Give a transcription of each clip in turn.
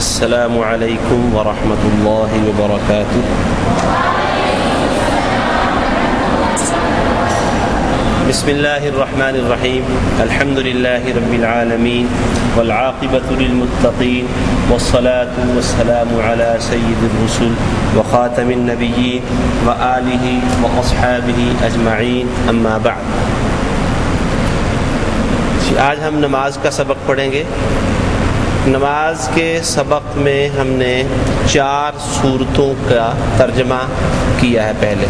السلام علیکم ورحمۃ اللہ وبرکاتہ۔ بسم اللہ الرحمن الرحیم، الحمد للہ رب العالمین والعاقبۃ للمتقین والصلاة والسلام علی سید الرسل وخاتم النبیین وآلہ واصحابہ اجمعین، اما بعد۔ آج ہم نماز کا سبق پڑھیں گے۔ نماز کے سبق میں ہم نے 4 صورتوں کا ترجمہ کیا ہے پہلے۔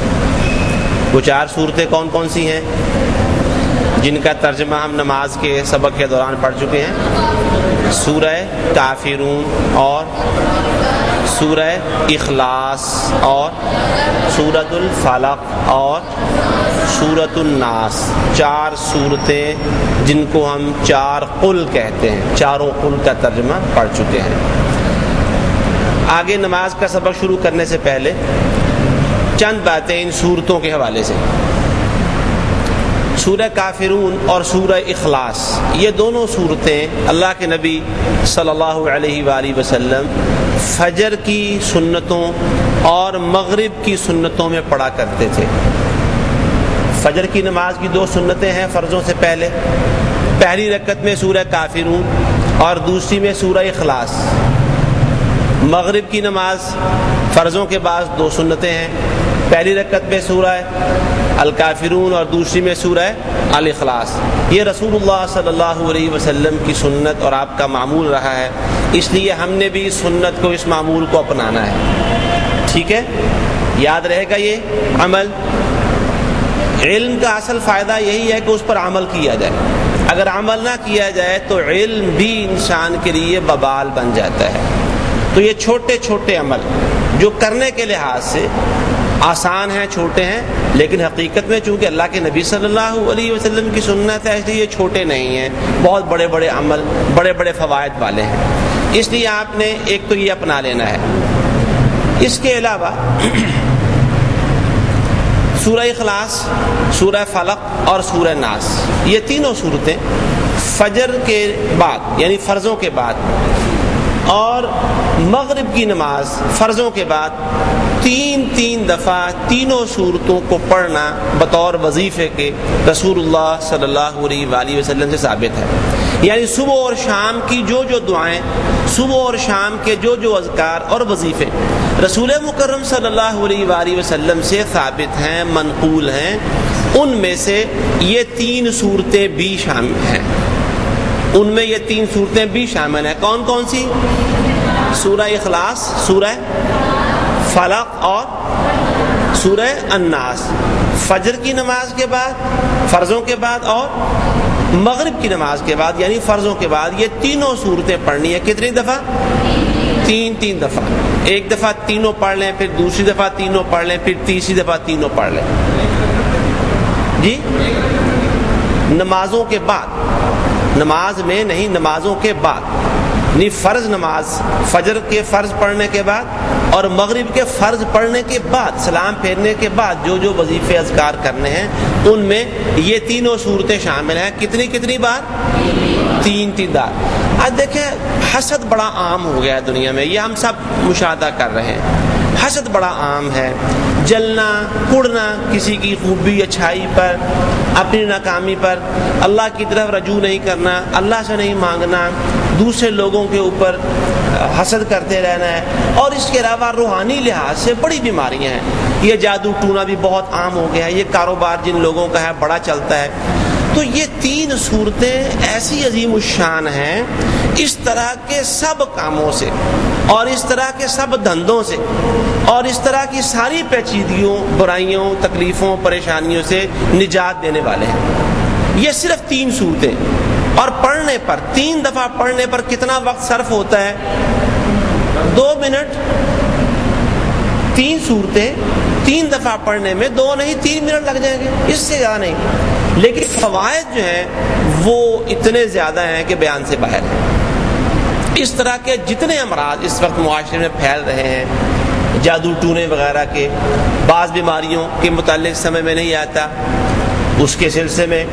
وہ 4 صورتیں کون کون سی ہیں جن کا ترجمہ ہم نماز کے سبق کے دوران پڑھ چکے ہیں؟ سورہ کافرون اور سورہ اخلاص اور سورۃ الفلق اور سورۃ الناس، 4 صورتیں جن کو ہم 4 قل کہتے ہیں، چاروں قل کا ترجمہ پڑھ چکے ہیں۔ آگے نماز کا سبق شروع کرنے سے پہلے چند باتیں ان صورتوں کے حوالے سے۔ سورہ کافرون اور سورہ اخلاص، یہ دونوں صورتیں اللہ کے نبی صلی اللہ علیہ وآلہ وسلم فجر کی سنتوں اور مغرب کی سنتوں میں پڑھا کرتے تھے۔ فجر کی نماز کی 2 سنتیں ہیں فرضوں سے پہلے، پہلی رکعت میں سورہ کافرون اور دوسری میں سورہ اخلاص۔ مغرب کی نماز فرضوں کے بعد 2 سنتیں ہیں، پہلی رکعت میں سورہ الکافرون اور دوسری میں سورہ الاخلاص۔ یہ رسول اللہ صلی اللہ علیہ وسلم کی سنت اور آپ کا معمول رہا ہے، اس لیے ہم نے بھی اس سنت کو، اس معمول کو اپنانا ہے۔ ٹھیک ہے، یاد رہے گا یہ عمل۔ علم کا اصل فائدہ یہی ہے کہ اس پر عمل کیا جائے۔ اگر عمل نہ کیا جائے تو علم بھی انسان کے لیے وبال بن جاتا ہے۔ تو یہ چھوٹے چھوٹے عمل جو کرنے کے لحاظ سے آسان ہیں، چھوٹے ہیں، لیکن حقیقت میں چونکہ اللہ کے نبی صلی اللہ علیہ وسلم کی سنت ہے، اس لیے یہ چھوٹے نہیں ہیں، بہت بڑے بڑے عمل، بڑے بڑے فوائد والے ہیں۔ اس لیے آپ نے ایک تو یہ اپنا لینا ہے۔ اس کے علاوہ سورہ اخلاص، سورہ فلق اور سورہ ناس، یہ تینوں صورتیں فجر کے بعد یعنی فرضوں کے بعد اور مغرب کی نماز فرضوں کے بعد 3 دفعہ تینوں صورتوں کو پڑھنا بطور وظیفے کے رسول اللہ صلی اللہ علیہ وآلہ وسلم سے ثابت ہے۔ یعنی صبح اور شام کی جو دعائیں، صبح اور شام کے جو اذکار اور وظیفے رسول مکرم صلی اللہ علیہ وآلہ وسلم سے ثابت ہیں، منقول ہیں، ان میں سے یہ 3 صورتیں بھی شامل ہیں۔ ان میں یہ 3 صورتیں بھی شامل ہیں۔ کون کون سی؟ سورہ اخلاص، سورہ فلق اور سورہ الناس۔ فجر کی نماز کے بعد، فرضوں کے بعد اور مغرب کی نماز کے بعد یعنی فرضوں کے بعد یہ تینوں صورتیں پڑھنی ہے۔ کتنی دفعہ؟ 3 دفعہ۔ ایک دفعہ تینوں پڑھ لیں، پھر دوسری دفعہ تینوں پڑھ لیں، پھر تیسری دفعہ تینوں پڑھ لیں۔ جی، نمازوں کے بعد، نماز میں نہیں، نمازوں کے بعد، یعنی فرض نماز، فجر کے فرض پڑھنے کے بعد اور مغرب کے فرض پڑھنے کے بعد، سلام پھیرنے کے بعد جو وظیفے اذکار کرنے ہیں ان میں یہ تینوں صورتیں شامل ہیں۔ کتنی بار؟ 3 بار۔ آج دیکھیں، حسد بڑا عام ہو گیا ہے دنیا میں، یہ ہم سب مشاہدہ کر رہے ہیں۔ حسد بڑا عام ہے، جلنا، کڑنا کسی کی خوبی اچھائی پر، اپنی ناکامی پر، اللہ کی طرف رجوع نہیں کرنا، اللہ سے نہیں مانگنا، دوسرے لوگوں کے اوپر حسد کرتے رہنا ہے۔ اور اس کے علاوہ روحانی لحاظ سے بڑی بیماریاں ہیں۔ یہ جادو ٹونا بھی بہت عام ہو گیا ہے، یہ کاروبار جن لوگوں کا ہے بڑا چلتا ہے۔ تو یہ 3 صورتیں ایسی عظیم الشان ہیں، اس طرح کے سب کاموں سے اور اس طرح کے سب دھندوں سے اور اس طرح کی ساری پیچیدگیوں، برائیوں، تکلیفوں، پریشانیوں سے نجات دینے والے ہیں۔ یہ صرف 3 صورتیں، اور پڑھنے پر 3 دفعہ پڑھنے پر کتنا وقت صرف ہوتا ہے؟ 2 منٹ۔ 3 صورتیں 3 دفعہ پڑھنے میں 2 نہیں 3 منٹ لگ جائیں گے، اس سے زیادہ نہیں۔ لیکن فوائد جو ہیں وہ اتنے زیادہ ہیں کہ بیان سے باہر ہیں۔ اس طرح کے جتنے امراض اس وقت معاشرے میں پھیل رہے ہیں، جادو ٹونے وغیرہ کے، بعض بیماریوں کے متعلق سمجھ میں نہیں آتا، اس کے سلسلے میں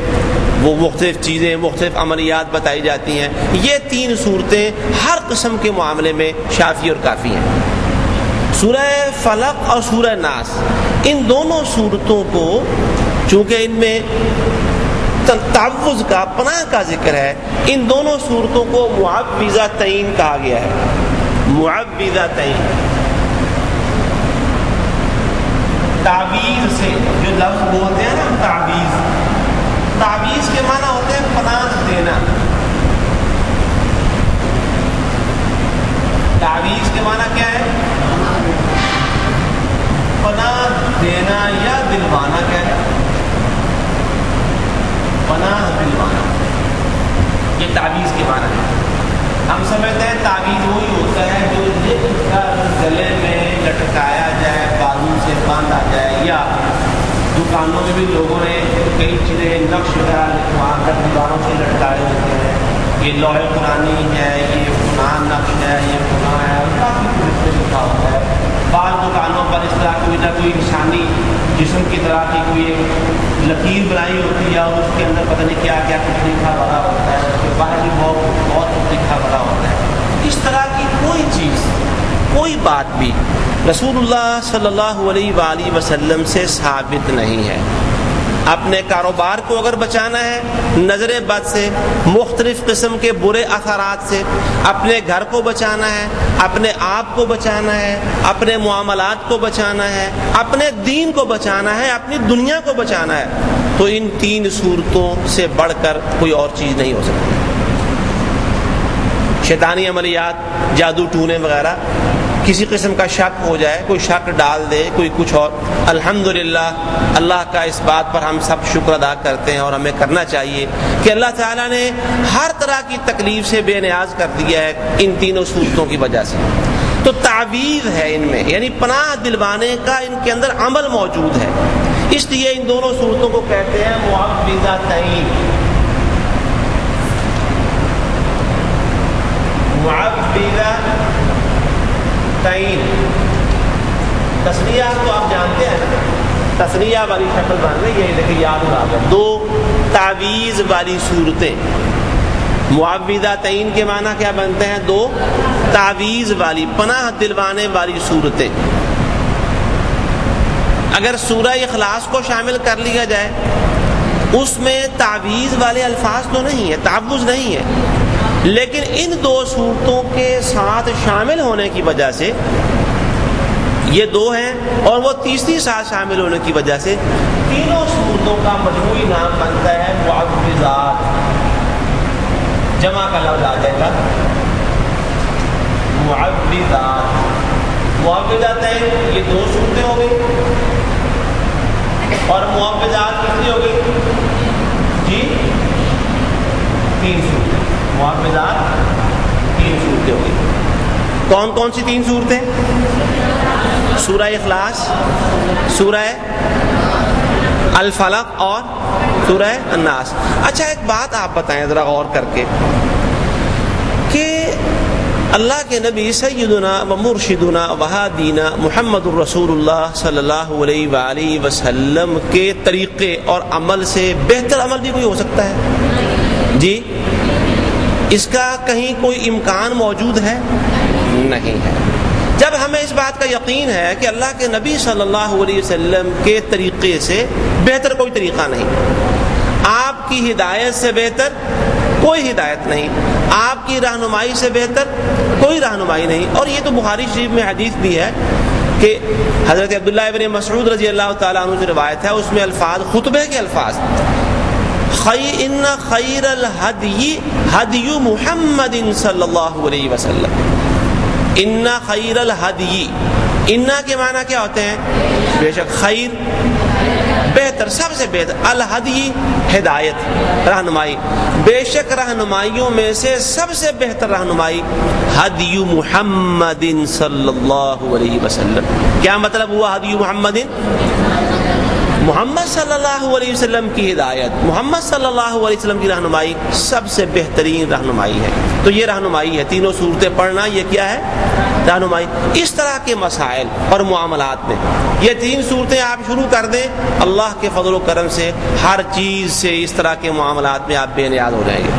وہ مختلف چیزیں مختلف عملیات بتائی جاتی ہیں. یہ 3 صورتیں ہر قسم کے معاملے میں شافی اور کافی ہیں. سورہ فلق اور سورہ ناس، ان دونوں صورتوں کو چونکہ ان میں تعوذ کا پناہ کا ذکر ہے، ان دونوں صورتوں کو معوذتین کہا گیا ہے. معوذتین تعویذ سے جو لفظ بولتے ہیں نا تعویذ، تعویذ کے معنی ہوتے ہیں پناہ دینا. تعویذ کے معنی کیا ہے؟ پناہ دینا یا دلوانا. کیا ہے؟ پناہ دلوانا، یہ تعویذ کے معنی ہے. ہم سمجھتے ہیں تعویذ وہی ہوتا ہے جو گلے میں لٹکایا جائے، بازو سے باندھا جائے، یا دکانوں میں بھی لوگوں نے کئی چیزیں نقش وغیرہ لکھوا کر دیواروں سے لٹکائے ہوتے ہیں. یہ لوح قرآنی ہے، یہ فلاں نقش ہے، یہ فلاں ہے، کافی کچھ لکھا ہوتا ہے. بعض دکانوں پر اس طرح کوئی نہ کوئی نشانی جسم کی طرح کی کوئی ایک لکیر بنائی ہوتی ہے، اور اس کے اندر پتہ نہیں کیا کیا کچھ لکھا بڑا ہوتا ہے، اس کے باہر بھی بہت کچھ لکھا بڑا ہوتا ہے. اس طرح کی کوئی چیز، کوئی بات بھی رسول اللہ صلی اللہ علیہ وآلہ وسلم سے ثابت نہیں ہے. اپنے کاروبار کو اگر بچانا ہے نظر بد سے، مختلف قسم کے برے اثرات سے، اپنے گھر کو بچانا ہے، اپنے آپ کو بچانا ہے، اپنے معاملات کو بچانا ہے، اپنے دین کو بچانا ہے، اپنی دنیا کو بچانا ہے، تو ان 3 صورتوں سے بڑھ کر کوئی اور چیز نہیں ہو سکتی. شیطانی عملیات، جادو ٹونے وغیرہ، کسی قسم کا شک ہو جائے، کوئی شک ڈال دے، کوئی کچھ اور، الحمدللہ اللہ کا اس بات پر ہم سب شکر ادا کرتے ہیں، اور ہمیں کرنا چاہیے کہ اللہ تعالیٰ نے ہر طرح کی تکلیف سے بے نیاز کر دیا ہے ان 3 صورتوں کی وجہ سے. تو تعویذ ہے ان میں، یعنی پناہ دلوانے کا ان کے اندر عمل موجود ہے. اس لیے ان دونوں صورتوں کو کہتے ہیں معوذتین. معوذتین تسنیہ تو آپ جانتے ہیں، تسنیہ والی شکل بن رہی ہے، لیکن یاد رکھا 2 تعویذ والی صورتیں. معوذتین کے معنی کیا بنتے ہیں؟ 2 تعویذ والی، پناہ دلوانے والی صورتیں. اگر سورہ اخلاص کو شامل کر لیا جائے، اس میں تعویذ والے الفاظ تو نہیں ہے، تعوذ نہیں ہے، لیکن ان 2 صورتوں کے ساتھ شامل ہونے کی وجہ سے، یہ 2 ہیں اور وہ تیسری ساتھ شامل ہونے کی وجہ سے، تینوں صورتوں کا مجموعی نام بنتا ہے معوذات. جمع کا لفظ آ جائے گا معوذات. معوذات یہ 2 صورتیں ہو گئی، اور معوذات کتنی ہو گئی جی؟ 3 صورتیں. معوذات 3 صورتیں ہو گئی. کون کون سی 3 صورتیں؟ سورہ اخلاص، سورہ الفلق اور سورہ الناس. اچھا ایک بات آپ بتائیں ذرا غور کر کے کہ اللہ کے نبی سیدنا و مرشدنا و ہادینا محمد الرسول اللہ صلی اللہ علیہ وآلہ وسلم کے طریقے اور عمل سے بہتر عمل بھی کوئی ہو سکتا ہے جی؟ اس کا کہیں کوئی امکان موجود ہے؟ نہیں ہے. جب ہمیں اس بات کا یقین ہے کہ اللہ کے نبی صلی اللہ علیہ وسلم کے طریقے سے بہتر کوئی طریقہ نہیں، آپ کی ہدایت سے بہتر کوئی ہدایت نہیں، آپ کی رہنمائی سے بہتر کوئی رہنمائی نہیں. اور یہ تو بخاری شریف میں حدیث بھی ہے کہ حضرت عبداللہ ابن مسعود رضی اللہ تعالیٰ عنہ سے روایت ہے، اس میں الفاظ خطبے کے الفاظ، ان خیر الہدی ہدی محمد صلی اللہ علیہ وسلم. ان خیر الہدی، ان کے معنی کیا ہوتے ہیں؟ بے شک خیر بہتر، سب سے بہتر، الہدی ہدایت رہنمائی، بے شک رہنمائیوں میں سے سب سے بہتر رہنمائی ہدی محمد صلی اللہ علیہ وسلم. کیا مطلب ہوا ہدی محمد؟ محمد صلی اللہ علیہ وسلم کی ہدایت، محمد صلی اللہ علیہ وسلم کی رہنمائی سب سے بہترین رہنمائی ہے. تو یہ رہنمائی ہے، تینوں صورتیں پڑھنا یہ کیا ہے؟ رہنمائی، اس طرح کے مسائل اور معاملات میں یہ 3 صورتیں آپ شروع کر دیں، اللہ کے فضل و کرم سے ہر چیز سے اس طرح کے معاملات میں آپ بے نیاز ہو جائیں گے۔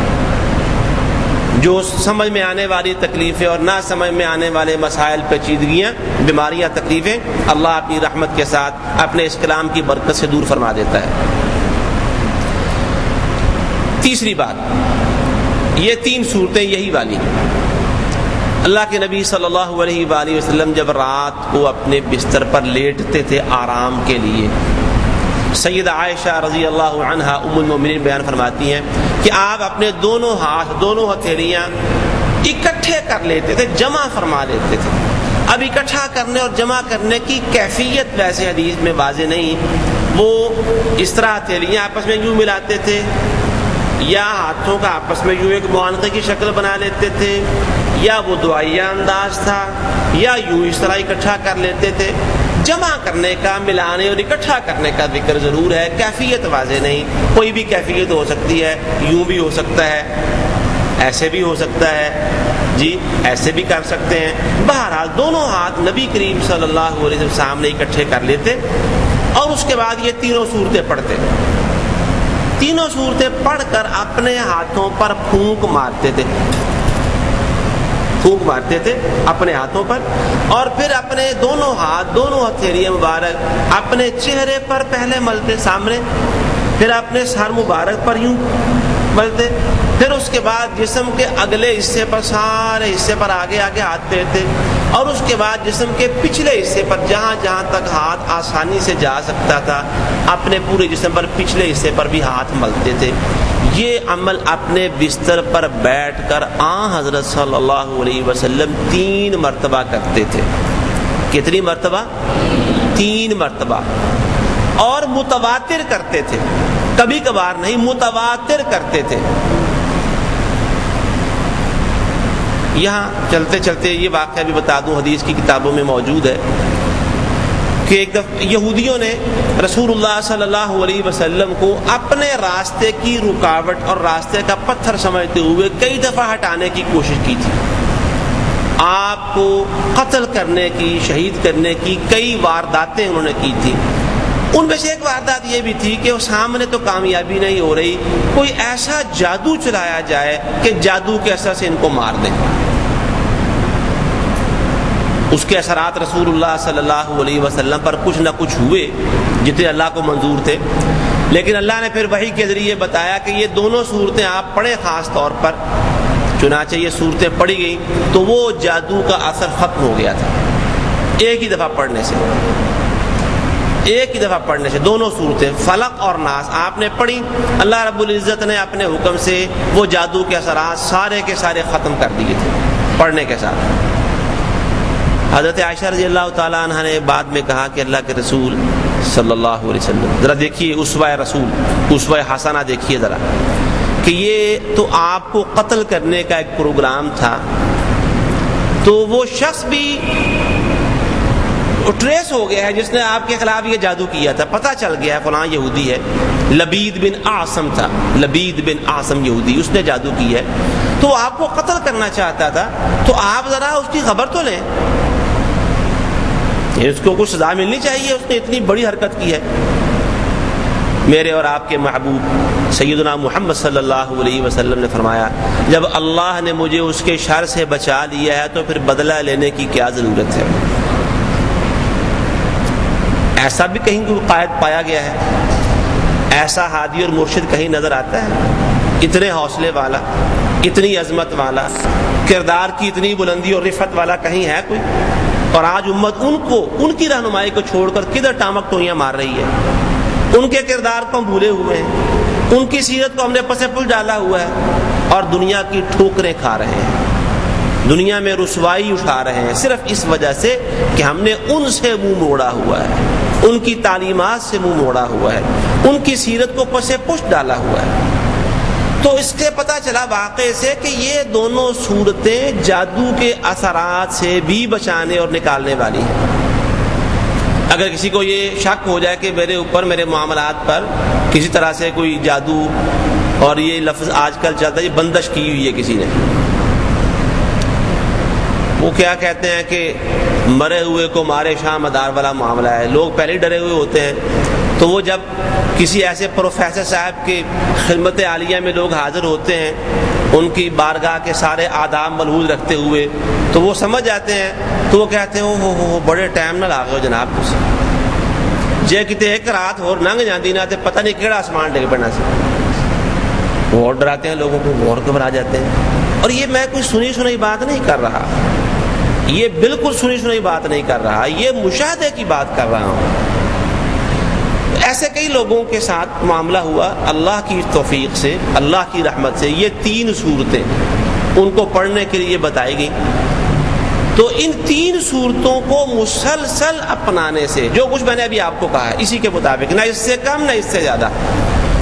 جو سمجھ میں آنے والی تکلیفیں اور نہ سمجھ میں آنے والے مسائل، پیچیدگیاں، بیماریاں، تکلیفیں اللہ اپنی رحمت کے ساتھ اپنے اس کلام کی برکت سے دور فرما دیتا ہے۔ تیسری بات، یہ 3 صورتیں یہی والی ہیں۔ اللہ کے نبی صلی اللہ علیہ وآلہ وسلم جب رات کو اپنے بستر پر لیٹتے تھے آرام کے لیے، سیدہ عائشہ رضی اللہ عنہا ام المؤمنین بیان فرماتی ہیں کہ آپ اپنے دونوں ہاتھ، دونوں ہتھیلیاں اکٹھے کر لیتے تھے، جمع فرما لیتے تھے۔ اب اکٹھا کرنے اور جمع کرنے کی کیفیت ویسے حدیث میں واضح نہیں، وہ اس طرح ہتھیلیاں آپس میں یوں ملاتے تھے، یا ہاتھوں کا آپس میں یوں ایک معانقے کی شکل بنا لیتے تھے، یا وہ دعائیہ انداز تھا، یا یوں اس طرح اکٹھا کر لیتے تھے۔ جمع کرنے کا، ملانے اور اکٹھا کرنے کا ذکر ضرور ہے، کیفیت واضح نہیں۔ کوئی بھی کیفیت ہو سکتی ہے، یوں بھی ہو سکتا ہے، ایسے بھی ہو سکتا ہے، جی ایسے بھی کر سکتے ہیں۔ بہرحال دونوں ہاتھ نبی کریم صلی اللہ علیہ وسلم سامنے اکٹھے کر لیتے اور اس کے بعد یہ 3 صورتیں پڑھتے۔ 3 صورتیں پڑھ کر اپنے ہاتھوں پر پھونک مارتے تھے، پھونک مارتے تھے اپنے ہاتھوں پر، اور پھر اپنے دونوں ہاتھ، دونوں ہتھیلیاں مبارک اپنے چہرے پر پہلے ملتے سامنے، پھر اپنے سر مبارک پر یوں ملتے، پھر اس کے بعد جسم کے اگلے حصے پر، سارے حصے پر آگے آگے ہاتھ پھیرتے، اور اس کے بعد جسم کے پچھلے حصے پر جہاں جہاں تک ہاتھ آسانی سے جا سکتا تھا اپنے پورے جسم پر پچھلے حصے پر بھی ہاتھ ملتے تھے۔ یہ عمل اپنے بستر پر بیٹھ کر حضرت صلی اللہ علیہ وسلم 3 مرتبہ کرتے تھے۔ کتنی مرتبہ؟ 3 مرتبہ، اور متواتر کرتے تھے، کبھی کبھار نہیں، متواتر کرتے تھے۔ یہاں چلتے چلتے یہ واقعہ بھی بتا دوں، حدیث کی کتابوں میں موجود ہے کہ ایک دفعہ یہودیوں نے رسول اللہ صلی اللہ علیہ وسلم کو اپنے راستے کی رکاوٹ اور راستے کا پتھر سمجھتے ہوئے کئی دفعہ ہٹانے کی کوشش کی تھی۔ آپ کو قتل کرنے کی، شہید کرنے کی کئی وارداتیں انہوں نے کی تھی۔ ان میں سے ایک واردات یہ بھی تھی کہ وہ سامنے تو کامیابی نہیں ہو رہی، کوئی ایسا جادو چلایا جائے کہ جادو کے اثر سے ان کو مار دیں۔ اس کے اثرات رسول اللہ صلی اللہ علیہ وسلم پر کچھ نہ کچھ ہوئے جتنے اللہ کو منظور تھے، لیکن اللہ نے پھر وحی کے ذریعے بتایا کہ یہ دونوں صورتیں آپ پڑھیں خاص طور پر۔ چنانچہ یہ صورتیں پڑھی گئیں تو وہ جادو کا اثر ختم ہو گیا تھا، ایک ہی دفعہ پڑھنے سے، ایک ہی دفعہ پڑھنے سے دونوں صورتیں فلق اور ناس آپ نے پڑھی، اللہ رب العزت نے اپنے حکم سے وہ جادو کے اثرات سارے کے سارے ختم کر دیے تھے پڑھنے کے ساتھ۔ حضرت عائشہ رضی اللہ تعالیٰ عنہ نے بعد میں کہا کہ اللہ کے رسول صلی اللہ علیہ وسلم، ذرا دیکھیے اسوہ رسول، اسوہ حسنہ دیکھیے ذرا، کہ یہ تو آپ کو قتل کرنے کا ایک پروگرام تھا، تو وہ شخص بھی ٹریس ہو گیا ہے جس نے آپ کے خلاف یہ جادو کیا تھا، پتہ چل گیا ہے فلاں یہودی ہے، لبید بن اعصم تھا، لبید بن اعصم یہودی، اس نے جادو کی ہے، تو وہ آپ کو قتل کرنا چاہتا تھا، تو آپ ذرا اس کی خبر تو لیں، اس کو کچھ سزا ملنی چاہیے، اس نے اتنی بڑی حرکت کی ہے۔ میرے اور آپ کے محبوب سیدنا محمد صلی اللہ علیہ وسلم نے فرمایا، جب اللہ نے مجھے اس کے شر سے بچا لیا ہے تو پھر بدلہ لینے کی کیا ضرورت ہے؟ ایسا بھی کہیں کوئی قائد پایا گیا ہے؟ ایسا ہادی اور مرشد کہیں نظر آتا ہے؟ اتنے حوصلے والا، اتنی عظمت والا، کردار کی اتنی بلندی اور رفعت والا کہیں ہے کوئی؟ اور آج امت ان کی رہنمائی کو چھوڑ کر کدھر ٹامک ٹوئیاں مار رہی ہے، ان کے کردار کو ہم بھولے ہوئے ہیں، ان کی سیرت کو ہم نے پس پل ڈالا ہوا ہے، اور دنیا کی ٹھوکریں کھا رہے ہیں، دنیا میں رسوائی اٹھا رہے ہیں، صرف اس وجہ سے کہ ہم نے ان سے منہ موڑا ہوا ہے، ان کی تعلیمات سے منہ موڑا ہوا ہے، ان کی سیرت کو پس پشت ڈالا ہوا ہے۔ تو اس سے پتہ چلا واقعے سے کہ یہ دونوں صورتیں جادو کے اثرات سے بھی بچانے اور نکالنے والی ہیں۔ اگر کسی کو یہ شک ہو جائے کہ میرے اوپر، میرے معاملات پر کسی طرح سے کوئی جادو، اور یہ لفظ آج کل چلتا ہے، یہ بندش کی ہوئی ہے کسی نے، وہ کیا کہتے ہیں کہ مرے ہوئے کو مارے شاہ مدار والا معاملہ ہے. لوگ پہلے ڈرے ہوئے ہوتے ہیں, تو وہ جب کسی ایسے پروفیسر صاحب کی خدمت عالیہ میں لوگ حاضر ہوتے ہیں, ان کی بارگاہ کے سارے آداب ملحوظ رکھتے ہوئے, تو وہ سمجھ جاتے ہیں, تو وہ کہتے ہیں وہ بڑے ٹائم نہ لاگے ہو جناب تسی جے کتے ایک رات اور لنگ جاندی نہ تے پتہ نہیں کیڑا آسمان ڈگ پڑنا سی. وہ اور ڈراتے ہیں لوگوں کو, اور گھبرا جاتے ہیں. اور یہ میں کوئی سنی سنائی بات نہیں کر رہا, یہ بالکل سنی سنائی بات نہیں کر رہا, یہ مشاہدے کی بات کر رہا ہوں. ایسے کئی لوگوں کے ساتھ معاملہ ہوا اللہ کی توفیق سے, اللہ کی رحمت سے. یہ 3 صورتیں ان کو پڑھنے کے لیے بتائی گئی. تو ان 3 صورتوں کو مسلسل اپنانے سے, جو کچھ میں نے ابھی آپ کو کہا ہے اسی کے مطابق, نہ اس سے کم نہ اس سے زیادہ,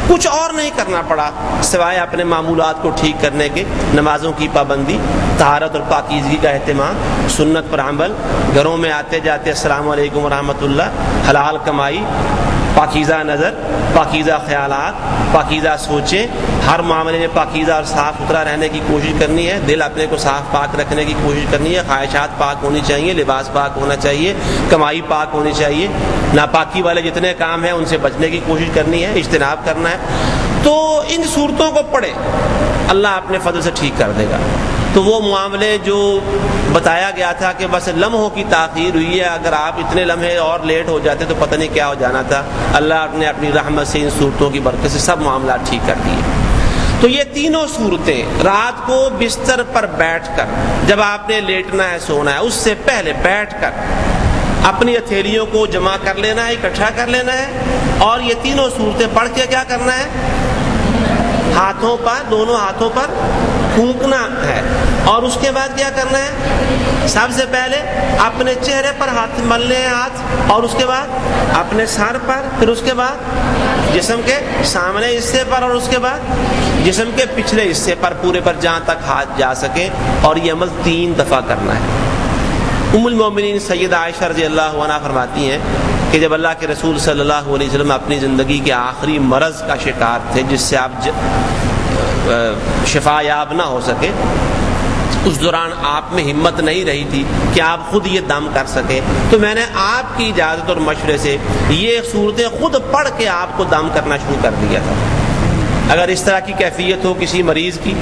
کچھ اور نہیں کرنا پڑا سوائے اپنے معمولات کو ٹھیک کرنے کے. نمازوں کی پابندی, طہارت اور پاکیزگی کا اہتمام, سنت پر عمل, گھروں میں آتے جاتے السلام علیکم ورحمۃ اللہ, حلال کمائی, پاکیزہ نظر, پاکیزہ خیالات, پاکیزہ سوچیں, ہر معاملے میں پاکیزہ اور صاف ستھرا رہنے کی کوشش کرنی ہے. دل اپنے کو صاف پاک رکھنے کی کوشش کرنی ہے. خواہشات پاک ہونی چاہیے, لباس پاک ہونا چاہیے, کمائی پاک ہونی چاہیے. ناپاکی والے جتنے کام ہیں ان سے بچنے کی کوشش کرنی ہے, اجتناب کرنا ہے. تو ان صورتوں کو پڑھے, اللہ اپنے فضل سے ٹھیک کر دے گا. تو وہ معاملے جو بتایا گیا تھا کہ بس لمحوں کی تاخیر ہوئی ہے, اگر آپ اتنے لمحے اور لیٹ ہو جاتے تو پتہ نہیں کیا ہو جانا تھا, اللہ نے اپنی رحمت سے ان صورتوں کی برکت سے سب معاملات ٹھیک کر دیے. تو یہ تینوں صورتیں رات کو بستر پر بیٹھ کر, جب آپ نے لیٹنا ہے سونا ہے, اس سے پہلے بیٹھ کر اپنی ہتھیلیوں کو جمع کر لینا ہے, اکٹھا کر لینا ہے, اور یہ تینوں صورتیں پڑھ کے کیا کرنا ہے, ہاتھوں پر, دونوں ہاتھوں پر پھونکنا ہے. اور اس کے بعد کیا کرنا ہے, سب سے پہلے اپنے چہرے پر ہاتھ ملنے ہیں ہاتھ, اور اس کے بعد اپنے سر پر, پھر اس کے بعد جسم کے سامنے حصے پر, اور اس کے بعد جسم کے پچھلے حصے پر, پورے پر جہاں تک ہاتھ جا سکے. اور یہ عمل 3 دفعہ کرنا ہے. ام المومنین سیدہ عائشہ رضی اللہ عنہا فرماتی ہیں کہ جب اللہ کے رسول صلی اللہ علیہ وسلم اپنی زندگی کے آخری مرض کا شکار تھے, جس سے آپ شفا یاب نہ ہو سکے, اس دوران آپ میں ہمت نہیں رہی تھی کہ آپ خود یہ دم کر سکیں, تو میں نے آپ کی اجازت اور مشورے سے یہ صورتیں خود پڑھ کے آپ کو دم کرنا شروع کر دیا تھا. اگر اس طرح کی کیفیت ہو کسی مریض کی,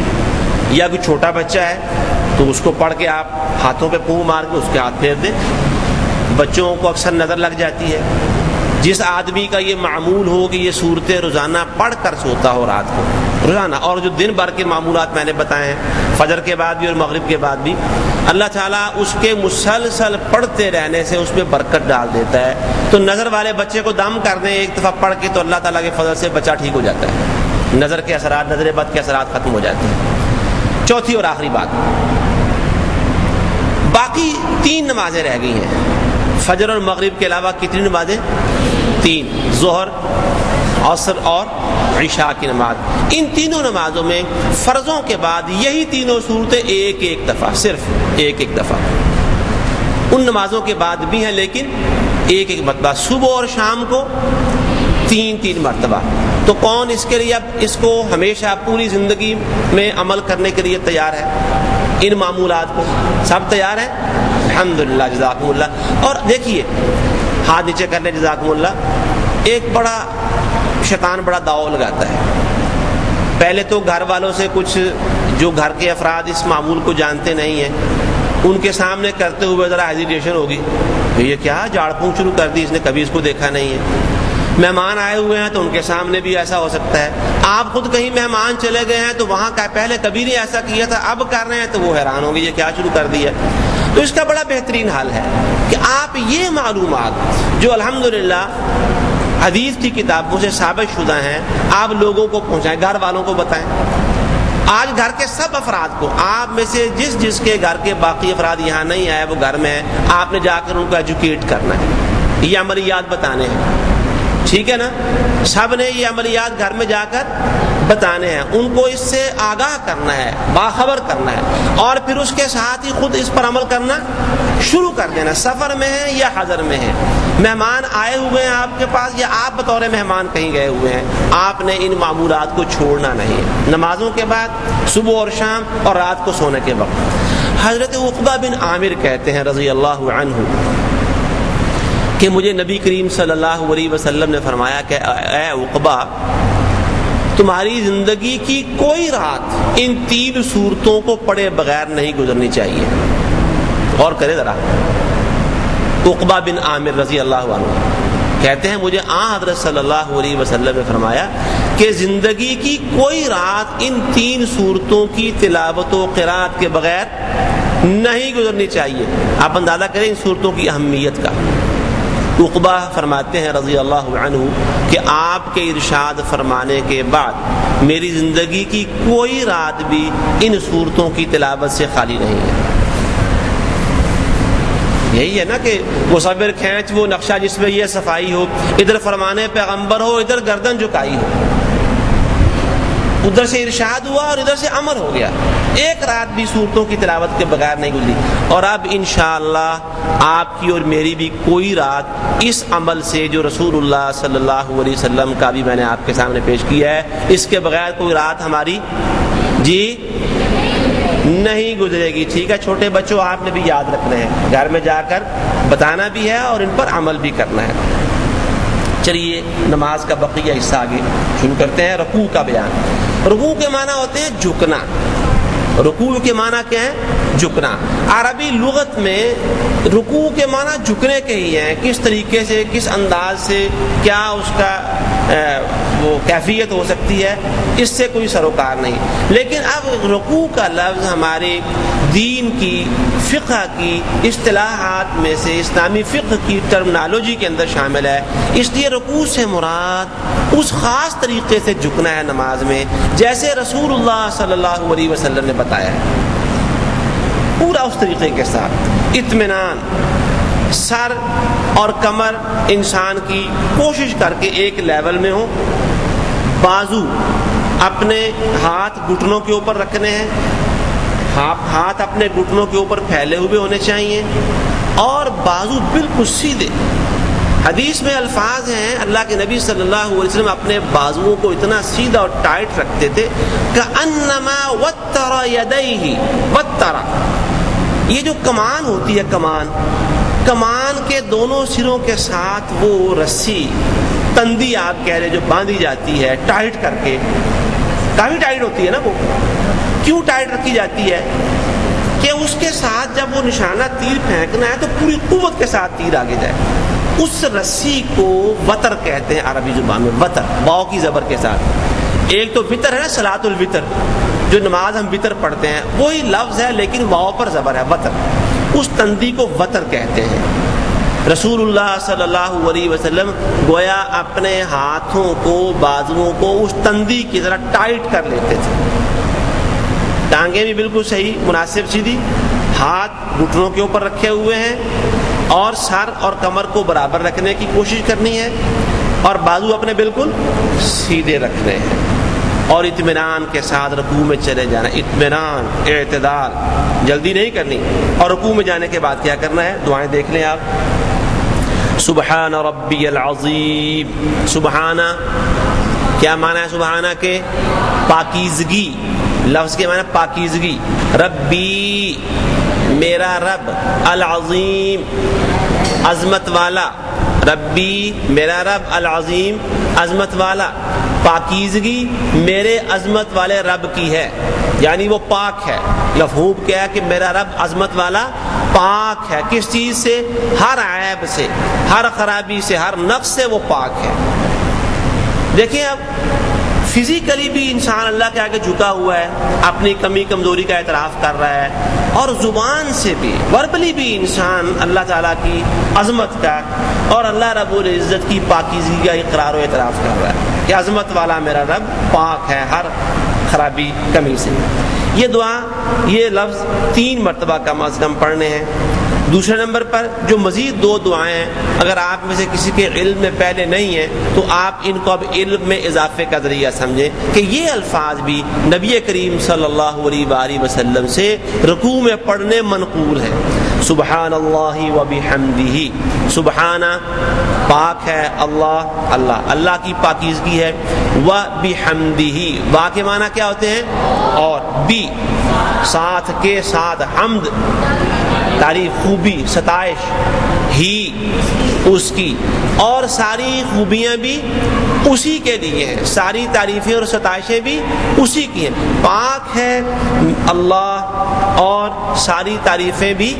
یا کوئی چھوٹا بچہ ہے, تو اس کو پڑھ کے آپ ہاتھوں پہ پھونک مار کے اس کے ہاتھ پھیر دیں. بچوں کو اکثر نظر لگ جاتی ہے. جس آدمی کا یہ معمول ہو کہ یہ صورتیں روزانہ پڑھ کر سوتا ہو رات کو روزانہ, اور جو دن بھر کے معمولات میں نے بتائے ہیں, فجر کے بعد بھی اور مغرب کے بعد بھی, اللہ تعالیٰ اس کے مسلسل پڑھتے رہنے سے اس میں برکت ڈال دیتا ہے. تو نظر والے بچے کو دم کر دیں ایک دفعہ پڑھ کے, تو اللہ تعالیٰ کے فضل سے بچہ ٹھیک ہو جاتا ہے. نظر کے اثرات, نظر بد کے اثرات ختم ہو جاتے ہیں. چوتھی اور آخری بات, باقی 3 نمازیں رہ گئی ہیں. فجر اور مغرب کے علاوہ کتنی نمازیں؟ 3, ظہر, عصر اور عشاء کی نماز. ان تینوں نمازوں میں فرضوں کے بعد یہی تینوں صورتیں ایک دفعہ, صرف ایک دفعہ. ان نمازوں کے بعد بھی ہیں لیکن ایک مرتبہ, صبح اور شام کو 3 مرتبہ. تو کون اس کے لیے اب اس کو ہمیشہ پوری زندگی میں عمل کرنے کے لیے تیار ہے؟ ان معمولات کو سب تیار ہیں؟ الحمدللہ, جزاکم اللہ. اور دیکھیے, ہاتھ نیچے کر لیں, جزاکم اللہ. ایک بڑا شیطان بڑا داؤ لگاتا ہے. پہلے تو گھر والوں سے کچھ, جو گھر کے افراد اس معمول کو جانتے نہیں ہیں, ان کے سامنے کرتے ہوئے ذرا ہیزیٹیشن ہوگی, یہ کیا جھاڑ پھونک شروع کر دی, اس نے کبھی اس کو دیکھا نہیں ہے. مہمان آئے ہوئے ہیں تو ان کے سامنے بھی ایسا ہو سکتا ہے. آپ خود کہیں مہمان چلے گئے ہیں تو وہاں پہلے کبھی نہیں ایسا کیا تھا, اب کر رہے ہیں تو وہ حیران ہوں گے, یہ کیا شروع کر دیا. تو اس کا بڑا بہترین حل ہے کہ آپ یہ معلومات جو الحمدللہ حدیث کی کتابوں سے ثابت شدہ ہیں, آپ لوگوں کو پہنچائیں, گھر والوں کو بتائیں. آج گھر کے سب افراد کو, آپ میں سے جس کے گھر کے باقی افراد یہاں نہیں آئے, وہ گھر میں ہیں, آپ نے جا کر ان کو ایجوکیٹ کرنا ہے, یہ عملیات بتانے ہیں. ٹھیک ہے نا. سب نے یہ عملیات گھر میں جا کر بتانے ہیں, ان کو اس سے آگاہ کرنا ہے, باخبر کرنا ہے, اور پھر اس کے ساتھ ہی خود اس پر عمل کرنا شروع کر دینا. سفر میں ہے یا حضر میں ہے, مہمان آئے ہوئے ہیں آپ کے پاس یا آپ بطور مہمان کہیں گئے ہوئے ہیں, آپ نے ان معمولات کو چھوڑنا نہیں ہے. نمازوں کے بعد, صبح اور شام, اور رات کو سونے کے وقت. حضرت عقبہ بن عامر کہتے ہیں رضی اللہ عنہ کہ مجھے نبی کریم صلی اللہ علیہ وسلم نے فرمایا کہ اے عقبہ, تمہاری زندگی کی کوئی رات ان 3 صورتوں کو پڑھے بغیر نہیں گزرنی چاہیے. اور کرے ذرا. عقبہ بن عامر رضی اللہ عنہ کہتے ہیں مجھے حضرت صلی اللہ علیہ وسلم نے فرمایا کہ زندگی کی کوئی رات ان 3 صورتوں کی تلاوت و قرات کے بغیر نہیں گزرنی چاہیے. آپ اندازہ کریں ان صورتوں کی اہمیت کا. عقبہ فرماتے ہیں رضی اللہ عنہ کہ آپ کے ارشاد فرمانے کے بعد میری زندگی کی کوئی رات بھی ان صورتوں کی تلاوت سے خالی نہیں ہے. یہی ہے نا کہ وہ صبر کھینچ, وہ نقشہ جس میں یہ صفائی ہو, ادھر فرمانے پیغمبر ہو, ادھر گردن جھکائی ہو, ادھر سے ارشاد ہوا اور ادھر سے امر ہو گیا. ایک رات بھی صورتوں کی تلاوت کے بغیر نہیں گزری. اور اب انشاءاللہ آپ کی اور میری بھی کوئی رات اس عمل سے جو رسول اللہ صلی اللہ علیہ وسلم کا بھی میں نے آپ کے سامنے پیش کیا ہے, اس کے بغیر کوئی رات ہماری نہیں گزرے گی. ٹھیک ہے, چھوٹے بچوں آپ نے بھی یاد رکھنا ہے, گھر میں جا کر بتانا بھی ہے اور ان پر عمل بھی کرنا ہے. چلیے نماز کا بقیہ حصہ آگے شروع کرتے ہیں. رکوع کا بیان. رکوع کے معنی ہوتے ہیں جھکنا. رکوع کے معنی کیا ہے؟ جھکنا. عربی لغت میں رکوع کے معنی جھکنے کے ہی ہیں. کس طریقے سے, کس انداز سے, کیا اس کا وہ کیفیت ہو سکتی ہے, اس سے کوئی سروکار نہیں. لیکن اب رکوع کا لفظ ہمارے دین کی, فقہ کی اصطلاحات میں سے, اسلامی فقہ کی ٹرمنالوجی کے اندر شامل ہے. اس لیے رکوع سے مراد اس خاص طریقے سے جھکنا ہے نماز میں جیسے رسول اللہ صلی اللہ علیہ وسلم نے بتایا ہے, پورا اس طریقے کے ساتھ اطمینان. سر اور کمر انسان کی کوشش کر کے ایک لیول میں ہو, بازو اپنے ہاتھ گھٹنوں کے اوپر رکھنے ہیں, ہاتھ اپنے گھٹنوں کے اوپر پھیلے ہوئے ہونے چاہیے, اور بازو بالکل سیدھے. حدیث میں الفاظ ہیں اللہ کے نبی صلی اللہ علیہ وسلم اپنے بازوؤں کو اتنا سیدھا اور ٹائٹ رکھتے تھے کأنما وتر یدیہ وتر. یہ جو کمان ہوتی ہے, کمان کے دونوں سروں کے ساتھ وہ رسی, تندی آپ کہہ رہے, جو باندھی جاتی ہے ٹائٹ کر کے, کافی ٹائٹ ہوتی ہے نا. وہ کیوں ٹائٹ رکھی جاتی ہے کہ اس کے ساتھ جب وہ نشانہ تیر پھینکنا ہے تو پوری قوت کے ساتھ تیر آگے جائے. اس رسی کو وتر کہتے ہیں عربی زبان میں, وتر واو کی زبر کے ساتھ. ایک تو وتر ہے نا, صلاۃ الوتر, جو نماز ہم وتر پڑھتے ہیں, وہی لفظ ہے لیکن واو پر زبر ہے, وتر. اس تندی کو وتر کہتے ہیں. رسول اللہ صلی اللہ علیہ وسلم گویا اپنے ہاتھوں کو, بازوؤں کو اس تندی کی طرح ٹائٹ کر لیتے تھے. ٹانگیں بھی بالکل صحیح مناسب سیدھی, ہاتھ گھٹنوں کے اوپر رکھے ہوئے ہیں, اور سر اور کمر کو برابر رکھنے کی کوشش کرنی ہے, اور بازو اپنے بالکل سیدھے رکھنے ہیں, اور اطمینان کے ساتھ رکوع میں چلے جانا. اطمینان, اعتدال, جلدی نہیں کرنی. اور رکوع میں جانے کے بعد کیا کرنا ہے؟ دعائیں دیکھ لیں آپ. سبحان ربی العظیم. سبحانہ کیا معنی ہے سبحانہ کے؟ پاکیزگی. لفظ کے معنی پاکیزگی. ربی میرا رب, العظیم عظمت والا, ربی میرا رب, العظیم عظمت والا. پاکیزگی میرے عظمت والے رب کی ہے, یعنی وہ پاک ہے. مفہوم کیا ہے کہ میرا رب عظمت والا پاک ہے. کس چیز سے؟ ہر عیب سے, ہر خرابی سے, ہر نقص سے وہ پاک ہے. دیکھیں اب فزیکلی بھی انسان اللہ کے آگے جھکا ہوا ہے, اپنی کمی کمزوری کا اعتراف کر رہا ہے, اور زبان سے بھی, وربلی بھی انسان اللہ تعالیٰ کی عظمت کا اور اللہ رب العزت کی پاکیزگی کا اقرار و اعتراف کر رہا ہے کہ عظمت والا میرا رب پاک ہے ہر خرابی کمی سے. یہ دعا, یہ لفظ 3 مرتبہ کم از کم پڑھنے ہیں. دوسرے نمبر پر جو مزید 2 دعائیں ہیں، اگر آپ میں سے کسی کے علم میں پہلے نہیں ہیں تو آپ ان کو اب علم میں اضافے کا ذریعہ سمجھیں کہ یہ الفاظ بھی نبی کریم صلی اللہ علیہ وآلہ وسلم سے رکوع میں پڑھنے منقول ہیں۔ سبحان اللہ و بحمدہ، سبحانہ پاک ہے اللہ، اللہ کی پاکیزگی ہے، و بحمدہ، با کے معنی کیا ہوتے ہیں؟ اور، بی ساتھ کے ساتھ، حمد تعریف، خوبی، ستائش، ہی اس کی، اور ساری خوبیاں بھی اسی کے لیے ہیں، ساری تعریفیں اور ستائشیں بھی اسی کی ہیں، پاک ہے اللہ اور ساری تعریفیں بھی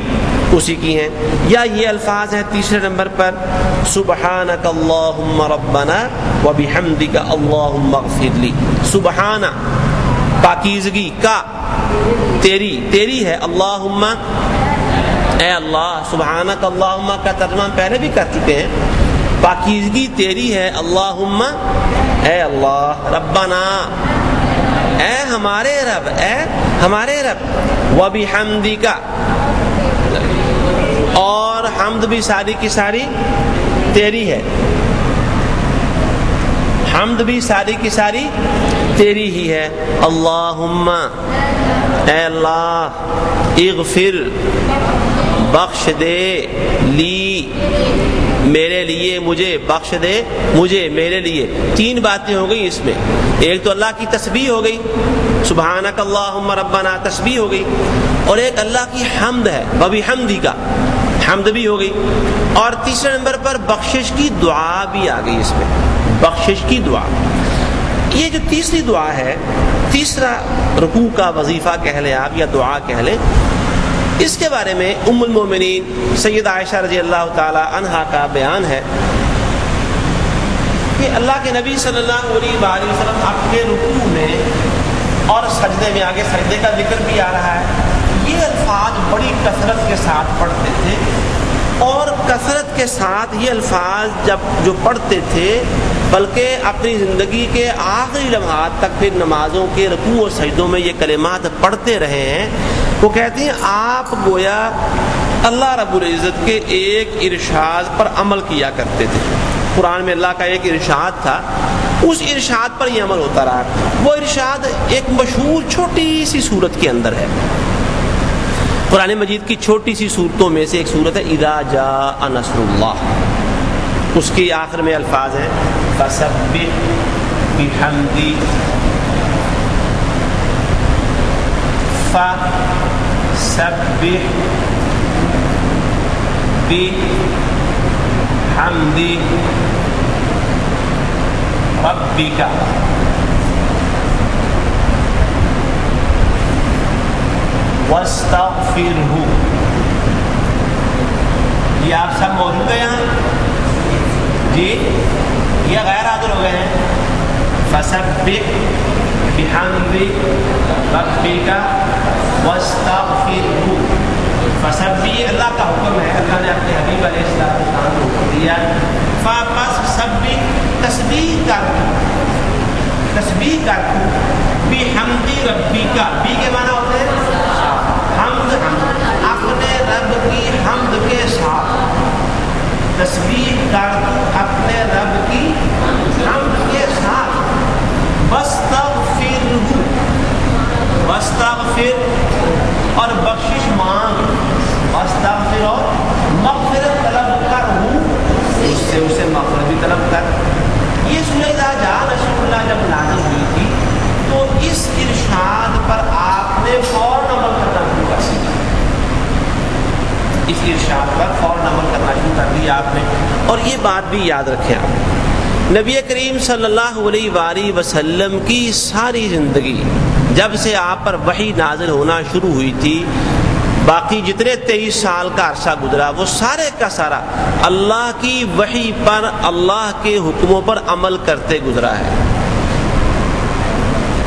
اسی کی ہیں۔ یا یہ الفاظ ہیں تیسرے نمبر پر، سبحانک اللہم ربنا و بحمدک اللہم اغفر لی، سبحانہ پاکیزگی کا، تیری ہے، اللہم اے اللہ، سبحانک اللہم کا ترجمہ ہم پہلے بھی کر چکے ہیں، پاکیزگی تیری ہے، اللہم اے اللہ، ربنا اے ہمارے رب، اے ہمارے رب، و بحمدک اور حمد بھی ساری کی ساری تیری ہے، حمد بھی ساری کی ساری تیری ہی ہے، اللہم اے اللہ، اغفر بخش دے، لی میرے لیے، مجھے بخش دے، مجھے میرے لیے۔ 3 باتیں ہو گئی اس میں، ایک تو اللہ کی تسبیح ہو گئی، سبحانک اللہم ربنا تسبیح ہو گئی، اور ایک اللہ کی حمد ہے، وبحمدہ کا حمد بھی ہو گئی، اور تیسرے نمبر پر بخشش کی دعا بھی آ گئی اس میں، بخشش کی دعا۔ یہ جو تیسری دعا ہے، تیسرا رکوع کا وظیفہ کہہ لیں آپ یا دعا کہہ لیں، اس کے بارے میں ام المومنین سیدہ عائشہ رضی اللہ تعالی عنہا کا بیان ہے کہ اللہ کے نبی صلی اللہ علیہ وآلہ وسلم اپنے رکوع میں اور سجدے میں، آگے سجدے کا ذکر بھی آ رہا ہے، یہ الفاظ بڑی کثرت کے ساتھ پڑھتے تھے، اور کثرت کے ساتھ یہ الفاظ جو پڑھتے تھے، بلکہ اپنی زندگی کے آخری لمحات تک پھر نمازوں کے رکوع اور سجدوں میں یہ کلمات پڑھتے رہے ہیں۔ وہ کہتے ہیں آپ گویا اللہ رب العزت کے ایک ارشاد پر عمل کیا کرتے تھے، قرآن میں اللہ کا ایک ارشاد تھا، اس ارشاد پر یہ عمل ہوتا رہا۔ وہ ارشاد ایک مشہور چھوٹی سی صورت کے اندر ہے، قرآن مجید کی چھوٹی سی صورتوں میں سے ایک صورت ہے اذا جاء نصر اللہ، اس کی آخر میں الفاظ ہیں فسبح بحمد، فسبح بحمد ربک واستغفرہ۔ یہ آپ سب موجود ہیں یہاں جی، یہ غیر حاضر ہو گئے ہیں؟ فسبح بحمد ربک واستغفرہ، فسبح اللہ کا حکم ہے، اللہ نے اپنے حبیب علیہ السلام کو حکم دیا، فپس سبح تسبیح کر، تسبیح کر، بحمد ربک، بی کے معنی ہوتے ہیں حمد، اپنے رب کی حمد کے ساتھ، تسبیح کر اپنے رب کی حمد کے ساتھ، واستغفرہ، واستغفر اور بخشش مانگ، واستغفر اور مغفرت طلب کر، اس سے اسے مغفرت بھی طلب کر۔ یہ سورہ اذا جاء نصر اللہ جب نازل ہوئی تھی تو اس ارشاد پر آپ نے فوراً عمل کرنا شروع کر دیا، اس ارشاد پر فوراً عمل کرنا شروع کر دیا آپ نے۔ اور یہ بات بھی یاد رکھیں آپ، نبی کریم صلی اللہ علیہ وآلہ وسلم کی ساری زندگی جب سے آپ پر وحی نازل ہونا شروع ہوئی تھی، باقی جتنے 23 سال کا عرصہ گزرا، وہ سارے کا سارا اللہ کی وحی پر، اللہ کے حکموں پر عمل کرتے گزرا ہے۔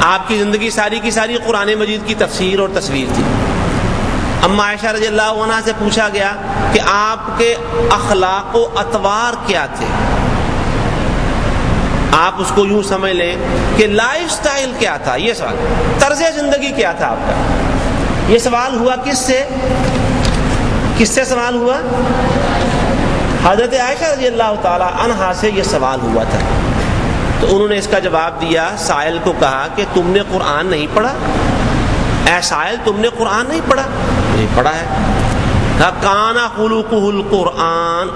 آپ کی زندگی ساری کی ساری قرآن مجید کی تفسیر اور تصویر تھی۔ اما عائشہ رضی اللہ عنہا سے پوچھا گیا کہ آپ کے اخلاق و اطوار کیا تھے، آپ اس کو یوں سمجھ لیں کہ لائف سٹائل کیا تھا، یہ سوال، طرز زندگی کیا تھا آپ کا۔ یہ سوال ہوا کس سے؟ کس سے سوال ہوا؟ حضرت عائشہ رضی اللہ تعالی عنہا سے یہ سوال ہوا تھا. تو انہوں نے اس کا جواب دیا. سائل کو کہا کہ تم نے قرآن نہیں پڑھا؟ اے سائل تم نے قرآن نہیں پڑھا؟ نہیں پڑھا ہے. کہا کانا خلقہ القرآن،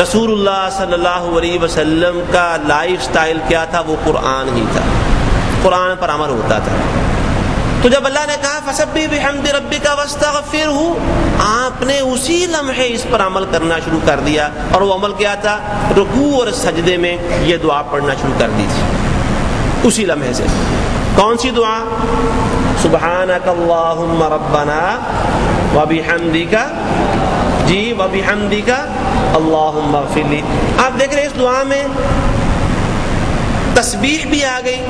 رسول اللہ صلی اللہ علیہ وسلم کا لائف سٹائل کیا تھا؟ وہ قرآن ہی تھا، قرآن پر عمل ہوتا تھا. تو جب اللہ نے کہا فسبح بحمد ربک واستغفرہ، آپ نے اسی لمحے اس پر عمل کرنا شروع کر دیا. اور وہ عمل کیا تھا؟ رکوع اور سجدے میں یہ دعا پڑھنا شروع کر دی تھی اسی لمحے سے. کون سی دعا؟ سبحانک اللہم ربنا وبحمدک، جی وبحمدک اللہم اغفر لی. آپ دیکھ رہے ہیں اس دعا میں تسبیح بھی آ گئی،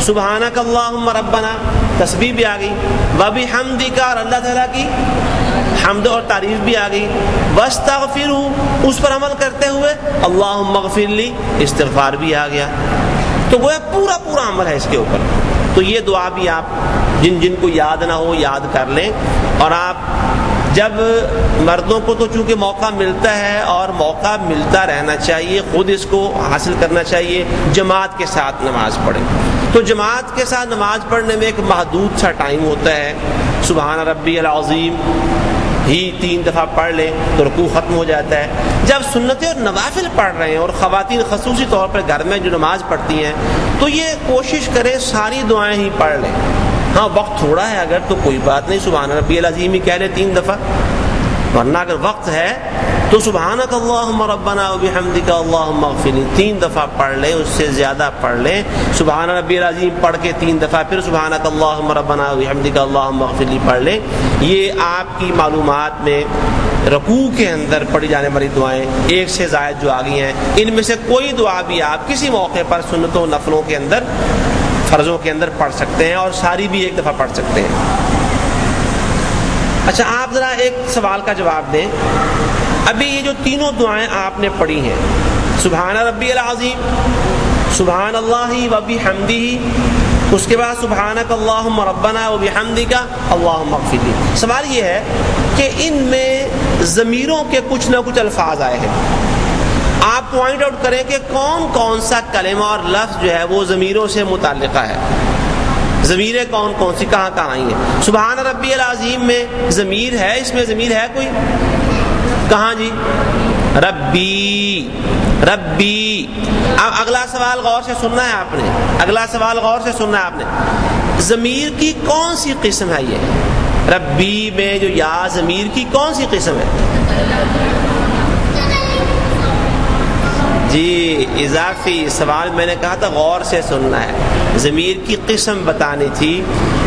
سبحانک اللہم ربنا، تسبیح بھی آ گئی، وبحمدک اور اللہ تعالیٰ کی حمد اور تعریف بھی آ گئی، واستغفرہ اس پر عمل کرتے ہوئے اللہم اغفر لی، استغفار بھی آ گیا. تو وہ پورا پورا عمل ہے اس کے اوپر. تو یہ دعا بھی آپ جن کو یاد نہ ہو یاد کر لیں. اور آپ جب مردوں کو تو چونکہ موقع ملتا ہے اور موقع ملتا رہنا چاہیے، خود اس کو حاصل کرنا چاہیے، جماعت کے ساتھ نماز پڑھیں. تو جماعت کے ساتھ نماز پڑھنے میں ایک محدود سا ٹائم ہوتا ہے. سبحان ربی العظیم ہی 3 دفعہ پڑھ لیں تو رکوع ختم ہو جاتا ہے. جب سنتیں اور نوافل پڑھ رہے ہیں، اور خواتین خصوصی طور پر گھر میں جو نماز پڑھتی ہیں، تو یہ کوشش کریں ساری دعائیں ہی پڑھ لیں. ہاں وقت تھوڑا ہے اگر تو کوئی بات نہیں، سبحان ربی العظیم ہی کہہ لیں 3 دفعہ. ورنہ اگر وقت ہے تو سبحانک اللہم ربنا وبحمدک اللہم اغفر لی 3 دفعہ پڑھ لیں، اس سے زیادہ پڑھ لیں. سبحان ربی العظیم پڑھ کے 3 دفعہ پھر سبحانک اللہم ربنا وبحمدک اللہم اغفر لی پڑھ لیں. یہ آپ کی معلومات میں رکوع کے اندر پڑھی جانے والی دعائیں 1 سے زائد جو آ گئی ہیں، ان میں سے کوئی دعا بھی آپ کسی موقع پر سنتوں نفلوں کے اندر، فرضوں کے اندر پڑھ سکتے ہیں، اور ساری بھی 1 دفعہ پڑھ سکتے ہیں. اچھا آپ ذرا ایک سوال کا جواب دیں. ابھی یہ جو تینوں دعائیں آپ نے پڑھی ہیں، سبحان ربی العظیم، سبحان اللہ وبحمدہ، اس کے بعد سبحانک اللہم ربنا وبحمدک اللہم اغفر لی، سوال یہ ہے کہ ان میں ضمیروں کے کچھ نہ کچھ الفاظ آئے ہیں. آپ پوائنٹ آؤٹ کریں کہ کون کون سا کلمہ اور لفظ جو ہے وہ ضمیروں سے متعلقہ ہے. ضمیریں کون کون سی کہاں کہاں آئی ہیں؟ سبحان ربی العظیم میں ضمیر ہے، اس میں ضمیر ہے کوئی؟ کہاں جی؟ ربی ربی. اب اگلا سوال غور سے سننا ہے آپ نے، اگلا سوال غور سے سننا ہے آپ نے. ضمیر کی کون سی قسم ہے یہ؟ ربی میں جو یا ضمیر کی کون سی قسم ہے؟ جی اضافی. سوال میں نے کہا تھا غور سے سننا ہے، ضمیر کی قسم بتانی تھی.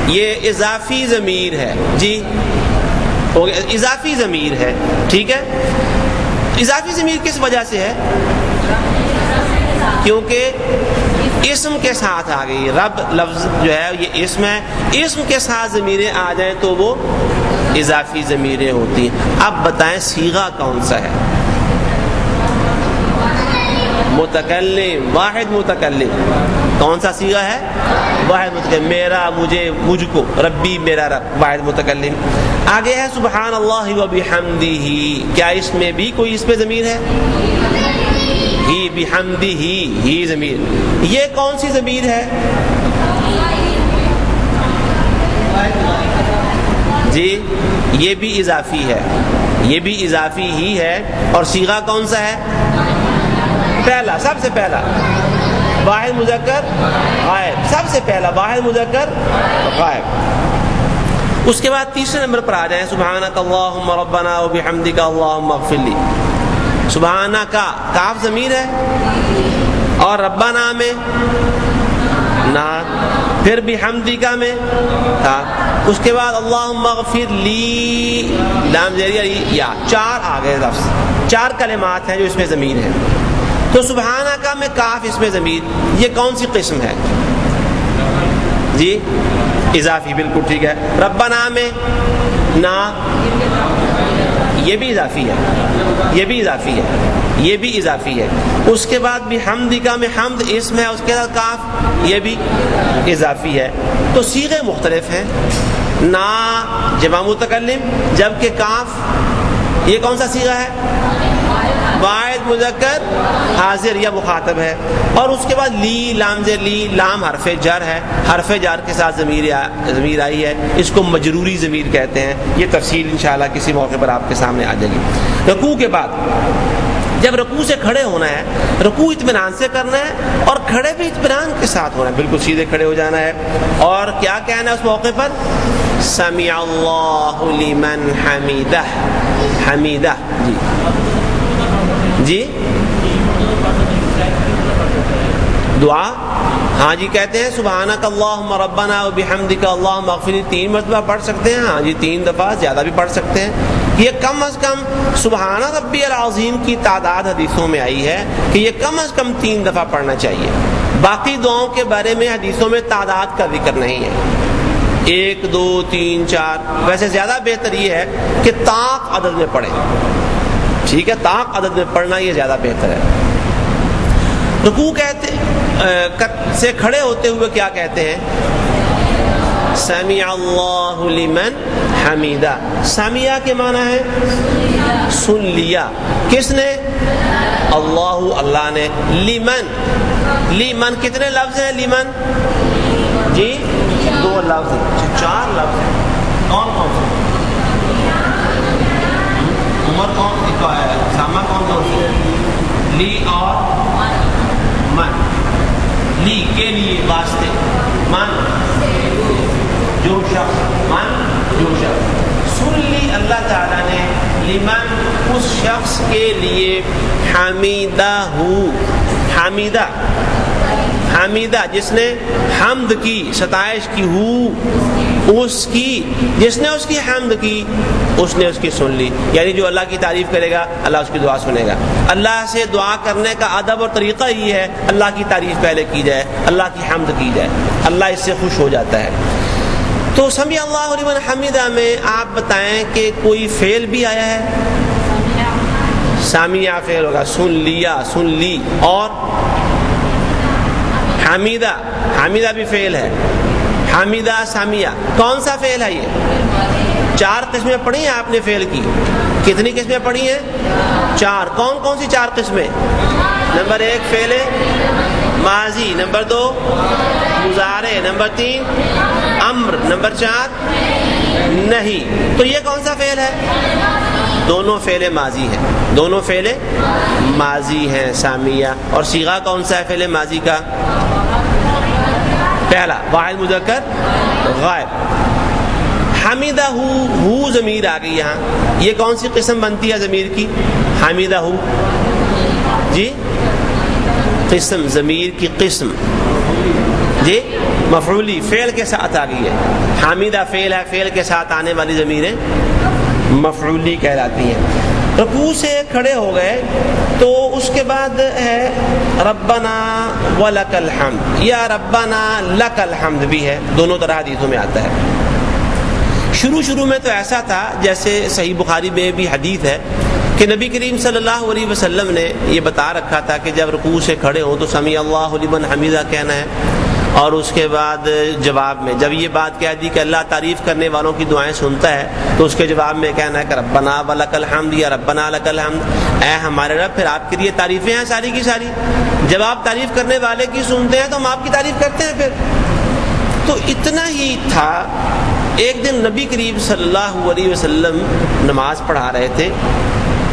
یہ اضافی ضمیر ہے. جی اضافی ضمیر ہے، ٹھیک ہے. اضافی ضمیر کس وجہ سے ہے؟ کیونکہ اسم کے ساتھ آ گئی. رب لفظ جو ہے یہ اسم ہے، اسم کے ساتھ ضمیریں آ جائیں تو وہ اضافی ضمیریں ہوتی ہیں. اب بتائیں صیغہ کون سا ہے؟ متکلم، واحد متکلم. کون سا صیغہ ہے؟ واحد متکلم. میرا، مجھے، مجھ کو، ربی میرا رب، واحد متکلم. آگے ہے سبحان اللہ وبحمدہ. کیا اس میں بھی کوئی اس پہ ضمیر ہے؟ ہی بحمدہ، ہی ضمیر. یہ کون سی ضمیر ہے؟ جی یہ بھی اضافی ہے، یہ بھی اضافی ہی ہے. اور صیغہ کون سا ہے؟ پہلا، سب سے پہلا واحد مذکر غائب، سب سے پہلا واحد مذکر غائب. اس کے بعد تیسرے نمبر پر آ جائیں سبحانک اللہم ربنا وبحمدک اللہم اغفر لی. سبحانہ کا کاف ضمیر ہے، اور ربنا میں نا، پھر بحمدک میں تھا. اس کے بعد اللہم اغفر لی، لام زیرہ یا. 4 آ گئے لفظ، 4 کلمات ہیں جو اس میں ضمیر ہیں. تو سبحانہ کا میں کاف اس میں ضمیر، یہ کون سی قسم ہے؟ جی اضافی، بالکل ٹھیک ہے. ربنا میں نا، یہ بھی اضافی ہے، یہ بھی اضافی ہے، یہ بھی اضافی ہے. اس کے بعد بھی حمدکا میں حمد اسم ہے، اس کے بعد کاف، یہ بھی اضافی ہے. تو صیغے مختلف ہیں. نا جمع متکلم، جبکہ کاف یہ کون سا صیغہ ہے؟ واحد مذکر حاضر، یا مخاطب ہے. اور اس کے بعد لی، لام زیر لی، لام حرف جر ہے، حرف جر کے ساتھ ضمیر آئی ہے، اس کو مجروری ضمیر کہتے ہیں. یہ تفصیل انشاءاللہ کسی موقع پر آپ کے سامنے آ جائے گی. رکوع کے بعد جب رکوع سے کھڑے ہونا ہے، رکوع اطمینان سے کرنا ہے اور کھڑے بھی اطمینان کے ساتھ ہونا ہے، بالکل سیدھے کھڑے ہو جانا ہے. اور کیا کہنا ہے اس موقع پر؟ سمع اللہ لمن حمیدہ. حمیدہ جی دعا، ہاں جی کہتے ہیں سبحانک اللہم ربنا وبحمدک اللہم اغفر، 3 مرتبہ پڑھ سکتے ہیں. ہاں جی 3 دفعہ، زیادہ بھی پڑھ سکتے ہیں. یہ کم از کم سبحان ربی العظیم کی تعداد حدیثوں میں آئی ہے کہ یہ کم از کم 3 دفعہ پڑھنا چاہیے. باقی دعاؤں کے بارے میں حدیثوں میں تعداد کا ذکر نہیں ہے، 1 2 3 4. ویسے زیادہ بہتر یہ ہے کہ طاق عدد میں پڑھیں. ٹھیک ہے، طاق عدد میں پڑھنا یہ زیادہ بہتر ہے. رکوع سے کھڑے ہوتے ہوئے کیا کہتے ہیں؟ سمع اللہ لمن حمیدہ. سمع کے معنی ہے سن لیا. کس نے؟ اللہ، اللہ نے. لمن، لمن کتنے لفظ ہیں؟ لمن جی 2 لفظ ہیں، 4 لفظ ہیں. کون کون سے؟ عمر کون سی کا ہے؟ سامہ کون سی؟ لی اور من. لی کے لیے، واسطے. من جو شخص، من جو شخص. سن لی اللہ تعالیٰ نے لمن اس شخص کے لیے حمیدہ ہو. حمیدہ، حمیدہ جس نے حمد کی، ستائش کی. ہو اس کی، جس نے اس کی حمد کی، اس نے اس کی سن لی. یعنی جو اللہ کی تعریف کرے گا اللہ اس کی دعا سنے گا. اللہ سے دعا کرنے کا ادب اور طریقہ یہ ہے اللہ کی تعریف پہلے کی جائے، اللہ کی حمد کی جائے، اللہ اس سے خوش ہو جاتا ہے. تو سمع اللہ لمن حمیدہ میں آپ بتائیں کہ کوئی فعل بھی آیا ہے؟ سامعہ فعل ہوگا، سن لیا، سن لی. اور حمیدہ، حمیدہ بھی فعل ہے. حمیدہ سامعہ کون سا فعل ہے؟ یہ 4 قسمیں پڑھی ہیں آپ نے فعل کی. کتنی قسمیں پڑھی ہیں؟ 4. کون کون سی 4 قسمیں؟ نمبر 1 فعل ماضی، نمبر 2 مضارع، نمبر 3 امر، نمبر 4 نہیں. تو یہ کون سا فعل ہے؟ دونوں فعل ماضی ہیں، دونوں فعل ماضی ہیں سامعہ. اور صیغہ کون سا ہے فعل ماضی کا؟ پہلا واحد مذکر غائب. حمیدہ ہو ضمیر آ گئی یہاں. یہ کون سی قسم بنتی ہے ضمیر کی؟ حمیدہ ہو جی قسم، ضمیر کی قسم جی مفعولی، فعل کے ساتھ آ گئی ہے. حمیدہ فعل ہے، فعل کے ساتھ آنے والی ضمیریں مفعولی کہلاتی ہیں. رکوع سے کھڑے ہو گئے تو اس کے بعد ہے ربنا ولک الحمد، یا ربنا لک الحمد بھی ہے، دونوں طرح حدیثوں میں آتا ہے. شروع میں تو ایسا تھا جیسے صحیح بخاری میں بھی حدیث ہے کہ نبی کریم صلی اللہ علیہ وسلم نے یہ بتا رکھا تھا کہ جب رکوع سے کھڑے ہوں تو سمیع اللہ لمن حمیدہ کہنا ہے. اور اس کے بعد جواب میں جب یہ بات کہہ دی کہ اللہ تعریف کرنے والوں کی دعائیں سنتا ہے تو اس کے جواب میں کہنا ہے کہ ربنا ولک الحمد، یا ربنا لک الحمد، اے ہمارے رب پھر آپ کے لیے تعریفیں ہیں ساری کی ساری. جب آپ تعریف کرنے والے کی سنتے ہیں تو ہم آپ کی تعریف کرتے ہیں. پھر تو اتنا ہی تھا. ایک دن نبی کریم صلی اللہ علیہ وسلم نماز پڑھا رہے تھے.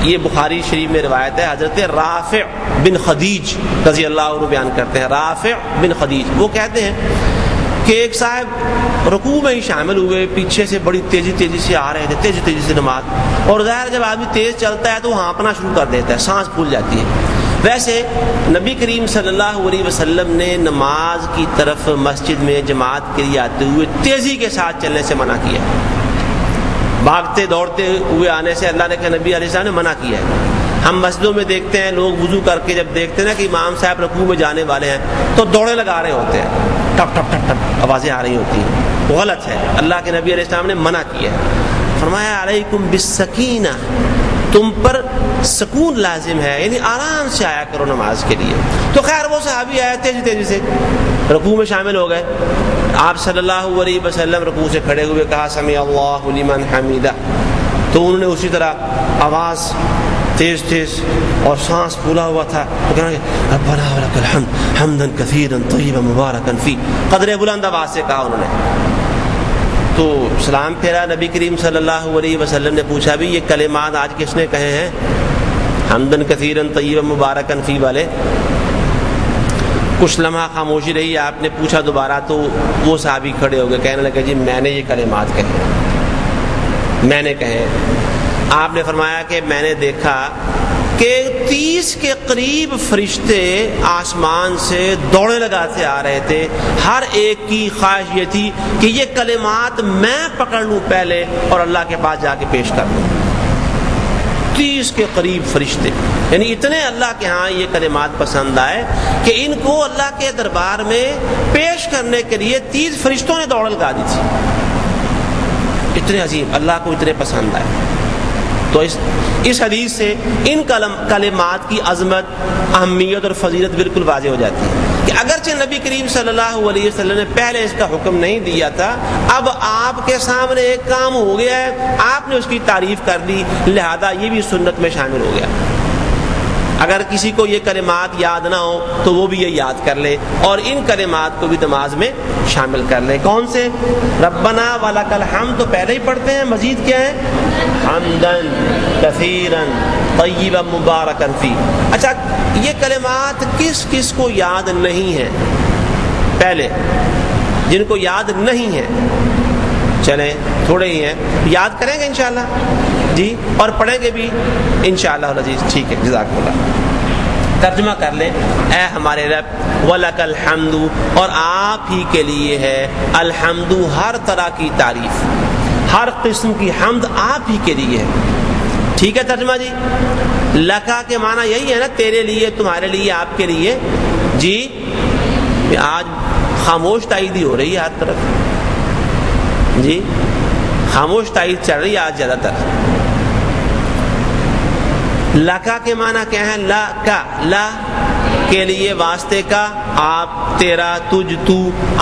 یہ بخاری شریف میں روایت ہے، حضرت رافع بن خدیج رضی اللہ عنہ بیان کرتے ہیں. رافع بن خدیج وہ کہتے ہیں کہ ایک صاحب رکوع میں ہی شامل ہوئے، پیچھے سے بڑی تیزی سے آ رہے تھے، تیزی سے نماز. اور ظاہر جب آدمی تیز چلتا ہے تو ہانپنا شروع کر دیتا ہے، سانس پھول جاتی ہے. ویسے نبی کریم صلی اللہ علیہ وسلم نے نماز کی طرف مسجد میں جماعت کے لیے آتے ہوئے تیزی کے ساتھ چلنے سے منع کیا. بھاگتے دوڑتے ہوئے آنے سے اللہ نے کہ نبی علیہ السلام نے منع کیا ہے. ہم مسجدوں میں دیکھتے ہیں لوگ وضو کر کے جب دیکھتے ہیں نا کہ امام صاحب رکوع میں جانے والے ہیں تو دوڑے لگا رہے ہوتے ہیں، ٹپ ٹپ ٹپ ٹپ آوازیں آ رہی ہوتی ہیں. غلط ہے. اللہ کے نبی علیہ السلام نے منع کیا ہے. فرمایا علیکم بالسکینہ، تم پر سکون لازم ہے، یعنی آرام سے آیا کرو نماز کے لیے. تو خیر وہ صحابی آئے تیزی سے رکوع میں شامل ہو گئے. آپ صلی اللہ علیہ وسلم رکوع سے کھڑے ہوئے کہا سمع اللہ لمن حمیدہ. تو انہوں نے اسی طرح آواز تیز تیز اور سانس پھولا ہوا تھا تو کہنا کہ ربنا ولک الحمد حمدا کثیرا طیبا مبارکا فی، قدر بلند آواز سے کہا انہوں نے۔ تو سلام پھیرا، نبی کریم صلی اللہ علیہ وسلم نے پوچھا بھی یہ کلمات آج کس نے کہے ہیں حمدا کثیرا طیبا مبارکا فی والے؟ کچھ لمحہ خاموشی رہی، آپ نے پوچھا دوبارہ تو وہ صحابی کھڑے ہو گئے، کہنے لگے جی میں نے یہ کلمات کہے، میں نے کہے۔ آپ نے فرمایا کہ میں نے دیکھا کہ 30 کے قریب فرشتے آسمان سے دوڑے لگاتے آ رہے تھے، ہر ایک کی خواہش یہ تھی کہ یہ کلمات میں پکڑ لوں پہلے اور اللہ کے پاس جا کے پیش کر دوں۔ 30 کے قریب فرشتے، یعنی اتنے اللہ کے ہاں یہ کلمات پسند آئے کہ ان کو اللہ کے دربار میں پیش کرنے کے لیے 30 فرشتوں نے دوڑ لگا دی تھی۔ اتنے عظیم، اللہ کو اتنے پسند آئے۔ تو اس حدیث سے ان کلمات کی عظمت، اہمیت اور فضیلت بالکل واضح ہو جاتی ہے کہ اگرچہ نبی کریم صلی اللہ علیہ وسلم نے پہلے اس کا حکم نہیں دیا تھا، اب آپ کے سامنے ایک کام ہو گیا ہے، آپ نے اس کی تعریف کر دی، لہذا یہ بھی سنت میں شامل ہو گیا۔ اگر کسی کو یہ کلمات یاد نہ ہو تو وہ بھی یہ یاد کر لے اور ان کلمات کو بھی نماز میں شامل کر لے۔ کون سے؟ ربنا ولک الحمد تو پہلے ہی پڑھتے ہیں، مزید کیا ہے؟ حمدن کثیرا طیبا مبارکا فی۔ اچھا، یہ کلمات کس کس کو یاد نہیں ہیں؟ پہلے جن کو یاد نہیں ہے، چلیں تھوڑے ہی ہیں، یاد کریں گے انشاءاللہ جی، اور پڑھیں گے بھی انشاءاللہ العزیز۔ ٹھیک ہے، جزاک اللہ۔ ترجمہ کر لیں، اے ہمارے رب ولک الحمد، اور آپ ہی کے لیے ہے الحمد، ہر طرح کی تعریف، ہر قسم کی حمد آپ ہی کے لیے ہے۔ ٹھیک ہے ترجمہ جی؟ لکا کے معنی یہی ہے نا، تیرے لیے، تمہارے لیے، آپ کے لیے جی۔ آج خاموش تائیدی ہو رہی ہے ہر طرف جی، خاموش تائید چل رہی ہے آج زیادہ تر۔ لکا کے معنی کیا ہے؟ لا کا، لا کے لیے، واسطے کا، آپ، تیرا، تجھ، تو،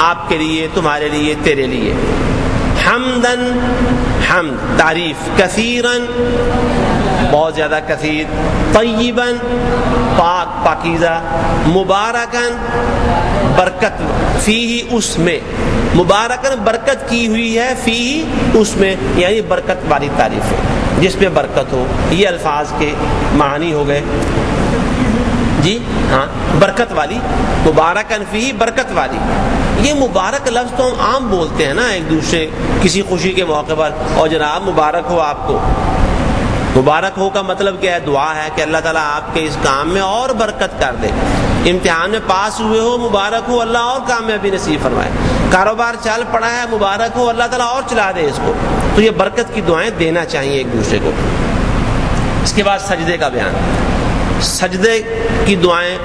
آپ کے لیے، تمہارے لیے، تیرے لیے۔ حمدن، حمد تعریف، کثیرن بہت زیادہ کثیر، طیباً پاک پاکیزہ، مبارکاً برکت، فیہ اس میں، مبارکاً برکت کی ہوئی ہے، فیہ اس میں، یعنی برکت والی تعریف ہے جس میں برکت ہو۔ یہ الفاظ کے معنی ہو گئے جی، ہاں، برکت والی، مبارکاً فیہ برکت والی۔ یہ مبارک لفظ تو ہم عام بولتے ہیں نا ایک دوسرے کسی خوشی کے موقع پر، اور جناب مبارک ہو آپ کو۔ مبارک ہو کا مطلب کیا ہے؟ دعا ہے کہ اللہ تعالیٰ آپ کے اس کام میں اور برکت کر دے، امتحان میں پاس ہوئے ہو مبارک ہو، اللہ اور کامیابی نصیب فرمائے، کاروبار چل پڑا ہے مبارک ہو، اللہ تعالیٰ اور چلا دے اس کو۔ تو یہ برکت کی دعائیں دینا چاہیے ایک دوسرے کو۔ اس کے بعد سجدے کا بیان، سجدے کی دعائیں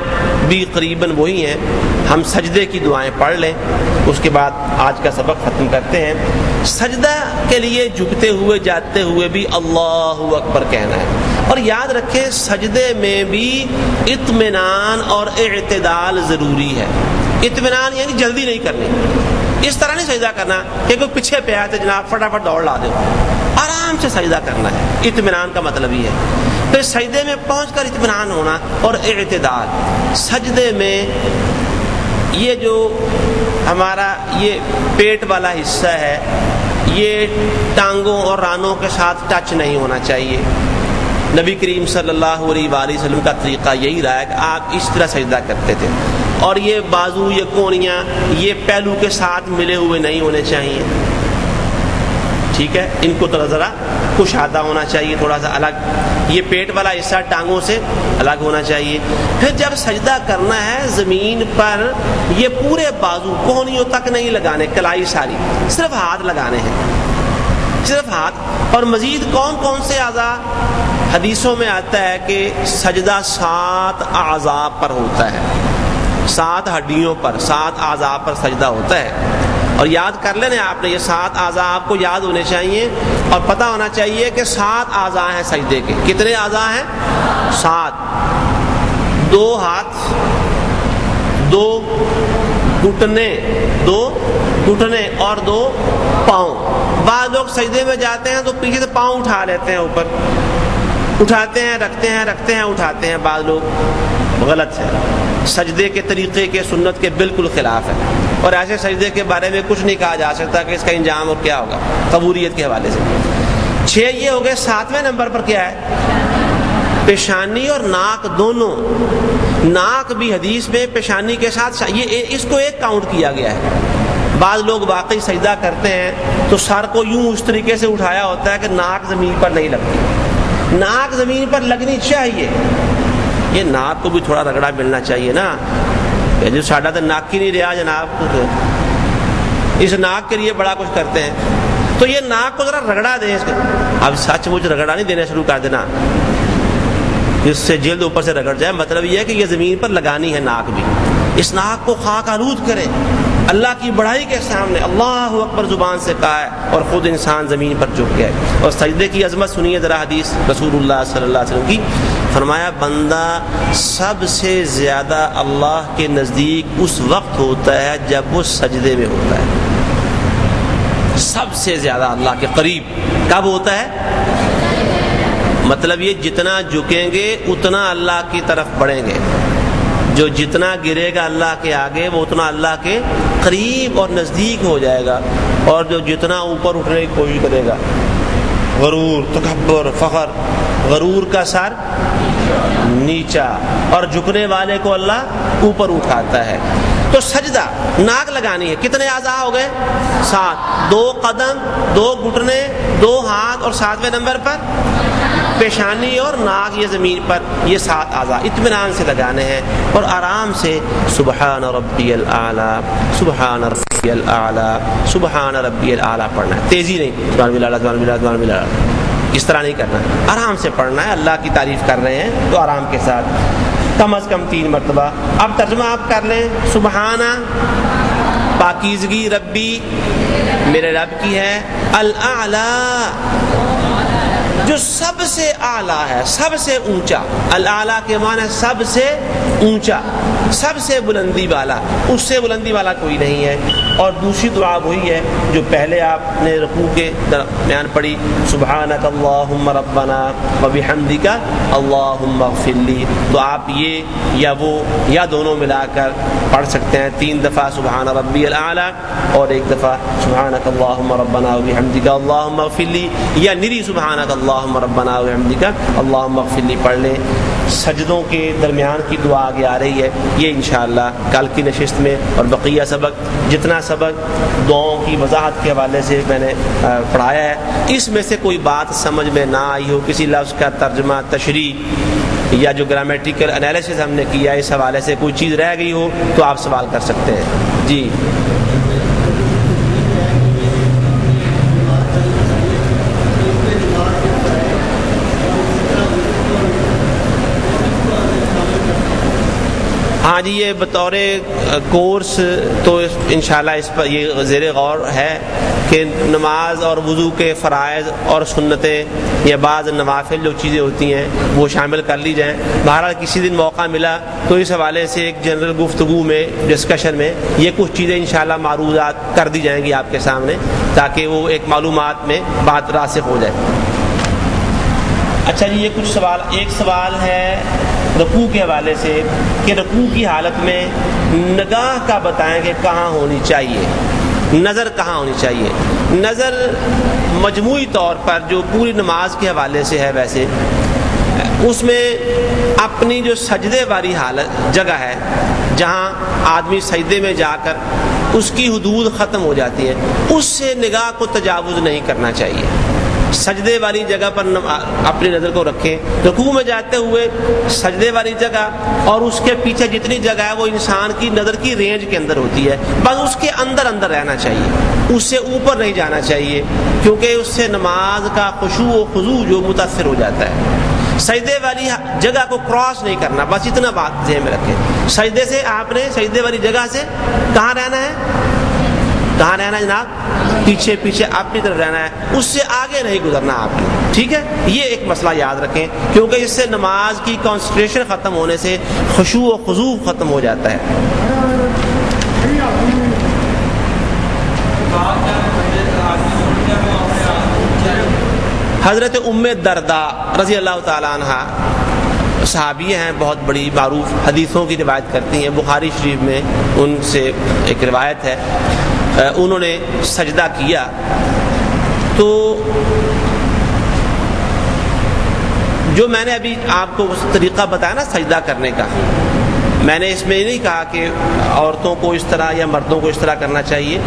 بھی قریباً وہی ہیں، ہم سجدے کی دعائیں پڑھ لیں، اس کے بعد آج کا سبق ختم کرتے ہیں۔ سجدہ کے لیے جھکتے ہوئے جاتے ہوئے بھی اللہ اکبر کہنا ہے، اور یاد رکھیں سجدے میں بھی اطمینان اور اعتدال ضروری ہے۔ اطمینان یعنی جلدی نہیں کرنی، اس طرح نہیں سجدہ کرنا کہ کوئی پیچھے پہ آئے تو جناب فٹافٹ دوڑ لا دے، آرام سے سجدہ کرنا ہے۔ اطمینان کا مطلب یہ ہے پھر سجدے میں پہنچ کر اطمینان ہونا اور اعتدال۔ سجدے میں یہ جو ہمارا یہ پیٹ والا حصہ ہے یہ ٹانگوں اور رانوں کے ساتھ ٹچ نہیں ہونا چاہیے۔ نبی کریم صلی اللہ علیہ وآلہ وسلم کا طریقہ یہی رہا ہے کہ آپ اس طرح سجدہ کرتے تھے، اور یہ بازو، یہ کونیاں، یہ پہلو کے ساتھ ملے ہوئے نہیں ہونے چاہیے۔ ٹھیک ہے، ان کو ذرا کشادہ ہونا چاہیے، تھوڑا سا الگ، یہ پیٹ والا حصہ ٹانگوں سے الگ ہونا چاہیے۔ پھر جب سجدہ کرنا ہے زمین پر یہ پورے بازو کونیوں تک نہیں لگانے، کلائی ساری، صرف ہاتھ لگانے ہیں، صرف ہاتھ۔ اور مزید کون کون سے اعضاء؟ حدیثوں میں آتا ہے کہ سجدہ 7 اعضاء پر ہوتا ہے، 7 ہڈیوں پر، 7 اعضاء پر سجدہ ہوتا ہے۔ اور یاد کر لینا آپ نے، یہ 7 اعضاء آپ کو یاد ہونے چاہیے اور پتہ ہونا چاہیے کہ 7 اعضاء ہیں سجدے کے۔ کتنے اعضاء ہیں؟ 7۔ 2 ہاتھ، 2 گھٹنے، 2 گھٹنے اور 2 پاؤں۔ بعض لوگ سجدے میں جاتے ہیں تو پیچھے سے پاؤں اٹھا لیتے ہیں، اوپر اٹھاتے ہیں، رکھتے ہیں، اٹھاتے ہیں۔ بعض لوگ غلط ہے، سجدے کے طریقے کے سنت کے بالکل خلاف ہے، اور ایسے سجدے کے بارے میں کچھ نہیں کہا جا سکتا کہ اس کا انجام اور کیا ہوگا قبولیت کے حوالے سے۔ 6 یہ ہو گئے۔ 7ویں نمبر پر کیا ہے؟ پیشانی اور ناک دونوں۔ ناک بھی حدیث میں پیشانی کے ساتھ یہ اس کو ایک کاؤنٹ کیا گیا ہے۔ بعض لوگ واقعی سجدہ کرتے ہیں تو سر کو یوں اس طریقے سے اٹھایا ہوتا ہے کہ ناک زمین پر نہیں لگتی۔ ناک زمین پر لگنی چاہیے، یہ ناک کو بھی تھوڑا رگڑا ملنا چاہیے نا، جو ساڈا تو ناک ہی نہیں رہا جناب، اس ناک کے لیے بڑا کچھ کرتے ہیں، تو یہ ناک کو ذرا رگڑا دیں۔ اب سچ مچ رگڑا نہیں دینا شروع کر دینا جس سے جلد اوپر سے رگڑ جائے، مطلب یہ ہے کہ یہ زمین پر لگانی ہے ناک بھی۔ اس ناک کو خاک آلود کریں، اللہ کی بڑائی کے سامنے اللہ اکبر زبان سے کہا ہے، اور خود انسان زمین پر جھک گیا ہے۔ اور سجدے کی عظمت سنیے ذرا حدیث رسول اللہ صلی اللہ علیہ وسلم کی، فرمایا بندہ سب سے زیادہ اللہ کے نزدیک اس وقت ہوتا ہے جب وہ سجدے میں ہوتا ہے۔ سب سے زیادہ اللہ کے قریب کب ہوتا ہے؟ مطلب یہ جتنا جھکیں گے اتنا اللہ کی طرف بڑھیں گے، جو جتنا گرے گا اللہ کے آگے وہ اتنا اللہ کے قریب اور نزدیک ہو جائے گا، اور جو جتنا اوپر اٹھنے کی کوشش کرے گا، غرور، تکبر، فخر، غرور کا سر نیچا اور جھکنے والے کو اللہ اوپر اٹھاتا ہے۔ تو سجدہ ناک لگانی ہے۔ کتنے اعضاء ہو گئے؟ 7۔ 2 قدم، 2 گھٹنے، 2 ہاتھ، اور 7ویں نمبر پر پیشانی اور ناک، یہ زمین پر، یہ 7 اعضاء اطمینان سے لگانے ہیں، اور آرام سے سبحان ربی الاعلی، سبحان ربی الاعلی، سبحان ربی الاعلی پڑھنا ہے، تیزی نہیں، سبحان اللہ، سبحان اللہ، سبحان اللہ، اس طرح نہیں کرنا، آرام سے پڑھنا ہے۔ اللہ کی تعریف کر رہے ہیں تو آرام کے ساتھ، کم از کم 3 مرتبہ۔ اب ترجمہ آپ کر لیں، سبحانہ پاکیزگی ربی میرے رب کی ہے، الاعلی جو سب سے اعلیٰ ہے، سب سے اونچا، الاعلیٰ کے معنی سب سے اونچا، سب سے بلندی والا، اس سے بلندی والا کوئی نہیں ہے۔ اور دوسری دعا وہی ہے جو پہلے آپ نے رکوع کے درمیان پڑھی، سبحانک اللہم ربنا وبحمدک اللہم اغفر لی، تو آپ یہ یا وہ یا دونوں ملا کر پڑھ سکتے ہیں 3 دفعہ سبحان ربی الاعلی، اور 1 دفعہ سبحانک اللہم ربنا وبحمدک اللہم اغفر لی، یا نری سبحانک اللہم ربنا وبحمدک اللہم اغفر لی پڑھ لیں۔ سجدوں کے درمیان کی دعا آگے آ رہی ہے، یہ انشاءاللہ کل کی نشست میں، اور بقیہ سبق جتنا سبق دعاؤں کی وضاحت کے حوالے سے میں نے پڑھایا ہے، اس میں سے کوئی بات سمجھ میں نہ آئی ہو، کسی لفظ کا ترجمہ، تشریح یا جو گرامیٹیکل انالیسس ہم نے کیا اس حوالے سے کوئی چیز رہ گئی ہو تو آپ سوال کر سکتے ہیں۔ جی ہاں جی، یہ بطور کورس تو انشاءاللہ اس پر یہ زیر غور ہے کہ نماز اور وضو کے فرائض اور سنتیں یا بعض نوافل جو چیزیں ہوتی ہیں وہ شامل کر لی جائیں۔ بہرحال کسی دن موقع ملا تو اس حوالے سے ایک جنرل گفتگو میں، ڈسکشن میں یہ کچھ چیزیں انشاءاللہ معروضات کر دی جائیں گی آپ کے سامنے، تاکہ وہ ایک معلومات میں بات راسخ ہو جائے۔ اچھا جی، یہ کچھ سوال، ایک سوال ہے رکوع کے حوالے سے کہ رکوع کی حالت میں نگاہ کا بتائیں کہ کہاں ہونی چاہیے، نظر کہاں ہونی چاہیے۔ نظر مجموعی طور پر جو پوری نماز کے حوالے سے ہے، ویسے اس میں اپنی جو سجدے والی حالت جگہ ہے جہاں آدمی سجدے میں جا کر اس کی حدود ختم ہو جاتی ہیں، اس سے نگاہ کو تجاوز نہیں کرنا چاہیے۔ سجدے والی جگہ پر اپنی نظر کو رکھیں، رکوع میں جاتے ہوئے سجدے والی جگہ اور اس کے پیچھے جتنی جگہ ہے وہ انسان کی نظر کی رینج کے اندر ہوتی ہے، بس اس کے اندر اندر رہنا چاہیے، اس سے اوپر نہیں جانا چاہیے، کیونکہ اس سے نماز کا خشوع و خضوع جو متاثر ہو جاتا ہے۔ سجدے والی جگہ کو کراس نہیں کرنا، بس اتنا بات ذہن میں رکھیں۔ سجدے سے آپ نے سجدے والی جگہ سے کہاں رہنا ہے، کہاں رہنا ہے جناب؟ پیچھے پیچھے اپنی طرف رہنا ہے، اس سے آگے نہیں گزرنا آپ نے، ٹھیک ہے؟ یہ ایک مسئلہ یاد رکھیں، کیونکہ اس سے نماز کی کنسنٹریشن ختم ہونے سے خشوع و خضوع ختم ہو جاتا ہے۔ حضرت ام درداء رضی اللہ تعالی عنہ صحابیہ ہیں، بہت بڑی معروف حدیثوں کی روایت کرتی ہیں، بخاری شریف میں ان سے ایک روایت ہے، انہوں نے سجدہ کیا تو جو میں نے ابھی آپ کو اس طریقہ بتایا نا سجدہ کرنے کا، میں نے اس میں نہیں کہا کہ عورتوں کو اس طرح یا مردوں کو اس طرح کرنا چاہیے،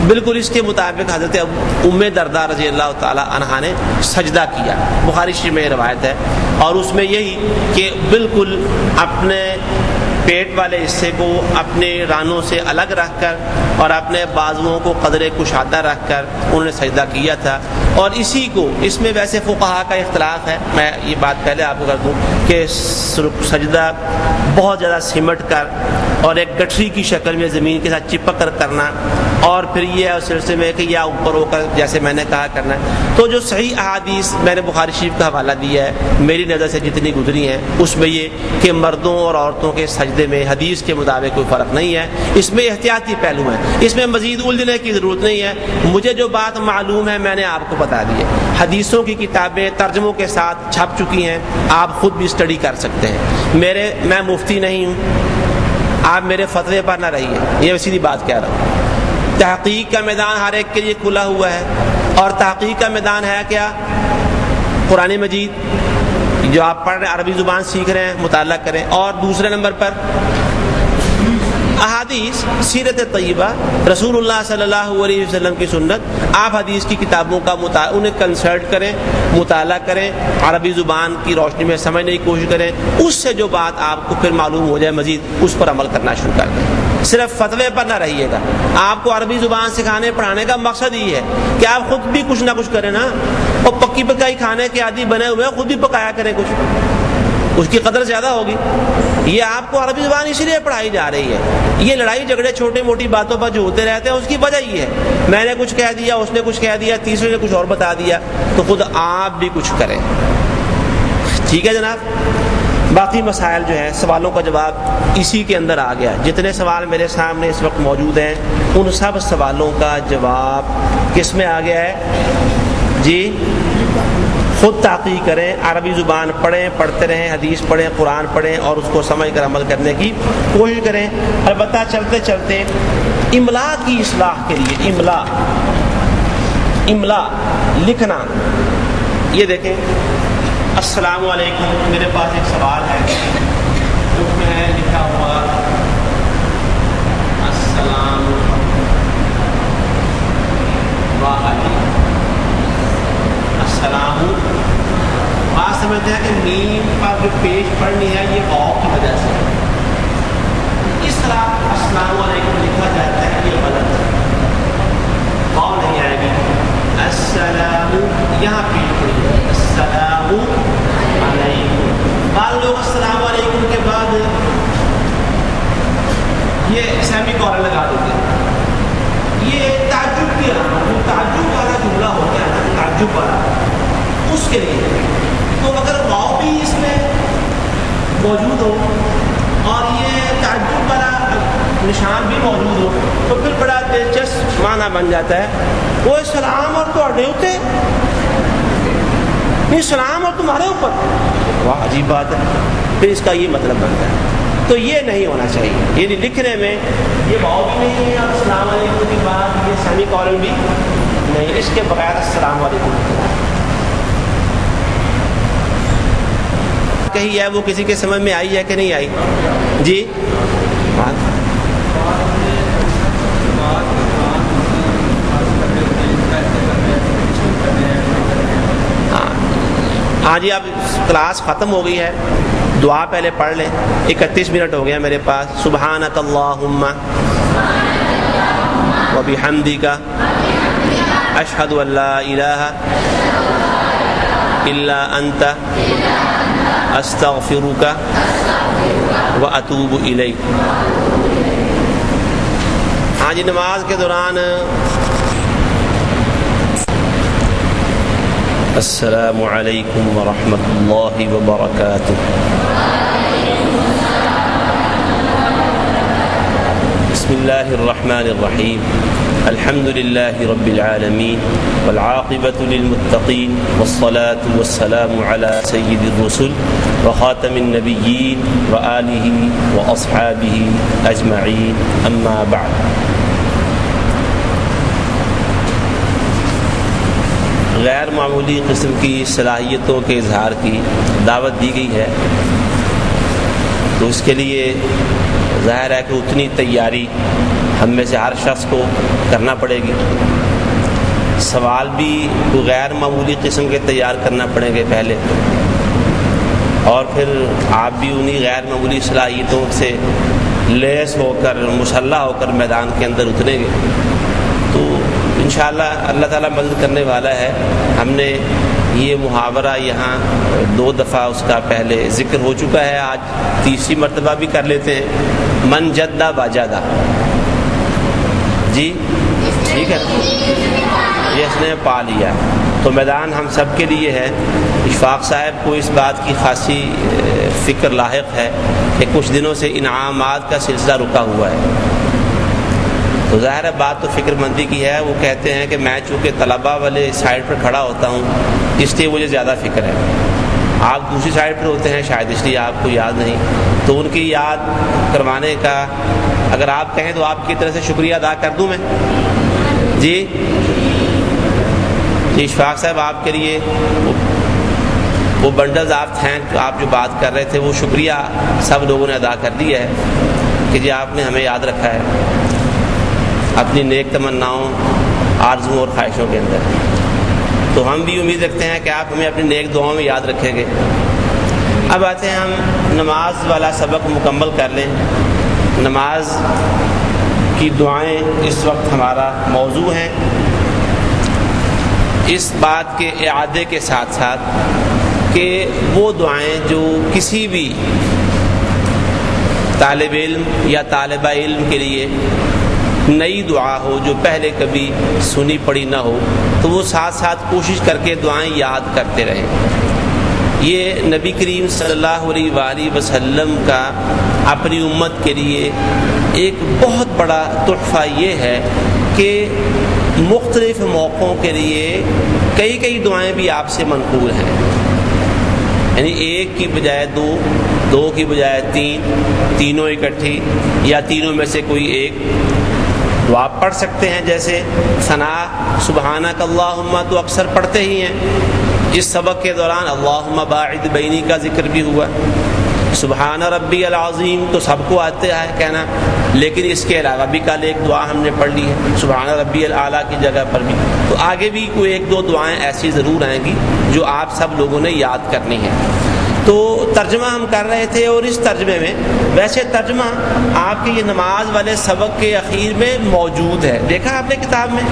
بالکل اس کے مطابق حضرت ام درداء رضی اللہ تعالی عنہا نے سجدہ کیا، بخاری شریف میں یہ روایت ہے، اور اس میں یہی کہ بالکل اپنے پیٹ والے حصے کو اپنے رانوں سے الگ رکھ کر اور اپنے بازوؤں کو قدر کشادہ رکھ کر انہوں نے سجدہ کیا تھا، اور اسی کو اس میں ویسے فقہا کا اختلاف ہے، میں یہ بات پہلے آپ کو کر دوں کہ سجدہ بہت زیادہ سمٹ کر اور ایک گٹھری کی شکل میں زمین کے ساتھ چپک کر کرنا، اور پھر یہ اس سلسلے میں کہ یا اوپر ہو کر جیسے میں نے کہا کرنا ہے، تو جو صحیح احادیث میں نے بخاری شریف کا حوالہ دیا ہے میری نظر سے جتنی گزری ہیں اس میں یہ کہ مردوں اور عورتوں کے سجدے میں حدیث کے مطابق کوئی فرق نہیں ہے، اس میں احتیاطی پہلو ہیں، اس میں مزید الجھنے کی ضرورت نہیں ہے، مجھے جو بات معلوم ہے میں نے آپ کو بتا دی ہے، حدیثوں کی کتابیں ترجموں کے ساتھ چھپ چکی ہیں، آپ خود بھی اسٹڈی کر سکتے ہیں، میں مفتی نہیں ہوں، آپ میرے فتوے پر نہ رہیے، یہ سیدھی بات کہہ رہا ہوں۔ تحقیق کا میدان ہر ایک کے لیے کھلا ہوا ہے، اور تحقیق کا میدان ہے کیا؟ قرآن مجید جو آپ پڑھ رہے ہیں، عربی زبان سیکھ رہے ہیں، مطالعہ کریں، اور دوسرے نمبر پر احادیث، سیرت طیبہ، رسول اللہ صلی اللہ علیہ وسلم کی سنت، آپ حدیث کی کتابوں کا انہیں کنسلٹ کریں، مطالعہ کریں، عربی زبان کی روشنی میں سمجھنے کی کوشش کریں، اس سے جو بات آپ کو پھر معلوم ہو جائے مزید اس پر عمل کرنا شروع کر دیں، صرف فتوے پر نہ رہیے گا۔ آپ کو عربی زبان سکھانے پڑھانے کا مقصد یہ ہے کہ آپ خود بھی کچھ نہ کچھ کریں نا، اور پکی پکائی کھانے کے عادی بنے ہوئے ہیں، خود بھی پکایا کریں کچھ، اس کی قدر زیادہ ہوگی۔ یہ آپ کو عربی زبان اسی لیے پڑھائی جا رہی ہے، یہ لڑائی جھگڑے چھوٹی موٹی باتوں پر جو ہوتے رہتے ہیں اس کی وجہ یہ ہے، میں نے کچھ کہہ دیا، اس نے کچھ کہہ دیا، تیسرے نے کچھ اور بتا دیا، تو خود آپ بھی کچھ کریں، ٹھیک ہے جناب۔ باقی مسائل جو ہیں سوالوں کا جواب اسی کے اندر آ گیا، جتنے سوال میرے سامنے اس وقت موجود ہیں ان سب سوالوں کا جواب کس میں آ گیا ہے جی؟ خود تحقیق کریں، عربی زبان پڑھیں، پڑھتے رہیں، حدیث پڑھیں، قرآن پڑھیں، اور اس کو سمجھ کر عمل کرنے کی کوشش کریں۔ البتہ چلتے چلتے املا کی اصلاح کے لیے، املا لکھنا، یہ دیکھیں، السلام علیکم، میرے پاس ایک سوال ہے جو میں لکھا ہوا السلام علیکم، السلام، بات سمجھتے ہیں کہ میم پر جو پیش پڑھنی ہے یہ واو کی وجہ سے، اس طرح السلام علیکم لکھا جاتا ہے، یہ غلط ہے، واو نہیں آئے گی، السلام یہاں پیش پڑھیے، السلام علیکم۔ بعض لوگ السلام علیکم کے بعد یہ سیمی کولن لگا دیتے ہیں، یہ تعجب کی علامت، جو تعجب والا جملہ ہوتا ہے نا، تعجب والا، اس کے لیے تو اگر واو بھی اس میں موجود ہو اور یہ تعجب والا نشان بھی موجود ہو تو پھر بڑا دلچسپ معنی بن جاتا ہے، وہ سلام اور تھوڑے ہوتے، نہیں سلام اور تمہارے اوپر، واہ عجیب بات ہے، پھر اس کا یہ مطلب بنتا ہے، تو یہ نہیں ہونا چاہیے، یعنی لکھنے میں یہ واو بھی نہیں ہے اور السلام علیکم کے بعد یہ سیمی کولن بھی نہیں، اس کے بغیر السلام علیکم کہی ہے، وہ کسی کے سمجھ میں آئی ہے کہ نہیں آئی جی؟ ہاں جی، اب کلاس ختم ہو گئی ہے، دعا پہلے پڑھ لیں، 31 منٹ ہو گیا میرے پاس۔ سبحانک اللہم و بحمدک اشہد ان لا الہ الا انت استغفرک و اتوب الیک۔ ہاں جی، نماز کے دوران السلام علیکم ورحمۃ اللہ وبرکاتہ۔ بسم اللہ الرحمن الرحیم الحمد للہ رب العالمین والعاقبۃ للمتقین والصلاة والسلام علی سید الرسل وخاتم النبیین وآلہ واصحابہ اجمعین اما بعد. غیر معمولی قسم کی صلاحیتوں کے اظہار کی دعوت دی گئی ہے، تو اس کے لیے ظاہر ہے کہ اتنی تیاری ہم میں سے ہر شخص کو کرنا پڑے گی. سوال بھی غیر معمولی قسم کے تیار کرنا پڑیں گے پہلے، اور پھر آپ بھی انہی غیر معمولی صلاحیتوں سے لیس ہو کر مسلح ہو کر میدان کے اندر اتریں گے. تو انشاءاللہ اللہ تعالیٰ مدد کرنے والا ہے. ہم نے یہ محاورہ یہاں 2 دفعہ اس کا پہلے ذکر ہو چکا ہے، آج تیسری مرتبہ بھی کر لیتے ہیں. من جدہ باجادہ، جی ٹھیک ہے، جس نے پا لیا. تو میدان ہم سب کے لیے ہے. اشفاق صاحب کو اس بات کی خاصی فکر لاحق ہے کہ کچھ دنوں سے انعامات کا سلسلہ رکا ہوا ہے. تو ظاہر ہے بات تو فکر مندی کی ہے. وہ کہتے ہیں کہ میں چونکہ طلباء والے سائڈ پر کھڑا ہوتا ہوں اس لیے مجھے زیادہ فکر ہے. آپ دوسری سائڈ پر ہوتے ہیں شاید اس لیے آپ کو یاد نہیں. تو ان کی یاد کروانے کا اگر آپ کہیں تو آپ کی طرف سے شکریہ ادا کر دوں میں. جی اشفاق صاحب آپ کے لیے وہ بنڈلز آف تھینک آپ جو بات کر رہے تھے وہ شکریہ سب لوگوں نے ادا کر دیا ہے کہ جی آپ نے ہمیں یاد رکھا ہے اپنی نیک تمناؤں، آرزوؤں اور خواہشوں کے اندر. تو ہم بھی امید رکھتے ہیں کہ آپ ہمیں اپنی نیک دعاؤں میں یاد رکھیں گے. اب آتے ہیں ہم نماز والا سبق مکمل کر لیں. نماز کی دعائیں اس وقت ہمارا موضوع ہیں. اس بات کے اعادے کے ساتھ ساتھ کہ وہ دعائیں جو کسی بھی طالب علم یا طالبہ علم کے لیے نئی دعا ہو، جو پہلے کبھی سنی پڑی نہ ہو، تو وہ ساتھ ساتھ کوشش کر کے دعائیں یاد کرتے رہیں. یہ نبی کریم صلی اللہ علیہ وآلہ وسلم کا اپنی امت کے لیے ایک بہت بڑا تحفہ یہ ہے کہ مختلف موقعوں کے لیے کئی دعائیں بھی آپ سے منقول ہیں. یعنی ایک کی بجائے دو کی بجائے تینوں اکٹھی، یا تینوں میں سے کوئی ایک. تو آپ پڑھ سکتے ہیں جیسے ثنا سبحانک اللہم تو اکثر پڑھتے ہی ہیں. اس سبق کے دوران اللہم باعد بینی کا ذکر بھی ہوا. سبحان ربی العظیم تو سب کو آتے ہے کہنا، لیکن اس کے علاوہ بھی کل ایک دعا ہم نے پڑھ لی ہے سبحان ربی الاعلیٰ کی جگہ پر بھی. تو آگے بھی کوئی 1-2 دعائیں ایسی ضرور آئیں گی جو آپ سب لوگوں نے یاد کرنی ہے. تو ترجمہ ہم کر رہے تھے، اور اس ترجمے میں ویسے ترجمہ آپ کے یہ نماز والے سبق کے اخیر میں موجود ہے. دیکھا آپ نے کتاب میں؟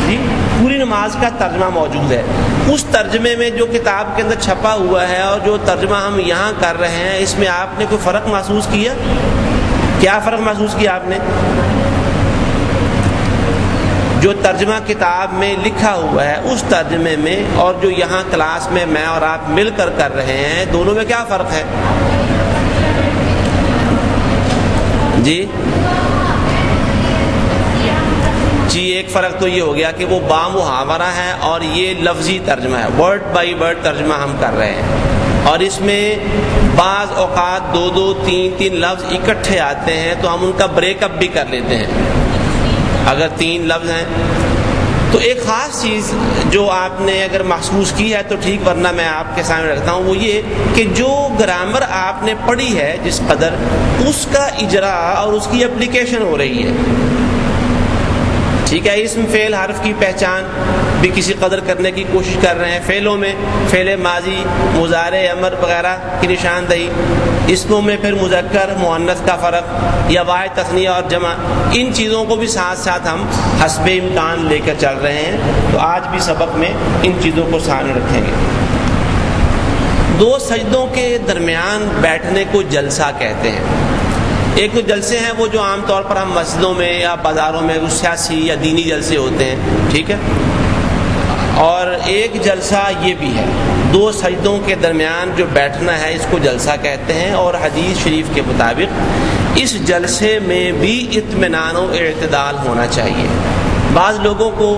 جی پوری نماز کا ترجمہ موجود ہے. اس ترجمے میں جو کتاب کے اندر چھپا ہوا ہے اور جو ترجمہ ہم یہاں کر رہے ہیں، اس میں آپ نے کوئی فرق محسوس کیا؟ کیا فرق محسوس کیا آپ نے؟ جو ترجمہ کتاب میں لکھا ہوا ہے اس ترجمے میں اور جو یہاں کلاس میں میں اور آپ مل کر رہے ہیں، دونوں میں کیا فرق ہے؟ جی ایک فرق تو یہ ہو گیا کہ وہ بامحاورہ ہے اور یہ لفظی ترجمہ ہے، ورڈ بائی ورڈ ترجمہ ہم کر رہے ہیں. اور اس میں بعض اوقات 2 3 لفظ اکٹھے آتے ہیں تو ہم ان کا بریک اپ بھی کر لیتے ہیں. اگر 3 لفظ ہیں تو ایک خاص چیز جو آپ نے اگر محسوس کی ہے تو ٹھیک، ورنہ میں آپ کے سامنے رکھتا ہوں، وہ یہ کہ جو گرامر آپ نے پڑھی ہے جس قدر، اس کا اجرا اور اس کی اپلیکیشن ہو رہی ہے. ٹھیک ہے، اسم فعل حرف کی پہچان بھی کسی قدر کرنے کی کوشش کر رہے ہیں. فعلوں میں فعل ماضی، مضارع، امر وغیرہ کی نشاندہی. اسموں میں پھر مذکر مؤنث کا فرق یا واحد تثنیہ اور جمع، ان چیزوں کو بھی ساتھ ساتھ ہم حسب امکان لے کر چل رہے ہیں. تو آج بھی سبق میں ان چیزوں کو سامنے رکھیں گے. 2 سجدوں کے درمیان بیٹھنے کو جلسہ کہتے ہیں. ایک تو جلسے ہیں وہ جو عام طور پر ہم مسجدوں میں یا بازاروں میں سیاسی یا دینی جلسے ہوتے ہیں، ٹھیک ہے. اور ایک جلسہ یہ بھی ہے 2 سجدوں کے درمیان جو بیٹھنا ہے، اس کو جلسہ کہتے ہیں. اور حدیث شریف کے مطابق اس جلسے میں بھی اطمینان و اعتدال ہونا چاہیے۔ بعض لوگوں کو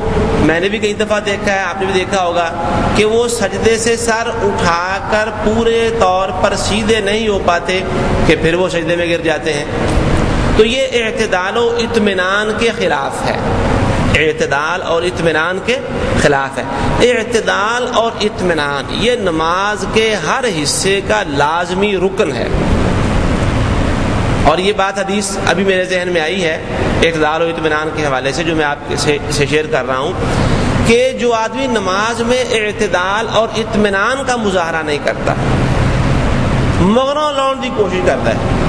میں نے بھی کئی دفعہ دیکھا ہے، آپ نے بھی دیکھا ہوگا کہ وہ سجدے سے سر اٹھا کر پورے طور پر سیدھے نہیں ہو پاتے کہ پھر وہ سجدے میں گر جاتے ہیں۔ تو یہ اعتدال و اطمینان کے خلاف ہے، اعتدال اور اطمینان کے خلاف ہے۔ اعتدال اور اطمینان یہ نماز کے ہر حصے کا لازمی رکن ہے، اور یہ بات حدیث ابھی میرے ذہن میں آئی ہے اعتدال و اطمینان کے حوالے سے، جو میں آپ سے شیئر کر رہا ہوں، کہ جو آدمی نماز میں اعتدال اور اطمینان کا مظاہرہ نہیں کرتا، مغروں لاؤن کی کوشش کرتا ہے،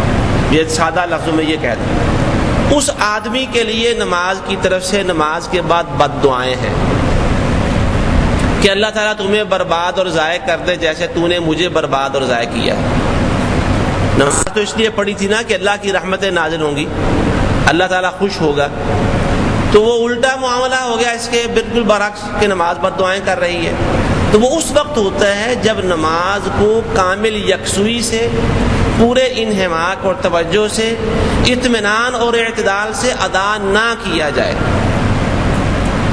یہ سادہ لفظوں میں یہ کہتا ہے، اس آدمی کے لیے نماز کی طرف سے نماز کے بعد بد دعائیں ہیں کہ اللہ تعالیٰ تمہیں برباد اور ضائع کر دے جیسے تو نے مجھے برباد اور ضائع کیا ہے۔ نماز تو اس لیے پڑھی تھی نا کہ اللہ کی رحمتیں نازل ہوں گی، اللہ تعالیٰ خوش ہوگا، تو وہ الٹا معاملہ ہو گیا اس کے بالکل برعکس کہ نماز بد دعائیں کر رہی ہے۔ تو وہ اس وقت ہوتا ہے جب نماز کو کامل یکسوئی سے، پورے انہماک اور توجہ سے، اطمینان اور اعتدال سے ادا نہ کیا جائے۔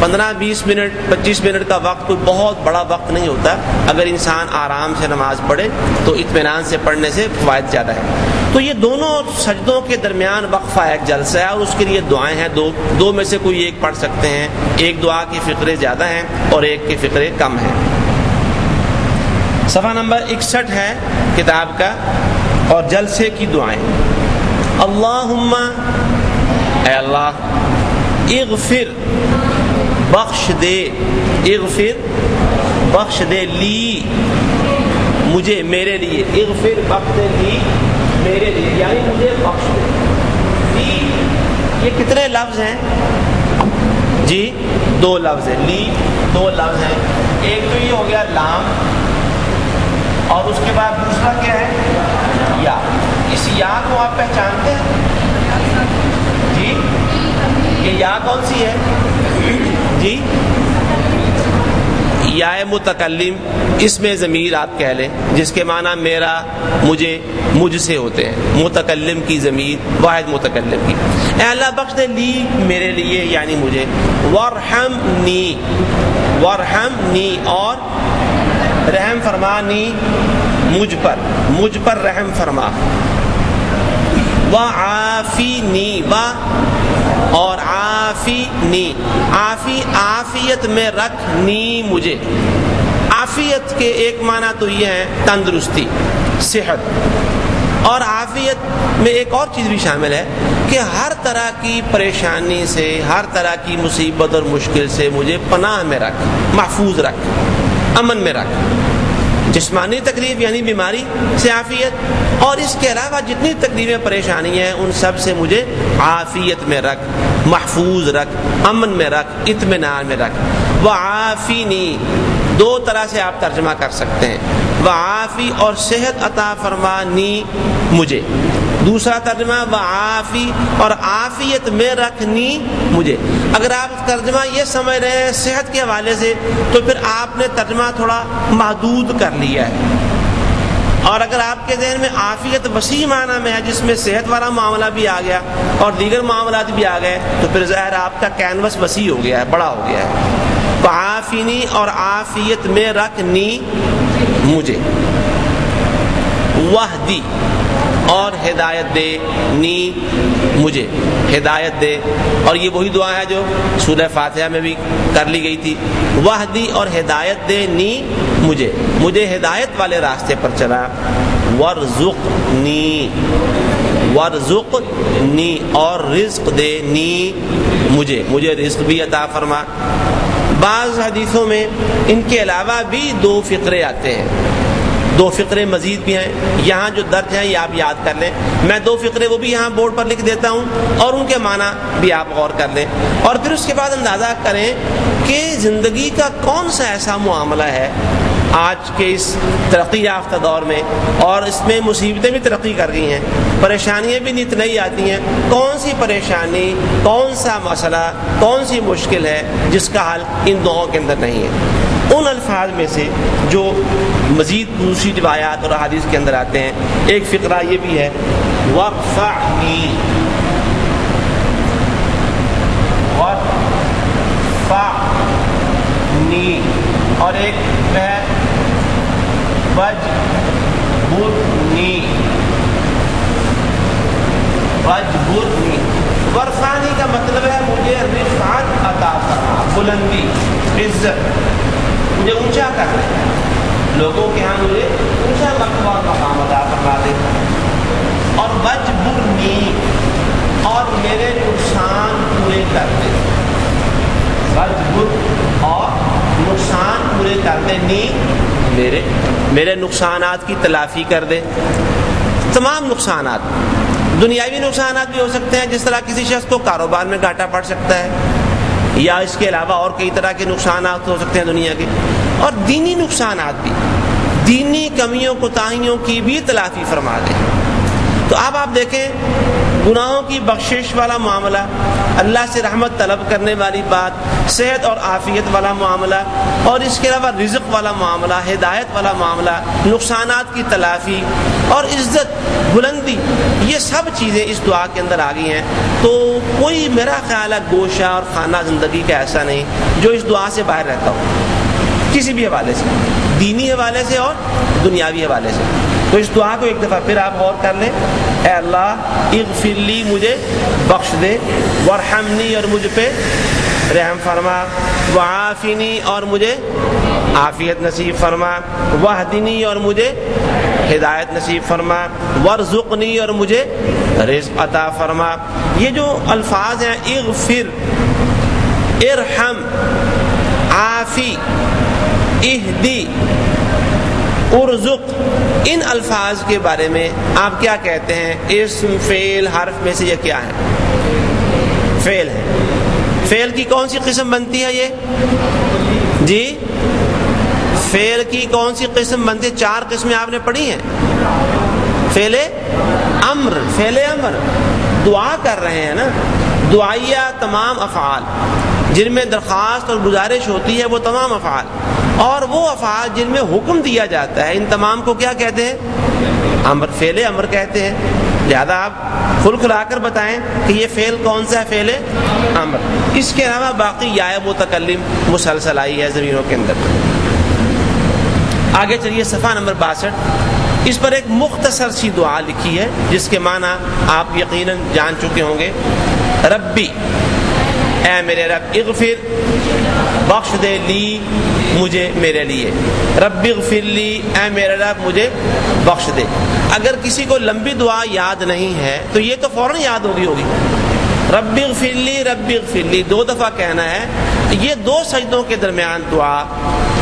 15-20 منٹ 25 منٹ کا وقت کوئی بہت بڑا وقت نہیں ہوتا، اگر انسان آرام سے نماز پڑھے تو اطمینان سے پڑھنے سے فوائد زیادہ ہے۔ تو یہ دونوں سجدوں کے درمیان وقفہ ایک جلسہ ہے، اور اس کے لیے دعائیں ہیں، دو میں سے کوئی ایک پڑھ سکتے ہیں، ایک دعا کی فقرے زیادہ ہیں اور ایک کی فقرے کم ہیں۔ صفحہ نمبر 61 ہے کتاب کا، اور جلسے کی دعائیں۔ اللہم، اے اللہ، اغفر، بخش دے، اغفر، بخش دے، لی، مجھے، میرے لیے، اغفر، بخش دے، لی، میرے لیے، یعنی مجھے بخش دے۔ لی، یہ کتنے لفظ ہیں جی؟ 2 لفظ ہیں، لی 2 لفظ ہیں، ایک تو یہ ہو گیا لام، اور اس کے بعد دوسرا کیا ہے؟ یا۔ اس یا کو آپ پہچانتے ہیں جی؟ یہ یا کون سی ہے جی؟ یا متکلم، اس میں ضمیر آپ کہہ لیں، جس کے معنی میرا، مجھے، مجھ سے ہوتے ہیں، متکلم کی ضمیر، واحد متکلم کی۔ اے اللہ بخش دے، لی، میرے لیے یعنی مجھے، ورحمنی، ورحمنی، اور رحم فرمانی، مجھ پر رحم فرما، وعافینی، اور عافینی، عافیت میں رکھنی مجھے۔ عافیت کے ایک معنی تو یہ ہے تندرستی، صحت، اور عافیت میں ایک اور چیز بھی شامل ہے کہ ہر طرح کی پریشانی سے، ہر طرح کی مصیبت اور مشکل سے مجھے پناہ میں رکھ، محفوظ رکھ، امن میں رکھ۔ جسمانی تکلیف یعنی بیماری سے عافیت، اور اس کے علاوہ جتنی تکلیفیں پریشانیاں ہیں ان سب سے مجھے عافیت میں رکھ، محفوظ رکھ، امن میں رکھ، اطمینان میں رکھ۔ وعافینی، 2 طرح سے آپ ترجمہ کر سکتے ہیں، وعافی اور صحت عطا فرمانی مجھے۔ دوسرا ترجمہ وعافی، اور عافیت میں رکھنی مجھے۔ اگر آپ ترجمہ یہ سمجھ رہے ہیں صحت کے حوالے سے تو پھر آپ نے ترجمہ تھوڑا محدود کر لیا ہے، اور اگر آپ کے ذہن میں عافیت وسیع معنی میں ہے جس میں صحت والا معاملہ بھی آ گیا اور دیگر معاملات بھی آ گئے تو پھر ظاہر آپ کا کینوس وسیع ہو گیا ہے، بڑا ہو گیا ہے۔ وعافینی، اور عافیت میں رکھنی مجھے، وحدی، اور ہدایت دے، نی، مجھے ہدایت دے، اور یہ وہی دعا ہے جو سورہ فاتحہ میں بھی کر لی گئی تھی، وحدی، اور ہدایت دے، نی، مجھے ہدایت والے راستے پر چلا، ورزقنی، ورزقنی، اور رزق دے، نی، مجھے رزق بھی عطا فرما۔ بعض حدیثوں میں ان کے علاوہ بھی 2 فقرے آتے ہیں، 2 فقرے مزید بھی ہیں، یہاں جو درج ہیں یہ آپ یاد کر لیں، میں 2 فقرے وہ بھی یہاں بورڈ پر لکھ دیتا ہوں اور ان کے معنی بھی آپ غور کر لیں، اور پھر اس کے بعد اندازہ کریں کہ زندگی کا کون سا ایسا معاملہ ہے آج کے اس ترقی یافتہ دور میں، اور اس میں مصیبتیں بھی ترقی کر گئی ہیں، پریشانیاں بھی نت نئی آتی ہیں، کون سی پریشانی، کون سا مسئلہ، کون سی مشکل ہے جس کا حل ان دعاؤں کے اندر نہیں ہے۔ ان الفاظ میں سے جو مزید دوسری روایات اور احادیث کے اندر آتے ہیں، ایک فقرہ یہ بھی ہے وارفعنی، وارفعنی، اور ایک ہے وجبرنی، وجبرنی۔ ورفعنی کا مطلب ہے مجھے رفعت عطا فرما، بلندی، عزت، مجھے اونچا کر دے، لوگوں کے ہاں مجھے اونچا مرتبہ اور مقام عطا فرما دے۔ اور وجبرنی، اور میرے نقصان پورے کر دے، وجبر، اور نقصان پورے کر دے، نی میرے نقصانات کی تلافی کر دے۔ تمام نقصانات، دنیاوی نقصانات بھی ہو سکتے ہیں، جس طرح کسی شخص کو کاروبار میں گھاٹا پڑ سکتا ہے، یا اس کے علاوہ اور کئی طرح کے نقصانات ہو سکتے ہیں دنیا کے، اور دینی نقصانات بھی، دینی کمیوں کوتاہیوں کی بھی تلافی فرما دے۔ تو اب آپ دیکھیں، گناہوں کی بخشش والا معاملہ، اللہ سے رحمت طلب کرنے والی بات، صحت اور عافیت والا معاملہ، اور اس کے علاوہ رزق والا معاملہ، ہدایت والا معاملہ، نقصانات کی تلافی اور عزت، بلندی، یہ سب چیزیں اس دعا کے اندر آ گئی ہیں۔ تو کوئی میرا خیال ہے گوشہ اور خانہ زندگی کا ایسا نہیں جو اس دعا سے باہر رہتا ہو، کسی بھی حوالے سے، دینی حوالے سے اور دنیاوی حوالے سے۔ تو اس دعا کو ایک دفعہ پھر آپ غور کر لیں، اے اللہ اغفر لی، مجھے بخش دے، وارحمنی، اور مجھ پہ رحم فرما، وعافنی، اور مجھے عافیت نصیب فرما، واہدنی، اور مجھے ہدایت نصیب فرما، وارزقنی، اور مجھے رزق عطا فرما۔ یہ جو الفاظ ہیں، اغفر، ارحم، عافی، اہدی، ارزق، ان الفاظ کے بارے میں آپ کیا کہتے ہیں؟ اسم، فعل، حرف میں سے یہ کیا ہے؟ فعل ہے۔ فعل کی کون سی قسم بنتی ہے یہ؟ جی، فعل کی کون سی قسم بنتی ہے؟ 4 قسمیں آپ نے پڑھی ہیں۔ فعل امر، فعل امر، دعا کر رہے ہیں نا، دعائیہ تمام افعال جن میں درخواست اور گزارش ہوتی ہے، وہ تمام افعال، اور وہ افعال جن میں حکم دیا جاتا ہے، ان تمام کو کیا کہتے ہیں؟ امر، فعل امر کہتے ہیں۔ لہذا آپ کھل کھلا کر بتائیں کہ یہ فعل کون سا ہے؟ فعل امر۔ اس کے علاوہ باقی یا متکلم مسلسل آئی ہے زمینوں کے اندر۔ آگے چلیے صفحہ نمبر 62، اس پر ایک مختصر سی دعا لکھی ہے جس کے معنی آپ یقیناً جان چکے ہوں گے۔ ربی، اے میرے رب، اغفر، بخش دے، لی، مجھے، میرے لیے، رب اغفر لی، اے میرے رب مجھے بخش دے۔ اگر کسی کو لمبی دعا یاد نہیں ہے تو یہ تو فوراً یاد ہوگی رب اغفر لی، رب اغفر لی 2 دفعہ کہنا ہے۔ یہ 2 سجدوں کے درمیان دعا،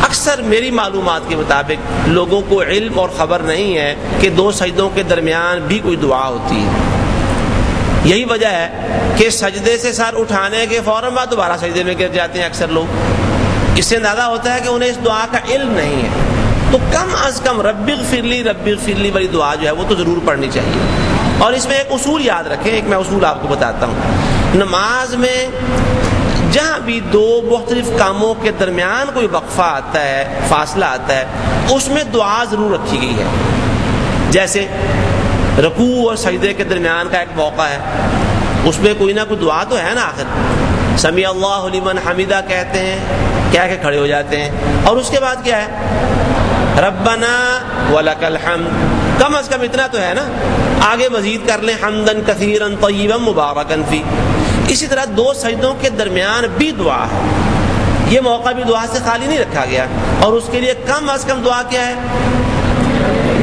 اکثر میری معلومات کے مطابق لوگوں کو علم اور خبر نہیں ہے کہ 2 سجدوں کے درمیان بھی کوئی دعا ہوتی ہے۔ یہی وجہ ہے کہ سجدے سے سر اٹھانے کے فوراً بعد دوبارہ سجدے میں گر جاتے ہیں اکثر لوگ۔ اس سے اندازہ ہوتا ہے کہ انہیں اس دعا کا علم نہیں ہے۔ تو کم از کم رب اغفر لی، رب اغفر لی والی دعا جو ہے وہ تو ضرور پڑھنی چاہیے۔ اور اس میں ایک اصول یاد رکھیں، ایک میں اصول آپ کو بتاتا ہوں۔ نماز میں جہاں بھی 2 مختلف کاموں کے درمیان کوئی وقفہ آتا ہے، فاصلہ آتا ہے، اس میں دعا ضرور رکھی گئی ہے۔ جیسے رکوع اور سجدے کے درمیان کا ایک موقع ہے، اس میں کوئی نہ کوئی دعا تو ہے نا، آخر سمیع اللہ لمن حمیدہ کہتے ہیں، کہہ کے کھڑے ہو جاتے ہیں، اور اس کے بعد کیا ہے؟ ربنا ولک الحمد، کم از کم اتنا تو ہے نا، آگے مزید کر لیں حمدن کثیرا طیبا مبارکا فی۔ اسی طرح 2 سجدوں کے درمیان بھی دعا ہے، یہ موقع بھی دعا سے خالی نہیں رکھا گیا، اور اس کے لیے کم از کم دعا کیا ہے؟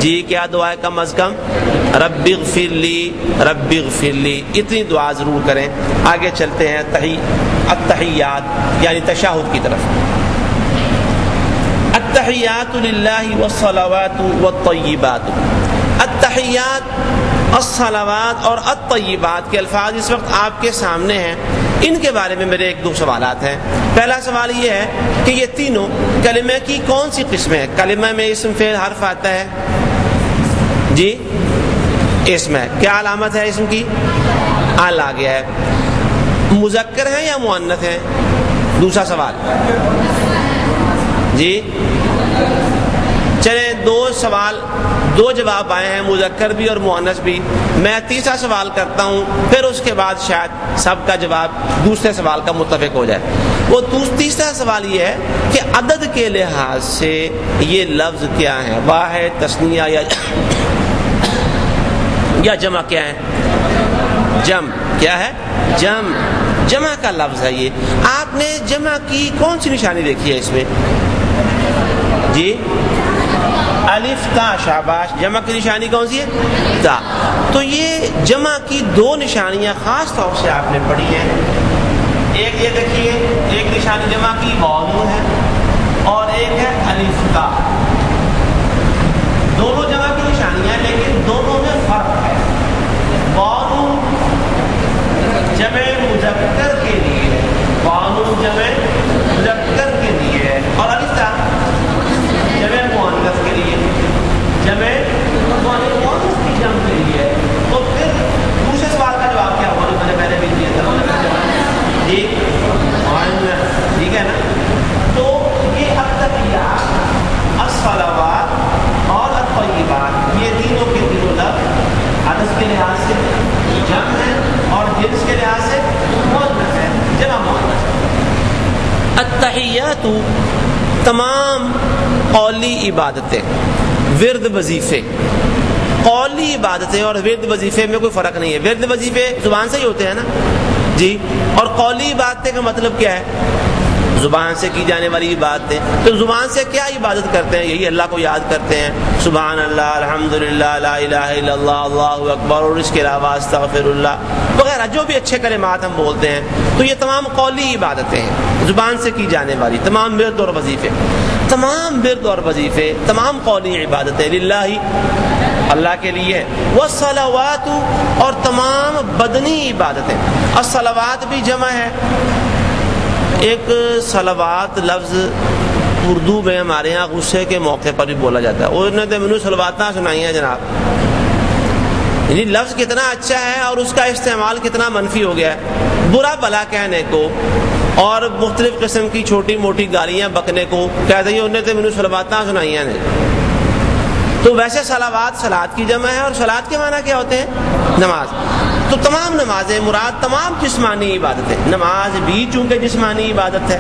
جی کیا دعا ہے کم از کم؟ رب اغفر لی، رب اغفر لی، اتنی دعا ضرور کریں۔ آگے چلتے ہیں التحیات یعنی تشہد کی طرف۔ التحیات للہ والصلوات والطیبات۔ التحیات، الصلوات اور الطیبات کے الفاظ اس وقت آپ کے سامنے ہیں، ان کے بارے میں میرے 1-2 سوالات ہیں۔ پہلا سوال یہ ہے کہ یہ تینوں کلمہ کی کون سی قسمیں ہیں؟ کلمہ میں اسم فعل حرف آتا ہے، جی اسم ہے، کیا علامت ہے اسم کی؟ ال آ گیا ہے۔ مذکر ہیں یا مؤنث ہیں؟ دوسرا سوال جی، چلیں 2 دو جواب آئے ہیں، مذکر بھی اور مؤنث بھی. میں تیسرا سوال کرتا ہوں، پھر اس کے بعد شاید سب کا جواب دوسرے سوال کا متفق ہو جائے. وہ تیسرا سوال یہ ہے کہ عدد کے لحاظ سے یہ لفظ کیا ہے، واحد، تثنیہ یا جمع کیا ہے؟ جمع. کیا ہے؟ جمع. جمع کا لفظ ہے یہ. آپ نے جمع کی کون سی نشانی دیکھی ہے اس میں؟ جی الف تا. شاباش. جمع کی نشانی کون سی ہے؟ تا. تو یہ جمع کی دو نشانیاں خاص طور سے آپ نے پڑھی ہیں. ایک یہ دیکھیے، ایک نشانی جمع کی واو ہے اور ایک ہے الف تا. دونوں جمع کی نشانیاں ہیں لیکن دونوں میں فرق ہے. واو جمع مذکر کے لیے، واو جمع مذکر کے لیے، اور الف تا جمع مؤنث کے لیے، جمع مؤنث کی جمع کے لیے. تو پھر دوسرے سوال کا جواب کیا ہوا جو میں نے پہلے بھی دیا تھا؟ جی مؤنث. ٹھیک ہے نا؟ تو یہ التحیات، الصلوات اور الطیبات، یہ تینوں کے تینوں لفظ عدد کے لحاظ سے جمع ہے اور جنس کے لحاظ سے مؤنث ہے، جمع مؤنث. التحیات تمام قولی عبادتیں، ورد وظیفے. قولی عبادتیں اور ورد وظیفے میں کوئی فرق نہیں ہے. ورد وظیفے زبان سے ہی ہوتے ہیں نا جی، اور قولی عبادتیں کا مطلب کیا ہے؟ زبان سے کی جانے والی عبادتیں. تو زبان سے کیا عبادت کرتے ہیں؟ یہی اللہ کو یاد کرتے ہیں، سبحان اللہ، الحمدللہ، لا الہ الا اللہ، اللہ اکبر، اور اس کے علاوہ استغفر اللہ وغیرہ جو بھی اچھے کلمات ہم بولتے ہیں. تو یہ تمام قولی عبادتیں ہیں، زبان سے کی جانے والی تمام ورد اور وظیفے. تمام ورد اور وظیفے، تمام قولی عبادتیں للہ، اللہ کے لیے. والصلوات، اور تمام بدنی عبادتیں. الصلوات بھی جمع ہے. ایک صلوات لفظ اردو میں ہمارے ہاں غصے کے موقع پر بھی بولا جاتا ہے. انہوں نے مجھے صلواتاں سنائی ہیں جناب. یعنی لفظ کتنا اچھا ہے اور اس کا استعمال کتنا منفی ہو گیا ہے. برا بلا کہنے کو اور مختلف قسم کی چھوٹی موٹی گالیاں بکنے کو کہتے ہیں انہوں نے مجھے صلواتاں سنائی ہیں. تو ویسے صلوات صلات کی جمع ہے، اور صلات کے معنی کیا ہوتے ہیں؟ نماز. تو تمام نمازیں مراد تمام جسمانی عبادتیں. نماز بھی چونکہ جسمانی عبادت ہے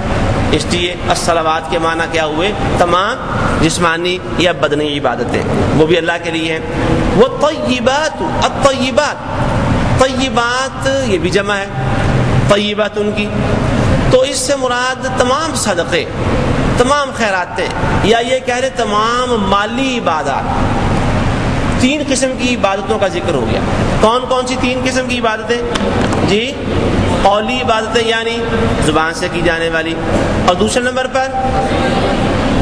اس لیے الصلوات کے معنی کیا ہوئے؟ تمام جسمانی یا بدنی عبادتیں، وہ بھی اللہ کے لیے ہیں. وہ طیبات، الطیبات، طیبات یہ بھی جمع ہے، طیبات ان کی. تو اس سے مراد تمام صدقے، تمام خیراتیں، یا یہ کہہ رہے تمام مالی عبادات. تین قسم کی عبادتوں کا ذکر ہو گیا. کون کون سی تین قسم کی عبادتیں؟ جی قولی عبادتیں یعنی زبان سے کی جانے والی، اور دوسرے نمبر پر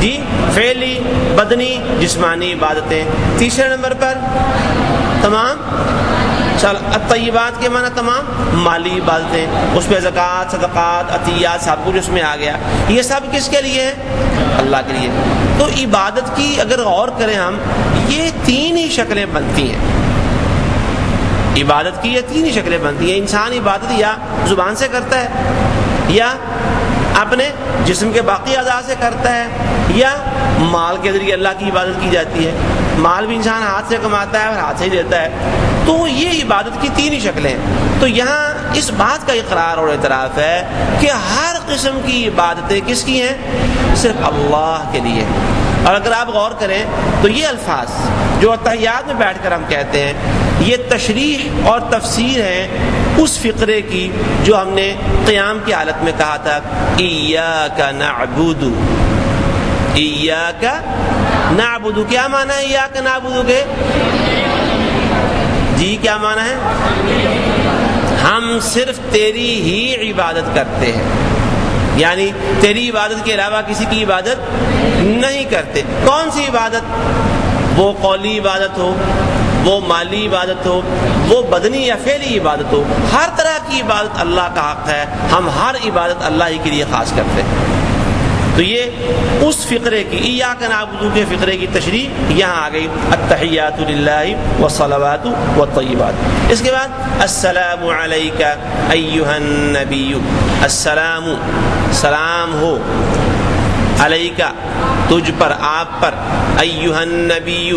جی فعلی بدنی جسمانی عبادتیں. تیسرے نمبر پر تمام الطیبات کے معنی تمام مالی عبادتیں، اس پہ زکوٰۃ، صدقات، عطیات سب کچھ اس میں آ گیا. یہ سب کس کے لیے ہے؟ اللہ کے لیے. تو عبادت کی اگر غور کریں ہم، یہ تین ہی شکلیں بنتی ہیں. عبادت کی یہ تین ہی شکلیں بنتی ہیں. انسان عبادت یا زبان سے کرتا ہے، یا اپنے جسم کے باقی اعضاء سے کرتا ہے، یا مال کے ذریعے اللہ کی عبادت کی جاتی ہے. مال بھی انسان ہاتھ سے کماتا ہے اور ہاتھ سے ہی دیتا ہے. تو یہ عبادت کی تین ہی شکلیں ہیں. تو یہاں اس بات کا اقرار اور اعتراف ہے کہ ہر قسم کی عبادتیں کس کی ہیں؟ صرف اللہ کے لیے. اور اگر آپ غور کریں تو یہ الفاظ جو تحیات میں بیٹھ کر ہم کہتے ہیں، یہ تشریح اور تفسیر ہیں اس فقرے کی جو ہم نے قیام کی حالت میں کہا تھا، ایاک نعبد. ایاک نعبد کیا معنی ہے؟ ایاک نعبد کے جی کیا معنی ہے؟ ہم صرف تیری ہی عبادت کرتے ہیں، یعنی تیری عبادت کے علاوہ کسی کی عبادت نہیں کرتے. کون سی عبادت؟ وہ قولی عبادت ہو، وہ مالی عبادت ہو، وہ بدنی یا فعلی عبادت ہو، ہر طرح کی عبادت اللہ کا حق ہے. ہم ہر عبادت اللہ ہی کے لیے خاص کرتے ہیں. تو یہ اس فقرے کی ایاک نعبد کے فقرے کی تشریح یہاں آ گئی. التحیات للہ والصلوات والطیبات. اس کے بعد السلام علیک ایھا النبی. السلام سلام ہو، علیک تجھ پر، آپ پر، ایھا النبی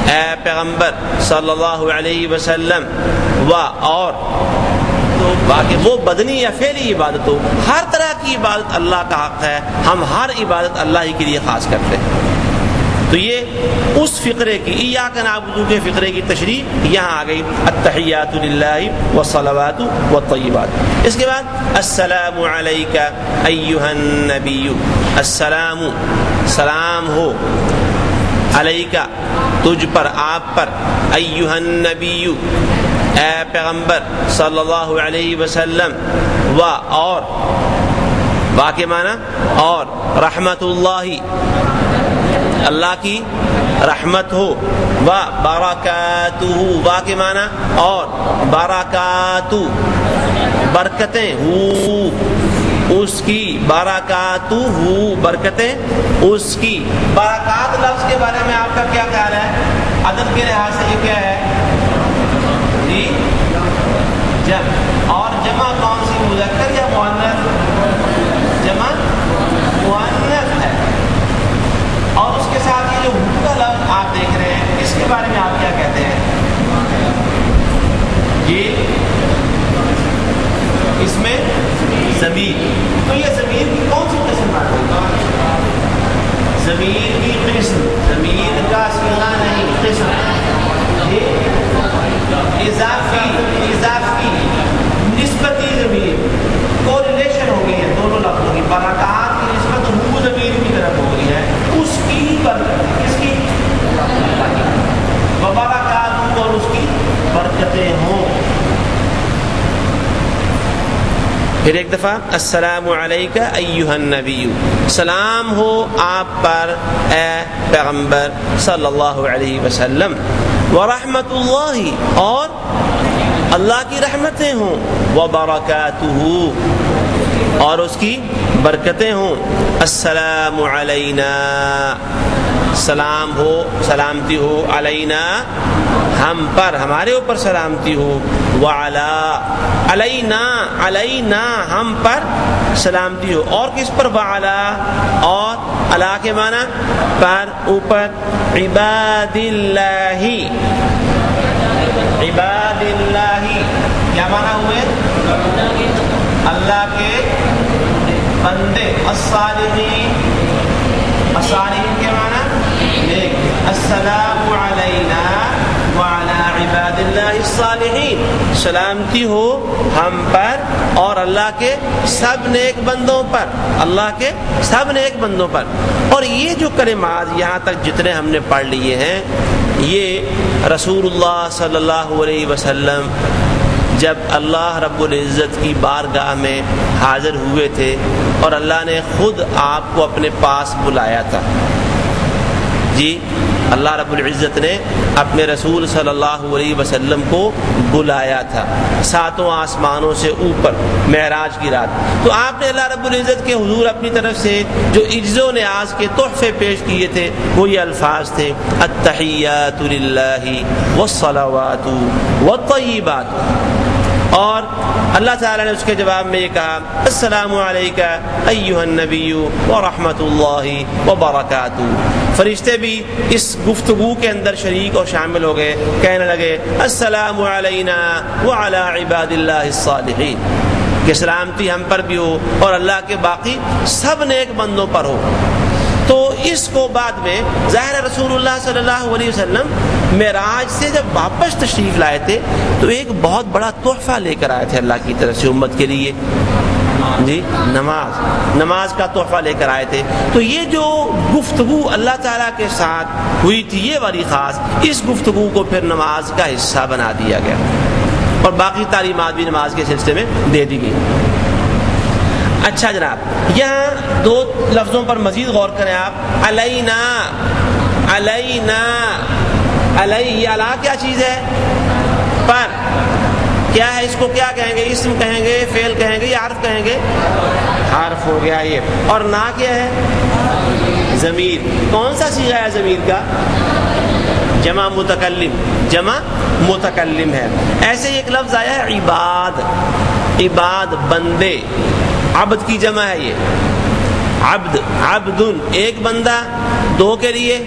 اے پیغمبر صلی اللہ علیہ وسلم، اور تو باقی وہ بدنی یا فعلی عبادت ہو، ہر طرح کی عبادت اللہ کا حق ہے، ہم ہر عبادت اللہ ہی کے لیے خاص کرتے ہیں۔ تو یہ اس فقرے کی ایاک نعبد کے فقرے کی تشریح یہاں آ گئی، التحیات للہ والصلوات والطیبات۔ اس کے بعد السلام علیک ایھا النبی، السلام سلام ہو، علیکہ تجھ پر، آپ پر، ایھا النبی اے پیغمبر صلی اللہ علیہ وسلم، اور کے معنی اور، رحمت اللہ اللہ کی رحمت ہو، برکاتہ کے معنی اور، برکاتہ برکتیں ہو اس کی، برکاتہ برکتیں اس کی۔ برکات لفظ کے بارے میں آپ کا کیا خیال ہے؟ عدد کے لحاظ سے یہ کیا ہے جی؟ جمع، اور جمع کون سی، مذکر یا مؤنث؟ جمع مؤنث ہے۔ اور اس کے ساتھ یہ جو ہو کا لفظ آپ دیکھ رہے ہیں، اس کے بارے میں آپ کیا کہتے ہیں جی؟ اس میں ضمیر، تو یہ ضمیر کی کون سی قسم بات ہے؟ ضمیر کی قسم، ضمیر کا صیغہ نہیں، قسم جی؟ اضافی نسبتی ضمیر، کوریلیشن ہو گئی ہے دونوں لفظوں کی، برکات کی نسبت ہو ضمیر کی طرف ہو گئی ہے، اس کی ہی برکت، کس کی؟ برکات، اور اس کی برکتیں ہوں۔ پھر ایک دفعہ السلام علیک ایھا النبی، سلام ہو آپ پر اے پیغمبر صلی اللہ علیہ وسلم، ورحمت اللہ اور اللہ کی رحمتیں ہوں، وبرکاتہ اور اس کی برکتیں ہوں، السلام علینا سلام ہو، سلامتی ہو، علینا ہم پر، ہمارے اوپر سلامتی ہو، وعلا علینا ہم پر سلامتی ہو، اور کس پر؟ وعلا اور، علا کے معنی پر، اوپر، عباد اللہ کیا معنی ہوئے؟ اللہ کے بندے، الصالحین کے معنی نیک، السلام علینا وعلی عباد اللہ الصالحین، سلامتی ہو ہم پر اور اللہ کے سب نیک بندوں پر، اللہ کے سب نیک بندوں پر۔ اور یہ جو کلمات یہاں تک جتنے ہم نے پڑھ لیے ہیں، یہ رسول اللہ صلی اللہ علیہ وسلم جب اللہ رب العزت کی بارگاہ میں حاضر ہوئے تھے اور اللہ نے خود آپ کو اپنے پاس بلایا تھا جی، اللہ رب العزت نے اپنے رسول صلی اللہ علیہ وسلم کو بلایا تھا ساتوں آسمانوں سے اوپر معراج کی رات، تو آپ نے اللہ رب العزت کے حضور اپنی طرف سے جو عجز و نیاز کے تحفے پیش کیے تھے وہ یہ الفاظ تھے، التحیات للہ والصلوات والطیبات، اور اللہ تعالیٰ نے اس کے جواب میں یہ کہا، السلام علیکہ ایھا النبی ورحمۃ اللہ وبرکاتہ۔ فرشتے بھی اس گفتگو کے اندر شریک اور شامل ہو گئے، کہنے لگے السلام علینا وعلی عباد اللہ الصالحین، کہ سلامتی ہم پر بھی ہو اور اللہ کے باقی سب نیک بندوں پر ہو۔ تو اس کو بعد میں ظاہر رسول اللہ صلی اللہ علیہ وسلم معراج سے جب واپس تشریف لائے تھے تو ایک بہت بڑا تحفہ لے کر آئے تھے اللہ کی طرف سے امت کے لیے جی، نماز کا تحفہ لے کر آئے تھے۔ تو یہ جو گفتگو اللہ تعالیٰ کے ساتھ ہوئی تھی یہ والی خاص، اس گفتگو کو پھر نماز کا حصہ بنا دیا گیا اور باقی تعلیمات بھی نماز کے سلسلے میں دے دی گئی۔ اچھا جناب، یہاں دو لفظوں پر مزید غور کریں آپ، علینا علی، علا کیا چیز ہے؟ پر کیا ہے؟ اس کو کیا کہیں گے؟ اسم کہیں گے، فعل کہیں گے یا حرف کہیں گے؟ حرف ہو گیا یہ۔ اور نا کیا ہے؟ ضمیر۔ کون سا صیغہ ہے ضمیر کا؟ جمع متکلم ہے۔ ایسے ہی ایک لفظ آیا ہے عباد بندے، عبد کی جمع ہے یہ، عبدن ایک بندہ، دو کے لیے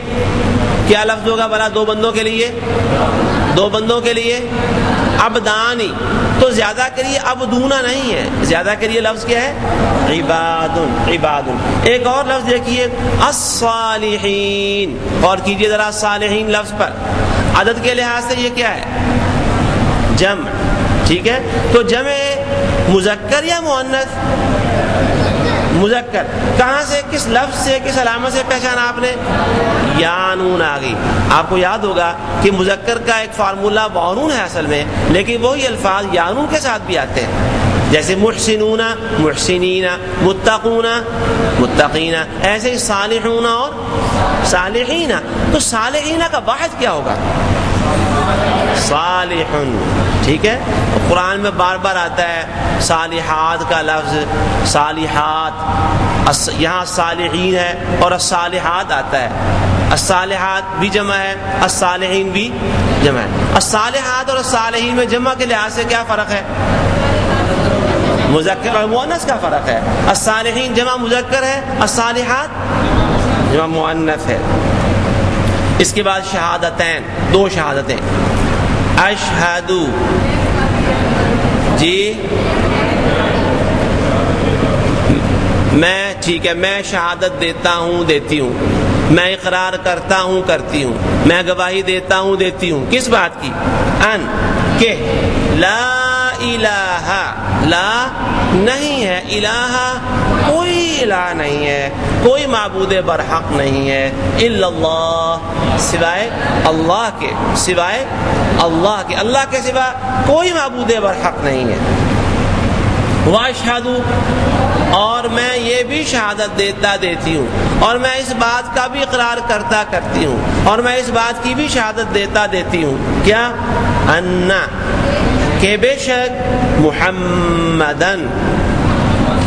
کیا لفظ ہوگا بلا دو بندوں کے لیے؟ دو بندوں کے لیے عبدانی، تو زیادہ کے لیے عبدونا نہیں ہے، زیادہ کے لیے لفظ کیا ہے؟ عبادن، عبادن۔ ایک اور لفظ دیکھیے الصالحین، اور کیجئے ذرا صالحین لفظ پر، عدد کے لحاظ سے یہ کیا ہے؟ جمع، ٹھیک ہے؟ تو جمع مذکر یا مؤنث؟ مذکر۔ کہاں سے، کس لفظ سے، کس علامت سے پہچانا آپ نے؟ یا نون آ گئی۔ آپ کو یاد ہوگا کہ مذکر کا ایک فارمولہ بانون ہے اصل میں، لیکن وہی الفاظ یا نون کے ساتھ بھی آتے ہیں، جیسے محسنون، محسنین، متقون، متقین، ایسے ہی صالحون اور صالحین۔ تو صالحین کا واحد کیا ہوگا؟ صالحن، ٹھیک ہے؟ قرآن میں بار بار آتا ہے صالحات کا لفظ، صالحات، یہاں صالحین ہے اور الصالحات آتا ہے، الصالحات بھی جمع ہے، الصالحین بھی جمع ہے۔ الصالحات اور الصالحین میں جمع کے لحاظ سے کیا فرق ہے؟ مذکر اور مؤنث کا فرق ہے۔ الصالحین جمع مذکر ہے، الصالحات جمع مؤنث ہے۔ اس کے بعد شہادتین، دو شہادتیں، اشہدو، جی میں، ٹھیک ہے، میں شہادت دیتا ہوں، دیتی ہوں، میں اقرار کرتا ہوں، کرتی ہوں، میں گواہی دیتا ہوں، دیتی ہوں، کس بات کی؟ ان کہ لا الہ، لا نہیں ہے، الہ کوئی الہ نہیں ہے، کوئی معبود برحق نہیں ہے، الا اللہ، سوائے اللہ کے، سوائے اللہ کے، اللہ کے سوا کوئی معبود برحق نہیں ہے۔ واشہدو، اور میں یہ بھی شہادت دیتا، دیتی ہوں، اور میں اس بات کا بھی اقرار کرتا، کرتی ہوں، اور میں اس بات کی بھی شہادت دیتا، دیتی ہوں، کیا؟ انا، کہ بے شک محمدن،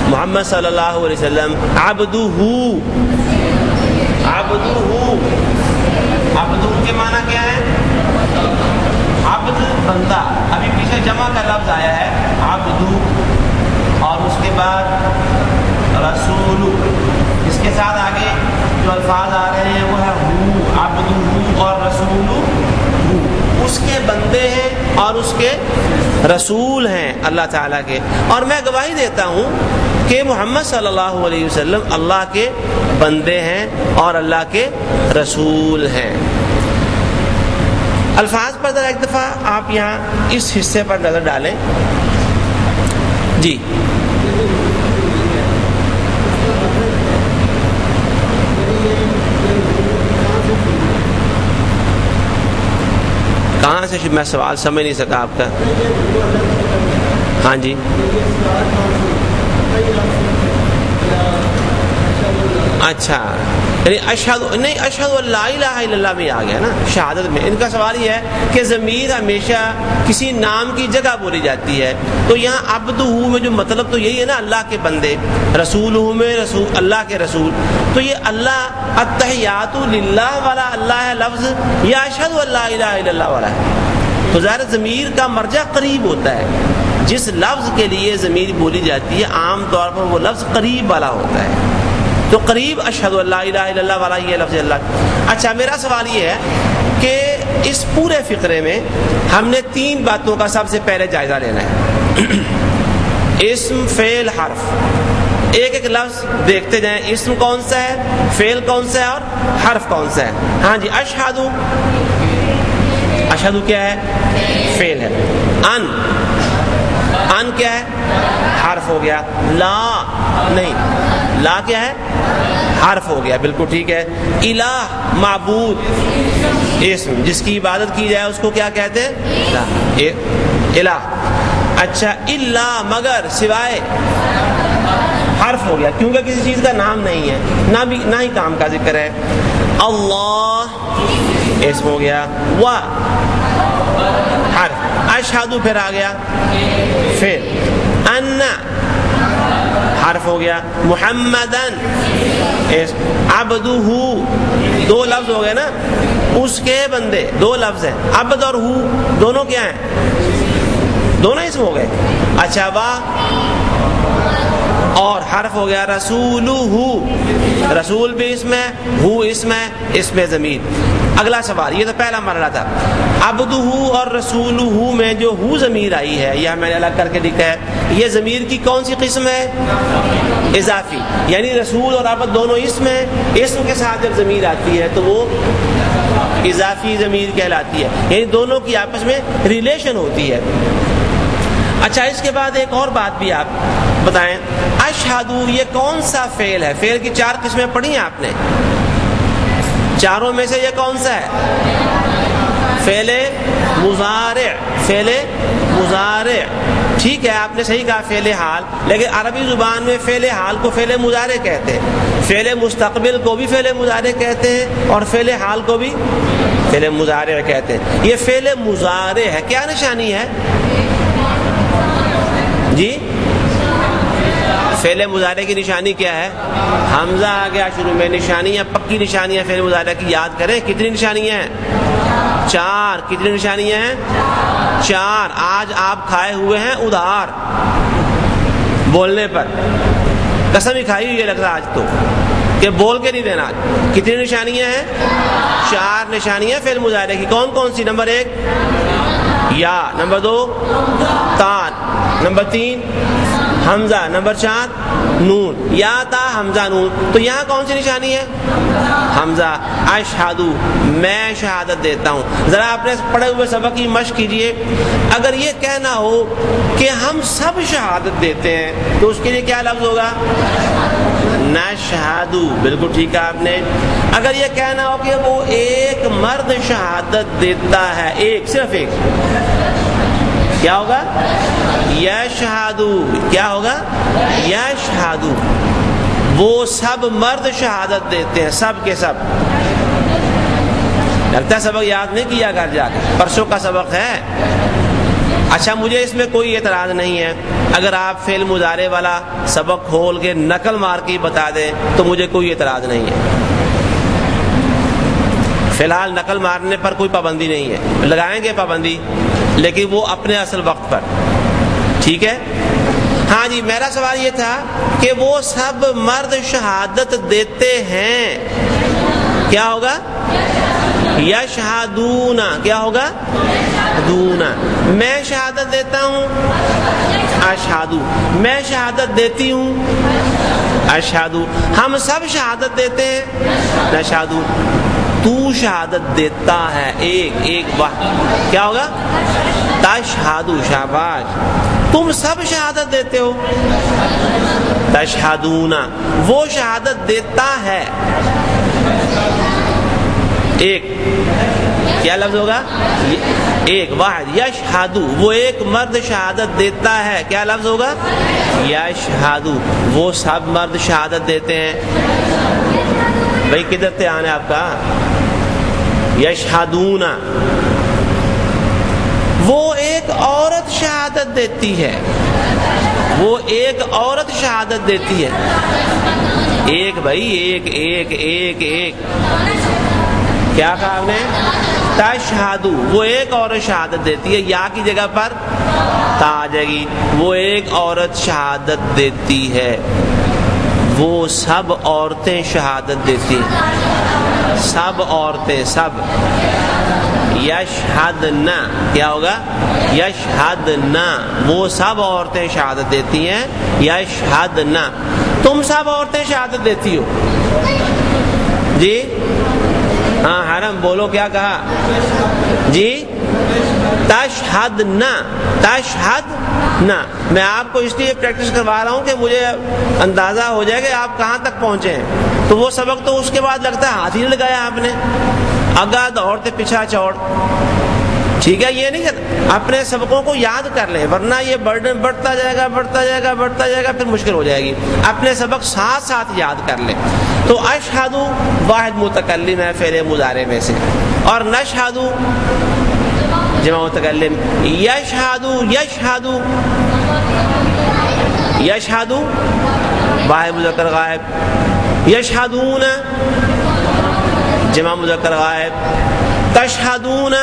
محمد صلی اللہ علیہ وسلم، عبدہ، عبدہ، عبدہ کے معنی کیا ہے؟ عبد، بندہ۔ ابھی پیچھے جمع کا لفظ آیا ہے عبدہ، اور اس کے بعد رسول، اس کے ساتھ آگے جو الفاظ آ رہے ہیں وہ ہے ہو، عبدہ اور رسول، اس کے بندے ہیں اور اس کے رسول ہیں اللہ تعالیٰ کے، اور میں گواہی دیتا ہوں کہ محمد صلی اللہ علیہ وسلم اللہ کے بندے ہیں اور اللہ کے رسول ہیں۔ الفاظ پر ذرا ایک دفعہ آپ یہاں اس حصے پر نظر ڈالیں، جی کہاں سے؟ میں سوال سمجھ نہیں سکا آپ کا۔ ہاں جی، اچھا، یعنی اشہد، نہیں، اشہد ان لا الہ الا اللہ میں آ گیا نا شہادت میں۔ ان کا سوال یہ ہے کہ ضمیر ہمیشہ کسی نام کی جگہ بولی جاتی ہے، تو یہاں عبدہ میں جو مطلب تو یہی ہے نا اللہ کے بندے، رسول میں رسول، اللہ کے رسول، تو یہ اللہ التحیات للہ والا اللہ ہے لفظ، یا اشہد ان لا الہ الا اللہ والا ہے؟ تو ظاہر ضمیر کا مرجع قریب ہوتا ہے، جس لفظ کے لیے ضمیر بولی جاتی ہے عام طور پر وہ لفظ قریب والا ہوتا ہے، تو قریب اشہد ان لا الہ الا اللہ والا یہ لفظ اللہ۔ اچھا، میرا سوال یہ ہے کہ اس پورے فقرے میں ہم نے تین باتوں کا سب سے پہلے جائزہ لینا ہے، اسم، فعل، حرف۔ ایک ایک لفظ دیکھتے جائیں، اسم کون سا ہے، فعل کون سا ہے اور حرف کون سا ہے۔ ہاں جی، اشہدو، اشہدو کیا ہے؟ فعل ہے۔ ان کیا ہے؟ حرف ہو گیا۔ لا نہیں، لا کیا ہے؟ حرف ہو گیا، بالکل ٹھیک ہے۔ الہ، معبود، اسم، جس کی عبادت کی جائے اس کو کیا کہتے ہیں؟ الہ۔ اچھا، الا، مگر، سوائے، حرف ہو گیا کیونکہ کسی چیز کا نام نہیں ہے، نہ ہی کام کا ذکر ہے۔ اللہ، اسم ہو گیا، و، حرف۔ اشہدو پھر آ گیا فعل، ان، حرف ہو گیا، محمدن، عبدہ، دو لفظ ہو گئے نا، اس کے بندے، دو لفظ ہیں، عبد اور ہو دونوں کیا ہیں؟ دونوں اسم ہو گئے۔ اچھا، واہ اور حرف ہو گیا، رسولہ، رسول بھی اسم ہے، ہو اسم ہے، اس میں ضمیر۔ اگلا سوال، یہ تو پہلا مرحلہ تھا. عبدہ اور رسولہ میں جو ہو ضمیر آئی ہے، یہ میں نے الگ کر کے لکھا ہے، یہ ضمیر کی کون سی قسم ہے؟ اضافی. یعنی رسول اور عبد دونوں اسم ہیں، اسم کے ساتھ جب ضمیر آتی ہے تو وہ اضافی ضمیر کہلاتی ہے، یعنی دونوں کی آپس میں ریلیشن ہوتی ہے. اچھا، اس کے بعد ایک اور بات بھی آپ بتائیں. اشہدو یہ کون سا فعل ہے؟ فعل کی 4 قسمیں پڑھی ہیں آپ نے، چاروں میں سے یہ کون سا ہے؟ فعل مضارع. فعل مضارع، ٹھیک ہے، آپ نے صحیح کہا فعل حال، لیکن عربی زبان میں فعل حال کو فعل مضارع کہتے ہیں، فعل مستقبل کو بھی فعل مضارع کہتے ہیں، اور فعل حال کو بھی فعل مضارع کہتے ہیں. یہ فعل مضارع ہے، کیا نشانی ہے جی؟ فعل مضارع کی نشانی کیا ہے؟ حمزہ آ گیا شروع میں. نشانیاں، پکی نشانیاں فعل مضارع کی یاد کریں. کتنی نشانیاں ہیں؟ 4. کتنی نشانیاں ہیں؟ 4. آج آپ کھائے ہوئے ہیں ادھار، بولنے پر قسم ہی کھائی ہوئی ہے لگ رہا آج تو کہ بول کے نہیں دینا. کتنی نشانیاں ہیں؟ 4 نشانیاں فعل مضارع کی. کون کون سی؟ نمبر 1 یا، نمبر 2 تان، نمبر 3 حمزہ، نمبر 4 نون. یا تا حمزہ نون. تو یہاں کون سی نشانی ہے؟ حمزہ. اشہدو میں شہادت دیتا ہوں. ذرا آپ نے پڑھے ہوئے سبق کی مشق کیجئے. اگر یہ کہنا ہو کہ ہم سب شہادت دیتے ہیں تو اس کے لیے کیا لفظ ہوگا؟ نشہدو. بالکل ٹھیک ہے آپ نے. اگر یہ کہنا ہو کہ وہ ایک مرد شہادت دیتا ہے، ایک، صرف ایک، کیا ہوگا؟ یشہدو. کیا ہوگا؟ یشہدو. وہ سب مرد شہادت دیتے ہیں، سب کے سب. لگتا ہے سبق یاد نہیں کیا گھر جا کے، پرسوں کا سبق ہے. اچھا، مجھے اس میں کوئی اعتراض نہیں ہے اگر آپ فعل مضارع والا سبق کھول کے نقل مار کے بتا دیں تو مجھے کوئی اعتراض نہیں ہے. فی الحال نقل مارنے پر کوئی پابندی نہیں ہے، لگائیں گے پابندی لیکن وہ اپنے اصل وقت پر. ٹھیک ہے. ہاں جی، میرا سوال یہ تھا کہ وہ سب مرد شہادت دیتے ہیں، کیا ہوگا؟ یشہدون. کیا ہوگا؟ دونا. میں شہادت دیتا ہوں، اشہدو. میں شہادت دیتی ہوں، اشہدو. ہم سب شہادت دیتے ہیں، نشہدو. تو شہادت دیتا ہے، ایک واحد، کیا ہوگا؟ تشہدو. شاباش. تم سب شہادت دیتے ہو، تشہدون. وہ شہادت دیتا ہے، ایک، کیا لفظ ہوگا؟ ایک، واحد. یشہدو. وہ ایک مرد شہادت دیتا ہے، کیا لفظ ہوگا؟ یشہدو. وہ سب مرد شہادت دیتے ہیں. بھائی کدھر سے آنا ہے آپ کا؟ یشہدون. وہ ایک عورت شہادت دیتی ہے، وہ ایک عورت شہادت دیتی ہے. ایک بھائی، ایک ایک ایک ایک. کیا کہا آپ نے؟ تشہدو. وہ ایک عورت شہادت دیتی ہے، یا کی جگہ پر تا آ جائے گی. وہ ایک عورت شہادت دیتی ہے، وہ سب عورتیں شہادت دیتی ہیں، سب عورتیں، سب. یشہدنا. کیا ہوگا؟ یشہدنا. وہ سب عورتیں شہادت دیتی ہیں، یشہدنا. تم سب عورتیں شہادت دیتی ہو جی؟ ہاں حرم بولو، کیا کہا جی؟ تشہدنا. تشہدنا. میں آپ کو اس لیے پریکٹس کروا رہا ہوں کہ مجھے اندازہ ہو جائے کہ آپ کہاں تک پہنچے ہیں. تو وہ سبق تو اس کے بعد لگتا ہے ہاتھ ہی نہیں لگایا آپ نے، آگاہ دوڑتے پیچھا چوڑ. ٹھیک ہے، یہ نہیں کہ اپنے سبقوں کو یاد کر لیں ورنہ یہ برڈن بڑھتا جائے گا بڑھتا جائے گا بڑھتا جائے گا، پھر مشکل ہو جائے گی. اپنے سبق ساتھ ساتھ یاد کر لیں. تو اشہدو واحد متکلم ہے فعل مضارع میں سے، اور نشہدو جمع متکلم. یشہدو. یشہدو. یشہدو واحد مذکر غائب. یشہدون جمع مذکر غائب. تشہدون.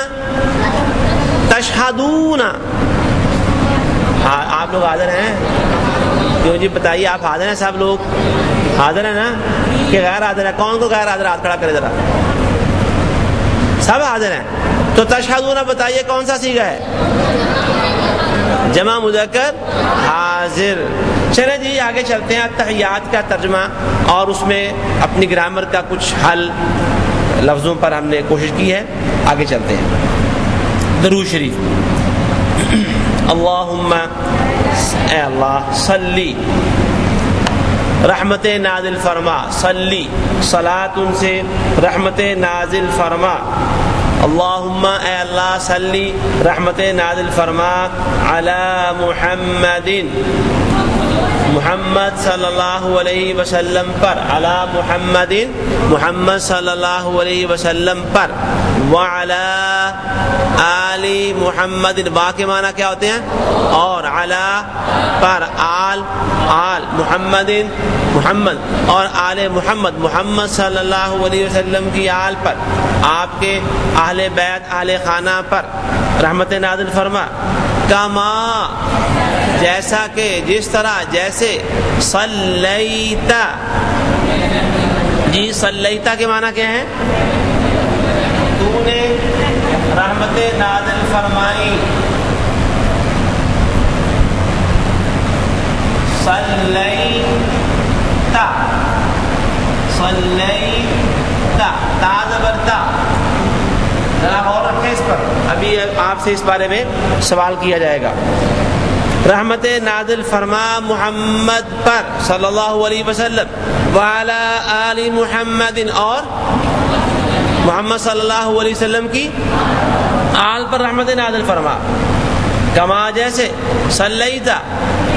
تشہدون. آپ لوگ حاضر ہیں؟ کیوں جی بتائیے، آپ حاضر ہیں؟ سب لوگ حاضر ہیں نا کہ غیر حاضر ہے؟ کون کو غیر حاضر ہاتھ کھڑا کرے ذرا. سب حاضر ہیں. تو تشہدون بتائیے کون سا صیغہ ہے؟ جمع مذکر حاضر. چلیں جی آگے چلتے ہیں. التحیات کا ترجمہ اور اس میں اپنی گرامر کا کچھ حل لفظوں پر ہم نے کوشش کی ہے. آگے چلتے ہیں. درود شریف. اللہم اے اللہ صلی رحمت نازل فرما. صلی صلاۃ سے رحمت نازل فرما. اللہم اے اللہ صلی رحمت نازل فرما علی محمد محمد صلی اللہ علیہ وسلم پر. علی محمد محمد صلی اللہ علیہ وسلم پر. وعلی آل محمد با کے معنی کیا ہوتے ہیں؟ اور علی پر. آل آل محمد محمد اور آل محمد محمد صلی اللہ علیہ وسلم کی آل پر آپ کے اہل بیت اہل خانہ پر رحمت نازل فرما. کما جیسا کہ جس طرح جیسے صلیتا. جی صلیتا کے معنی کیا ہے؟ تو نے رحمت نازل فرمائی. صلیتا صلیتا تا زبر تا. ذرا غور رکھیں اس پر, ابھی آپ سے اس بارے میں سوال کیا جائے گا. رحمت نازل فرما محمد پر صلی اللہ علیہ وسلم. وعلی آل محمد اور محمد صلی اللہ علیہ وسلم کی آل پر رحمت نازل فرما. کما جیسے صلیتا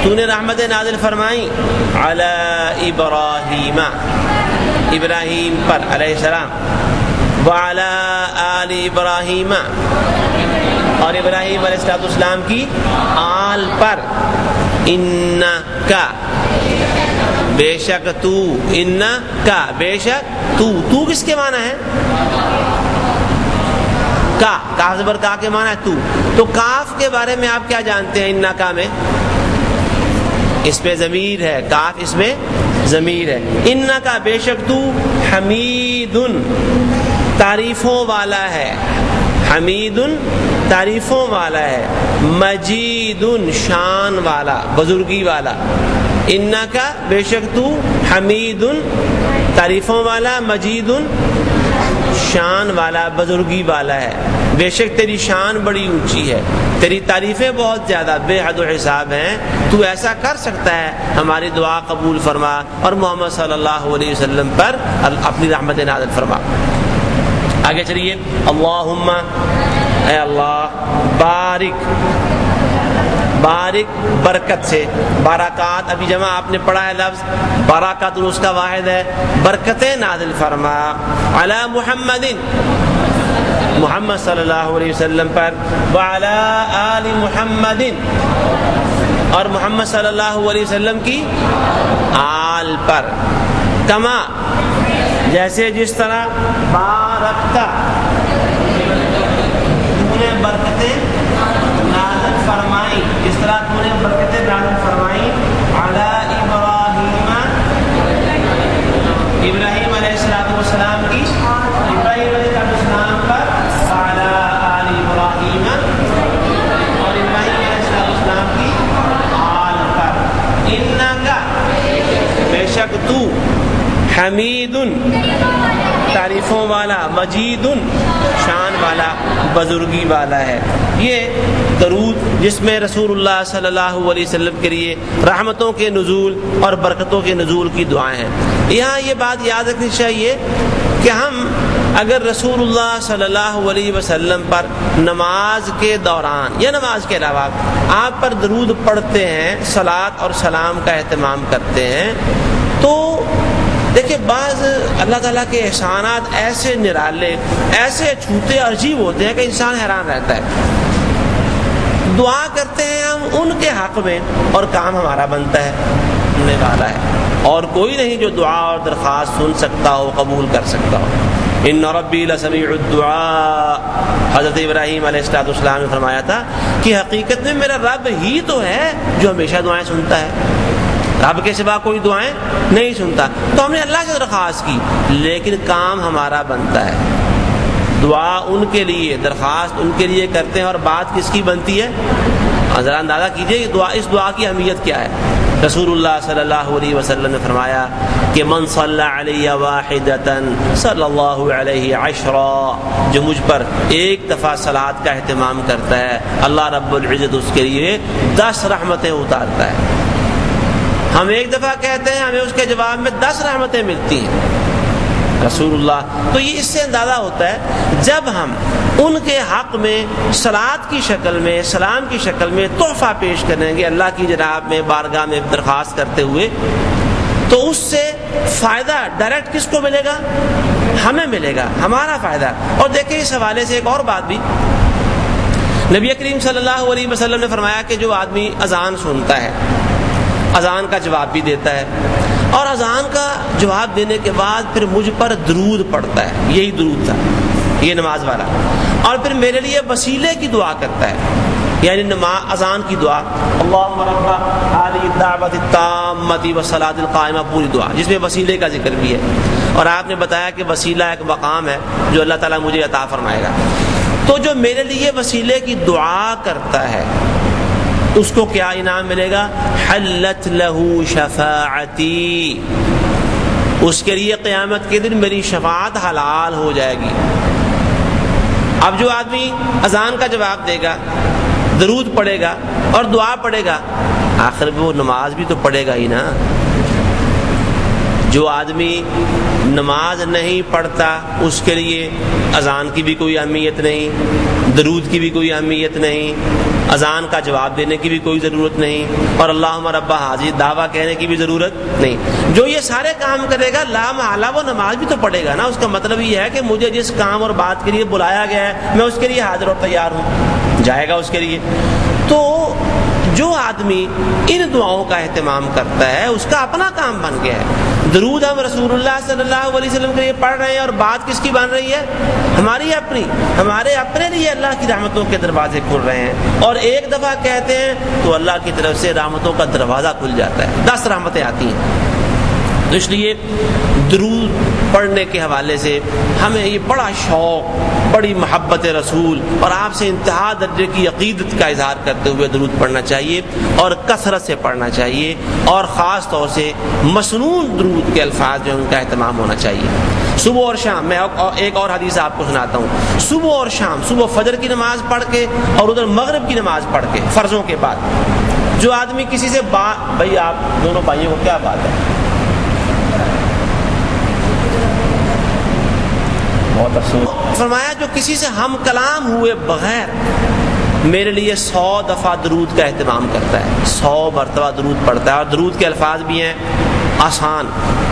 تو نے رحمت نازل فرمائی علی ابراہیم ابراہیم پر علیہ السلام. وعلی آل ابراہیم اور ابراہیم علیہ السلام کی آل پر. انکا بے شک تو. انکا بے شک تو. تو کس کے معنی ہے؟ کا. کاف زبر کا کے معنی ہے تو. تو کاف کے بارے میں آپ کیا جانتے ہیں؟ انکا میں اس میں ضمیر ہے. کاف اس میں ضمیر ہے. انکا بے شک تو حمید تعریفوں والا ہے. حمید تعریفوں والا ہے. مجید شان والا بزرگی والا. انکا بے شک تو حمید تعریفوں والا. مجید شان والا بزرگی والا ہے. بے شک تیری شان بڑی اونچی ہے, تیری تعریفیں بہت زیادہ بے حد و حساب ہیں. تو ایسا کر سکتا ہے, ہماری دعا قبول فرما اور محمد صلی اللہ علیہ وسلم پر اپنی رحمت نازل فرما. آگے چلیے. اللہم اے اللہ بارک. بارک برکت سے. برکات ابھی جمع آپ نے پڑھا ہے لفظ. برکات اس کا واحد ہے. برکتیں نازل فرما علی محمد محمد صلی اللہ علیہ وسلم پر. وعلی آل محمد اور محمد صلی اللہ علیہ وسلم کی آل پر. کما جیسے جس طرح بارکتا تو نے برکتیں نازل فرمائی. جس طرح تو نے برکتیں نازل فرمائی علی ابراہیم ابراہیم علیہ السلام کی ابراہیم علیہ السلام پر. وعلی آل ابراہیم اور ابراہیم علیہ السلام کی آل پر. انکا بے شک تو حمید تعریفوں والا. مجید شان والا بزرگی والا ہے. یہ درود جس میں رسول اللہ صلی اللہ علیہ وسلم کے لیے رحمتوں کے نزول اور برکتوں کے نزول کی دعائیں ہیں. یہاں یہ بات یاد رکھنی چاہیے کہ ہم اگر رسول اللہ صلی اللہ علیہ وسلم پر نماز کے دوران یا نماز کے علاوہ آپ پر درود پڑھتے ہیں, صلاۃ اور سلام کا اہتمام کرتے ہیں, تو دیکھیں بعض اللہ تعالیٰ کے احسانات ایسے نرالے ایسے چھوٹے اور عجیب ہوتے ہیں کہ انسان حیران رہتا ہے. دعا کرتے ہیں ہم ان کے حق میں اور کام ہمارا بنتا ہے سننے والا ہے, اور کوئی نہیں جو دعا اور درخواست سن سکتا ہو, قبول کر سکتا ہو. ان ربی لسمیع الدعاء. حضرت ابراہیم علیہ السلام نے فرمایا تھا کہ حقیقت میں میرا رب ہی تو ہے جو ہمیشہ دعائیں سنتا ہے, رب کے سوا کوئی دعائیں نہیں سنتا. تو ہم نے اللہ سے درخواست کی لیکن کام ہمارا بنتا ہے. دعا ان کے لیے، درخواست ان کے لیے کرتے ہیں، اور بات کس کی بنتی ہے؟ ذرا اندازہ کیجئے کہ اس دعا کی اہمیت کیا ہے۔ رسول اللہ صلی اللہ علیہ وسلم نے فرمایا کہ من صلی علی واحدۃ صلی اللہ علیہ عشرا، جو مجھ پر ایک دفعہ صلاۃ کا اہتمام کرتا ہے، اللہ رب العزت اس کے لیے 10 رحمتیں اتارتا ہے۔ ہم ایک دفعہ کہتے ہیں، ہمیں اس کے جواب میں 10 رحمتیں ملتی ہیں، رسول اللہ۔ تو یہ اس سے اندازہ ہوتا ہے جب ہم ان کے حق میں صلاۃ کی شکل میں، سلام کی شکل میں تحفہ پیش کریں گے اللہ کی جناب میں، بارگاہ میں درخواست کرتے ہوئے، تو اس سے فائدہ ڈائریکٹ کس کو ملے گا؟ ہمیں ملے گا، ہمارا فائدہ۔ اور دیکھیں اس حوالے سے ایک اور بات بھی نبی کریم صلی اللہ علیہ وسلم نے فرمایا کہ جو آدمی اذان سنتا ہے، اذان کا جواب بھی دیتا ہے، اور اذان کا جواب دینے کے بعد پھر مجھ پر درود پڑھتا ہے، یہی درود تھا یہ نماز والا، اور پھر میرے لیے وسیلے کی دعا کرتا ہے، یعنی اذان کی دعا، اللہم رب هذه الدعوۃ التامۃ والصلاۃ القائمہ، پوری دعا جس میں وسیلے کا ذکر بھی ہے۔ اور آپ نے بتایا کہ وسیلہ ایک مقام ہے جو اللہ تعالیٰ مجھے عطا فرمائے گا۔ تو جو میرے لیے وسیلے کی دعا کرتا ہے اس کو کیا انعام ملے گا؟ حلت لہ شفاعتی، اس کے لیے قیامت کے دن میری شفاعت حلال ہو جائے گی۔ اب جو آدمی اذان کا جواب دے گا، درود پڑھے گا اور دعا پڑھے گا، آخر میں وہ نماز بھی تو پڑھے گا ہی نا۔ جو آدمی نماز نہیں پڑھتا اس کے لیے اذان کی بھی کوئی اہمیت نہیں، درود کی بھی کوئی اہمیت نہیں، اذان کا جواب دینے کی بھی کوئی ضرورت نہیں، اور اللہم رب حاضر دعویٰ کہنے کی بھی ضرورت نہیں۔ جو یہ سارے کام کرے گا لا محالہ وہ نماز بھی تو پڑھے گا نا۔ اس کا مطلب یہ ہے کہ مجھے جس کام اور بات کے لیے بلایا گیا ہے میں اس کے لیے حاضر اور تیار ہوں، جائے گا اس کے لیے۔ تو جو آدمی ان دعاؤں کا اہتمام کرتا ہے اس کا اپنا کام بن گیا ہے۔ درود ہم رسول اللہ صلی اللہ علیہ وسلم کے لیے پڑھ رہے ہیں، اور بات کس کی بن رہی ہے؟ ہماری اپنی، ہمارے اپنے لیے اللہ کی رحمتوں کے دروازے کھل رہے ہیں، اور ایک دفعہ کہتے ہیں تو اللہ کی طرف سے رحمتوں کا دروازہ کھل جاتا ہے، 10 رحمتیں آتی ہیں۔ تو اس لیے درود پڑھنے کے حوالے سے ہمیں یہ بڑا شوق، بڑی محبت رسول اور آپ سے انتہا درجے کی عقیدت کا اظہار کرتے ہوئے درود پڑھنا چاہیے، اور کثرت سے پڑھنا چاہیے، اور خاص طور سے مسنون درود کے الفاظ جو ان کا اہتمام ہونا چاہیے۔ صبح اور شام، میں ایک اور حدیث آپ کو سناتا ہوں، صبح اور شام، صبح فجر کی نماز پڑھ کے اور ادھر مغرب کی نماز پڑھ کے فرضوں کے بعد، جو آدمی کسی سے بھائی آپ دونوں بھائیوں کو کیا بات ہے؟ بہت افسوس۔ فرمایا جو کسی سے ہم کلام ہوئے بغیر میرے لیے 100 دفعہ درود کا اہتمام کرتا ہے، 100 مرتبہ درود پڑھتا ہے، اور درود کے الفاظ بھی ہیں آسان،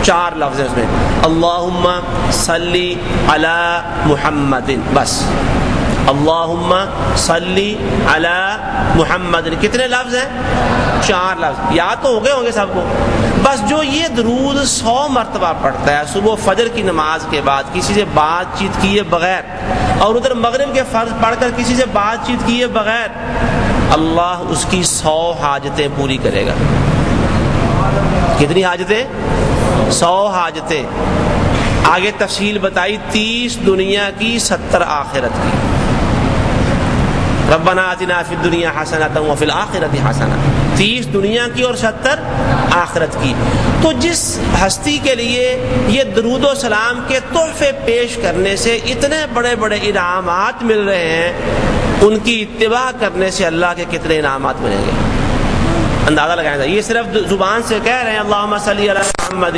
4 لفظ ہیں اس میں، اللہم صلی علی محمد، بس اللہم صلی علی محمد، کتنے لفظ ہیں؟ 4 لفظ، یاد تو ہو گئے ہوں گے سب کو۔ بس جو یہ درود 100 مرتبہ پڑھتا ہے صبح فجر کی نماز کے بعد کسی سے بات چیت کیے بغیر، اور ادھر مغرب کے فرض پڑھ کر کسی سے بات چیت کیے بغیر، اللہ اس کی 100 حاجتیں پوری کرے گا۔ کتنی حاجتیں؟ 100 حاجتیں۔ آگے تفصیل بتائی، 30 دنیا کی، 70 آخرت کی۔ ربنا آتنا فی الدنیا حسنۃ وفی الآخرۃ حسنۃ، 30 دنیا کی اور 70 آخرت کی۔ تو جس ہستی کے لیے یہ درود و سلام کے تحفے پیش کرنے سے اتنے بڑے بڑے انعامات مل رہے ہیں، ان کی اتباع کرنے سے اللہ کے کتنے انعامات ملیں گے، اندازہ لگائیں گے۔ یہ صرف زبان سے کہہ رہے ہیں اللہم صلی علی محمد،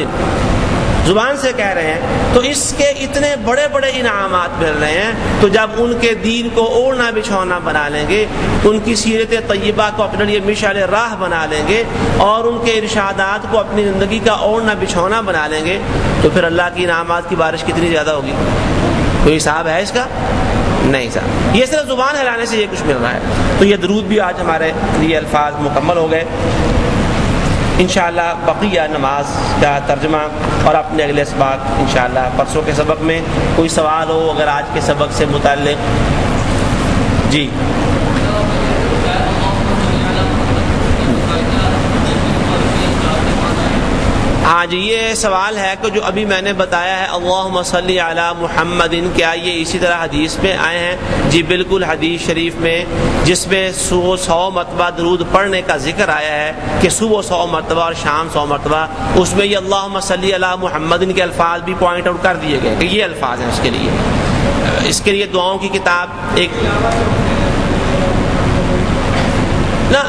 زبان سے کہہ رہے ہیں، تو اس کے اتنے بڑے بڑے انعامات مل رہے ہیں۔ تو جب ان کے دین کو اوڑھنا بچھونا بنا لیں گے، ان کی سیرت طیبہ کو اپنے لیے مشعل راہ بنا لیں گے، اور ان کے ارشادات کو اپنی زندگی کا اوڑھنا بچھونا بنا لیں گے، تو پھر اللہ کی انعامات کی بارش کتنی زیادہ ہوگی؟ کوئی حساب ہے اس کا؟ نہیں صاحب، یہ صرف زبان ہلانے سے یہ کچھ مل رہا ہے۔ تو یہ درود بھی آج ہمارے لیے الفاظ مکمل ہو گئے۔ انشاءاللہ بقیہ نماز کا ترجمہ اور اپنے اگلے اسباق انشاءاللہ پرسوں کے سبق میں۔ کوئی سوال ہو اگر آج کے سبق سے متعلق؟ جی ہاں جی، یہ سوال ہے کہ جو ابھی میں نے بتایا ہے اللہم صلی علی محمد، کیا یہ اسی طرح حدیث میں آئے ہیں؟ جی بالکل، حدیث شریف میں جس میں 100 مرتبہ درود پڑھنے کا ذکر آیا ہے کہ صبح 100 مرتبہ اور شام 100 مرتبہ، اس میں یہ اللہم صلی علی محمد کے الفاظ بھی پوائنٹ آؤٹ کر دیے گئے کہ یہ الفاظ ہیں اس کے لیے دعاؤں کی کتاب ایک نا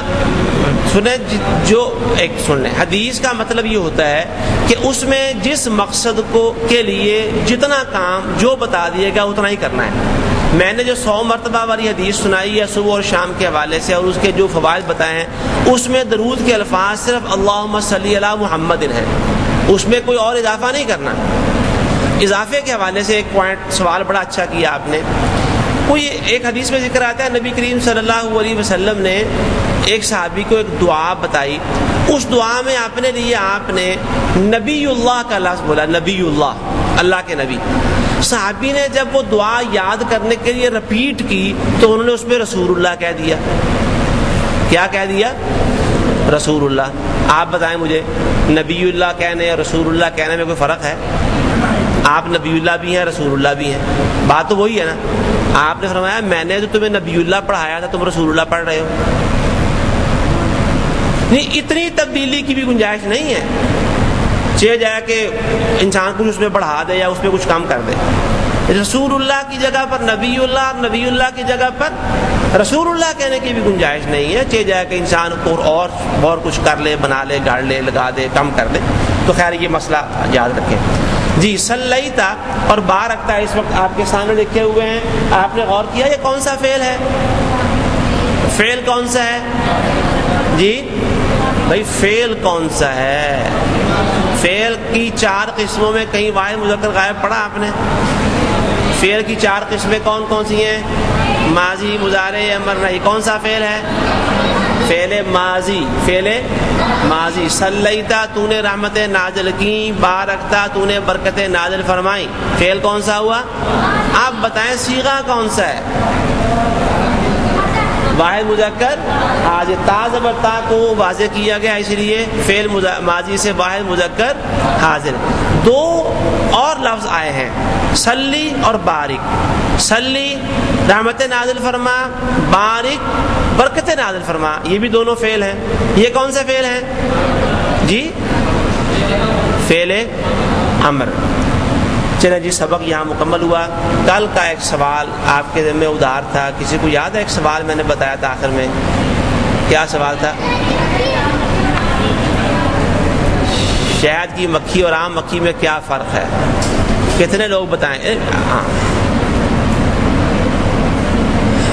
سنیں، جو ایک سن لیں، حدیث کا مطلب یہ ہوتا ہے کہ اس میں جس مقصد کے لیے جتنا کام جو بتا دیا گا اتنا ہی کرنا ہے۔ میں نے جو 100 مرتبہ والی حدیث سنائی ہے صبح اور شام کے حوالے سے اور اس کے جو فوائد بتائے ہیں، اس میں درود کے الفاظ صرف اللہم صلی علی محمد ہیں، اس میں کوئی اور اضافہ نہیں کرنا۔ اضافے کے حوالے سے ایک پوائنٹ سوال بڑا اچھا کیا آپ نے۔ کوئی ایک حدیث میں ذکر آتا ہے نبی کریم صلی اللہ علیہ وسلم نے ایک صحابی کو ایک دعا بتائی، اس دعا میں آپ نے نبی اللہ کا لفظ بولا، نبی اللہ، اللہ کے نبی۔ صحابی نے جب وہ دعا یاد کرنے کے لیے رپیٹ کی تو انہوں نے اس میں رسول اللہ کہہ دیا۔ کیا کہہ دیا؟ رسول اللہ۔ آپ بتائیں مجھے، نبی اللہ کہنے اور رسول اللہ کہنے میں کوئی فرق ہے؟ آپ نبی اللہ بھی ہیں، رسول اللہ بھی ہیں، بات تو وہی ہے نا۔ آپ نے فرمایا میں نے تو تمہیں نبی اللہ پڑھایا تھا، تم رسول اللہ پڑھ رہے ہو۔ نہیں، اتنی تبدیلی کی بھی گنجائش نہیں ہے، چاہے جائے کہ انسان کچھ اس میں بڑھا دے یا اس میں کچھ کم کر دے۔ رسول اللہ کی جگہ پر نبی اللہ اور نبی اللہ کی جگہ پر رسول اللہ کہنے کی بھی گنجائش نہیں ہے، چاہے جائے کہ انسان اور کچھ کر لے، بنا لے، گاڑ لے، لگا دے، کم کر دے۔ تو خیر یہ مسئلہ یاد رکھیں جی۔ صلیتا اور بارکتا اس وقت آپ کے سامنے لکھے ہوئے ہیں، آپ نے غور کیا یہ کون سا فعل ہے؟ فعل کون سا ہے جی بھائی؟ فعل کون سا ہے؟ فعل کی 4 قسموں میں کہیں واحد مذکر غائب پڑھا آپ نے؟ فعل کی 4 قسمیں کون کون سی ہیں؟ ماضی، مضارع، امر، نہی۔ کون سا فعل ہے؟ فعل ماضی، فعل ماضی۔ صلیتا تو نے رحمتیں نازل کی، بارکتا تو نے برکتیں نازل فرمائی، فعل کون سا ہوا؟ آپ بتائیں صیغہ کون سا ہے؟ واحد مذکر حاضر۔ تا زبر تا کو واضح کیا گیا اس لیے فعل ماضی سے واحد مذکر حاضر۔ 2 اور لفظ آئے ہیں، صلی اور بارک۔ صلی رحمت نازل فرما، بارک برکت نازل فرما، یہ بھی دونوں فعل ہیں۔ یہ کون سے فعل ہیں جی؟ فعل امر۔ چلیں جی، سبق یہاں مکمل ہوا۔ کل کا ایک سوال آپ کے ذمہ ادھار تھا، کسی کو یاد ہے ایک سوال میں نے بتایا تھا آخر میں؟ کیا سوال تھا؟ شہد کی مکھی اور عام مکھی میں کیا فرق ہے؟ کتنے لوگ بتائیں؟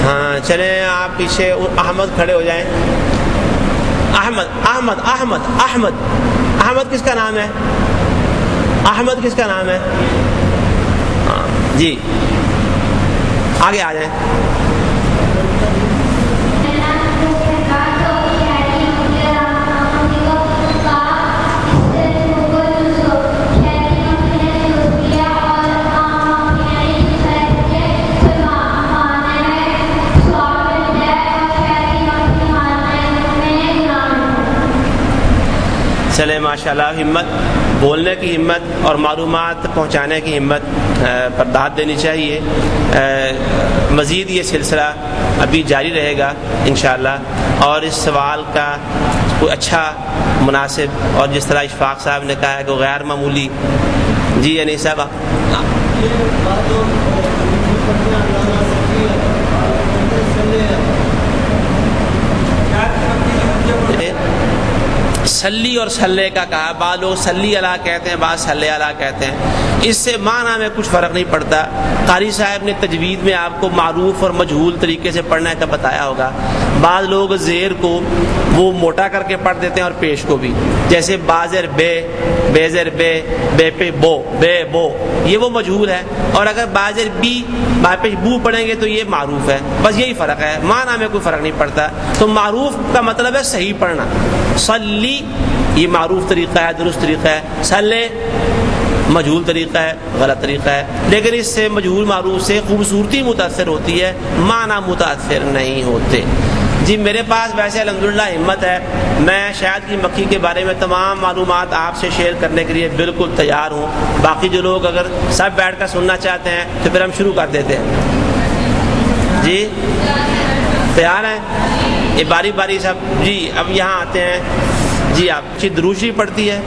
ہاں چلیں آپ پیچھے، احمد کھڑے ہو جائیں۔ احمد احمد احمد احمد احمد کس کا نام ہے؟ احمد کس کا نام ہے؟ جی آگے آ جائیں۔ چلے ماشاءاللہ، ہمت، بولنے کی ہمت اور معلومات پہنچانے کی ہمت پر داد دینی چاہیے۔ مزید یہ سلسلہ ابھی جاری رہے گا انشاءاللہ، اور اس سوال کا کوئی اچھا مناسب، اور جس طرح اشفاق صاحب نے کہا ہے کہ غیر معمولی، جی انیس صاحب سلی اور سلے کا کہا، بعض لوگ سلی علی کہتے ہیں، بعض سلے علی کہتے ہیں، اس سے معنی میں کچھ فرق نہیں پڑتا۔ قاری صاحب نے تجوید میں آپ کو معروف اور مجہول طریقے سے پڑھنے کا بتایا ہوگا۔ بعض لوگ زیر کو وہ موٹا کر کے پڑھ دیتے ہیں اور پیش کو بھی، جیسے بازر بے، بیزر بے، بے پہ بو، بے بو، یہ وہ مجہول ہے، اور اگر بازر بی، با پہ بو پڑھیں گے تو یہ معروف ہے۔ بس یہی فرق ہے، معنی میں کوئی فرق نہیں پڑتا۔ تو معروف کا مطلب ہے صحیح پڑھنا۔ صلی یہ معروف طریقہ ہے، درست طریقہ ہے۔ صلی مجہول طریقہ ہے، غلط طریقہ ہے، لیکن اس سے مجہول معروف سے خوبصورتی متاثر ہوتی ہے، معنی متاثر نہیں ہوتے۔ جی میرے پاس ویسے الحمدللہ ہمت ہے، میں شہد کی مکھی کے بارے میں تمام معلومات آپ سے شیئر کرنے کے لیے بالکل تیار ہوں. باقی جو لوگ اگر سب بیٹھ کر سننا چاہتے ہیں تو پھر ہم شروع کر دیتے ہیں. جی تیار ہیں؟ یہ باری باری سب. جی اب یہاں آتے ہیں. جی آپ اچھی دروشی پڑتی ہے.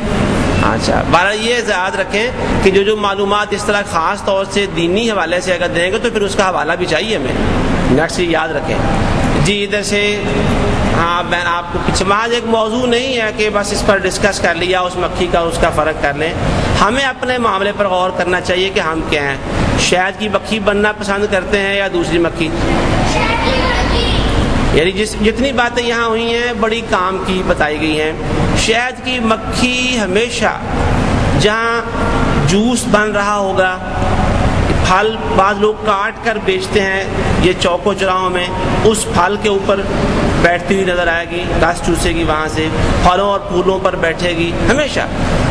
اچھا بہرحال یہ یاد رکھیں کہ جو معلومات اس طرح خاص طور سے دینی حوالے سے اگر دیں گے تو پھر اس کا حوالہ بھی چاہیے ہمیں. نیکسٹ یاد رکھیں. جی ادھر سے ہاں میں آپ کو پیچھے محض ایک موضوع نہیں ہے کہ بس اس پر ڈسکس کر لیا اس مکھی کا اس کا فرق کر لیں. ہمیں اپنے معاملے پر غور کرنا چاہیے کہ ہم کیا ہیں. شہد کی مکھی بننا پسند کرتے ہیں یا دوسری مکھی؟ یعنی جتنی باتیں یہاں ہوئی ہیں بڑی کام کی بتائی گئی ہیں. شہد کی مکھی ہمیشہ جہاں جوس بن رہا ہوگا، پھل بعض لوگ کاٹ کر بیچتے ہیں یہ چوکوں چوراہوں میں، اس پھل کے اوپر بیٹھتی ہوئی نظر آئے گی، رس چوسے گی، وہاں سے پھلوں اور پھولوں پر بیٹھے گی ہمیشہ.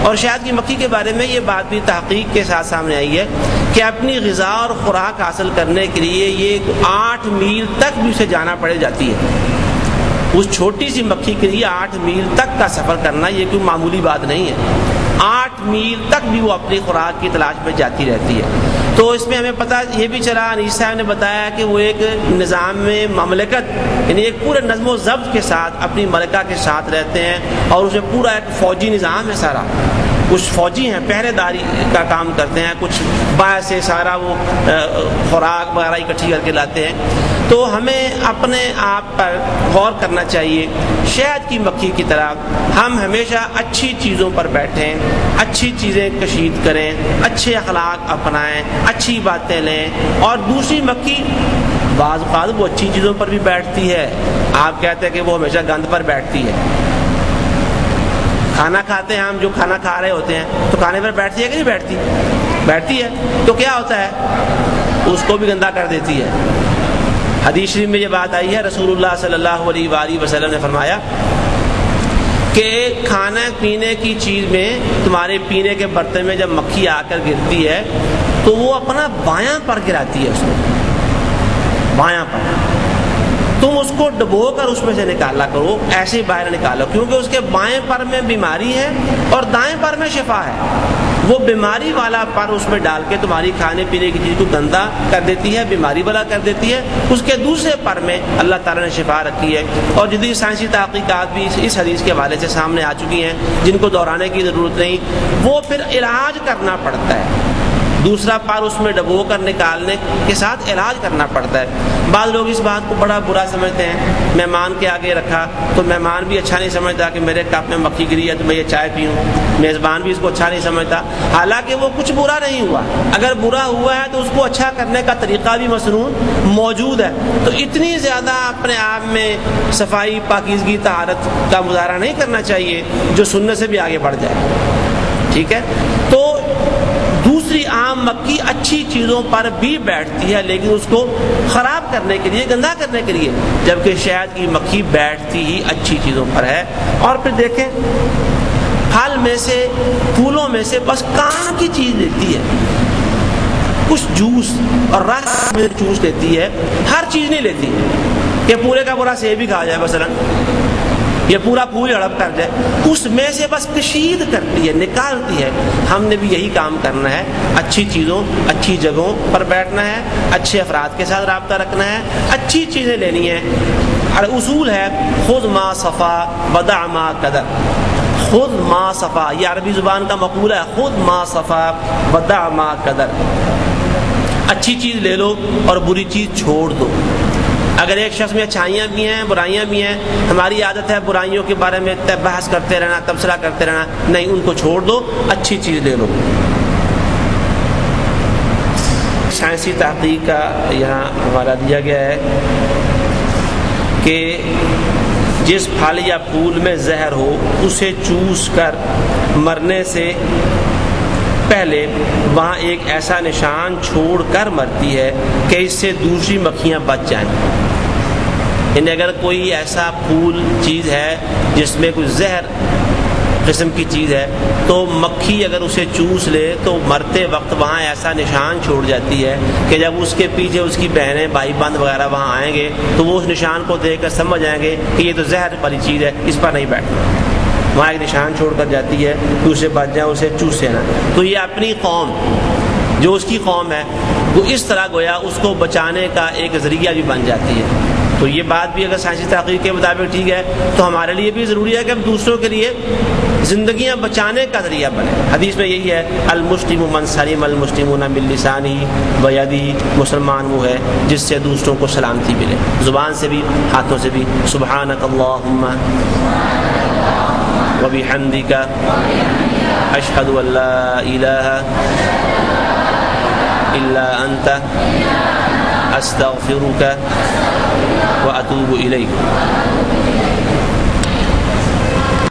اور شہد کی مکھی کے بارے میں یہ بات بھی تحقیق کے ساتھ سامنے آئی ہے کہ اپنی غذا اور خوراک حاصل کرنے کے لیے یہ 8 میل تک بھی اسے جانا پڑ جاتی ہے. اس چھوٹی سی مکھی کے لیے 8 میل تک کا سفر کرنا یہ کوئی معمولی بات نہیں ہے. 8 میل تک بھی وہ اپنی خوراک کی تلاش میں جاتی رہتی ہے. تو اس میں ہمیں پتہ یہ بھی چلا، انیس صاحب نے بتایا کہ وہ ایک نظام میں مملکت یعنی ایک پورے نظم و ضبط کے ساتھ اپنی ملکہ کے ساتھ رہتے ہیں، اور اس میں پورا ایک فوجی نظام ہے سارا. کچھ فوجی ہیں پہرے داری کا کام کرتے ہیں، کچھ باہر سے سارا وہ خوراک وغیرہ اکٹھی کر کے لاتے ہیں. تو ہمیں اپنے آپ پر غور کرنا چاہیے. شہد کی مکھی کی طرح ہم ہمیشہ اچھی چیزوں پر بیٹھیں، اچھی چیزیں کشید کریں، اچھے اخلاق اپنائیں، اچھی باتیں لیں. اور دوسری مکھی بعض اوقات وہ اچھی چیزوں پر بھی بیٹھتی ہے. آپ کہتے ہیں کہ وہ ہمیشہ گند پر بیٹھتی ہے. کھانا کھاتے ہیں ہم، جو کھانا کھا رہے ہوتے ہیں تو کھانے پر بیٹھتی ہے کہ نہیں بیٹھتی؟ بیٹھتی ہے. تو کیا ہوتا ہے؟ اس کو بھی گندا کر دیتی ہے. حدیث شریف میں یہ بات آئی ہے، رسول اللہ صلی اللہ علیہ وآلہ وسلم نے فرمایا کہ کھانا پینے کی چیز میں تمہارے پینے کے برتن میں جب مکھی آ کر گرتی ہے تو وہ اپنا بایاں پر گراتی ہے. اس کو بایاں پر تم اس کو ڈبو کر اس میں سے نکالا کرو، ایسے ہی باہر نکالو، کیونکہ اس کے بائیں پر میں بیماری ہے اور دائیں پر میں شفا ہے. وہ بیماری والا پر اس میں ڈال کے تمہاری کھانے پینے کی چیز کو گندا کر دیتی ہے، بیماری والا کر دیتی ہے. اس کے دوسرے پر میں اللہ تعالیٰ نے شفا رکھی ہے. اور جدید سائنسی تحقیقات بھی اس حدیث کے حوالے سے سامنے آ چکی ہیں جن کو دہرانے کی ضرورت نہیں. وہ پھر علاج کرنا پڑتا ہے، دوسرا پار اس میں ڈبو کر نکالنے کے ساتھ علاج کرنا پڑتا ہے. بعض لوگ اس بات کو بڑا برا سمجھتے ہیں. مہمان کے آگے رکھا تو مہمان بھی اچھا نہیں سمجھتا کہ میرے کپ میں مکھی گری ہے تو میں یہ چائے پیوں. میزبان بھی اس کو اچھا نہیں سمجھتا، حالانکہ وہ کچھ برا نہیں ہوا. اگر برا ہوا ہے تو اس کو اچھا کرنے کا طریقہ بھی مسنون موجود ہے. تو اتنی زیادہ اپنے آپ میں صفائی، پاکیزگی، طہارت کا مظاہرہ نہیں کرنا چاہیے جو سنت سے بھی آگے بڑھ جائے. ٹھیک ہے. تو دوسری عام مکھی اچھی چیزوں پر بھی بیٹھتی ہے لیکن اس کو خراب کرنے کے لیے، گندا کرنے کے لیے، جبکہ شہد کی مکھی بیٹھتی ہی اچھی چیزوں پر ہے. اور پھر دیکھیں پھل میں سے، پھولوں میں سے بس کام کی چیز لیتی ہے. کچھ جوس اور رس میں جوس لیتی ہے، ہر چیز نہیں لیتی کہ پورے کا پورا سیب ہی کھا جائے مثلا، یہ پورا پھول ہڑپ کر جائے. اس میں سے بس کشید کرتی ہے، نکالتی ہے. ہم نے بھی یہی کام کرنا ہے. اچھی چیزوں، اچھی جگہوں پر بیٹھنا ہے، اچھے افراد کے ساتھ رابطہ رکھنا ہے، اچھی چیزیں لینی ہیں. اور اصول ہے خذ ما صفا ودع ما قدر. خذ ما صفا یہ عربی زبان کا مقولہ ہے. خذ ما صفا ودع ما قدر. اچھی چیز لے لو اور بری چیز چھوڑ دو. اگر ایک شخص میں اچھائیاں بھی ہیں، برائیاں بھی ہیں، ہماری عادت ہے برائیوں کے بارے میں بحث کرتے رہنا، تبصرہ کرتے رہنا. نہیں، ان کو چھوڑ دو، اچھی چیز لے لو. سائنسی تحقیق کا یہاں حوالہ دیا گیا ہے کہ جس پھل یا پھول میں زہر ہو اسے چوس کر مرنے سے پہلے وہاں ایک ایسا نشان چھوڑ کر مرتی ہے کہ اس سے دوسری مکھیاں بچ جائیں. یعنی اگر کوئی ایسا پھول چیز ہے جس میں کوئی زہر قسم کی چیز ہے، تو مکھی اگر اسے چوس لے تو مرتے وقت وہاں ایسا نشان چھوڑ جاتی ہے کہ جب اس کے پیچھے اس کی بہنیں بھائی بند وغیرہ وہاں آئیں گے تو وہ اس نشان کو دیکھ کر سمجھ جائیں گے کہ یہ تو زہر والی چیز ہے، اس پر نہیں بیٹھنا۔ وہاں ایک نشان چھوڑ کر جاتی ہے کہ اسے بچ جائے، اسے چوسے نہ۔ تو یہ اپنی قوم جو اس کی قوم ہے وہ اس طرح گویا اس کو بچانے کا ایک ذریعہ بھی بن جاتی ہے۔ تو یہ بات بھی اگر سائنسی تحقیق کے مطابق ٹھیک ہے تو ہمارے لیے بھی ضروری ہے کہ ہم دوسروں کے لیے زندگیاں بچانے کا ذریعہ بنے۔ حدیث میں یہی ہے المسلم من سلم المسلمون من لسانہ ویدہ، مسلمان وہ ہے جس سے دوسروں کو سلامتی ملے، زبان سے بھی ہاتھوں سے بھی۔ سبحانک اللہم وبحمدک اشہد ان لا الہ الا انت استغفرک واتوب الیک۔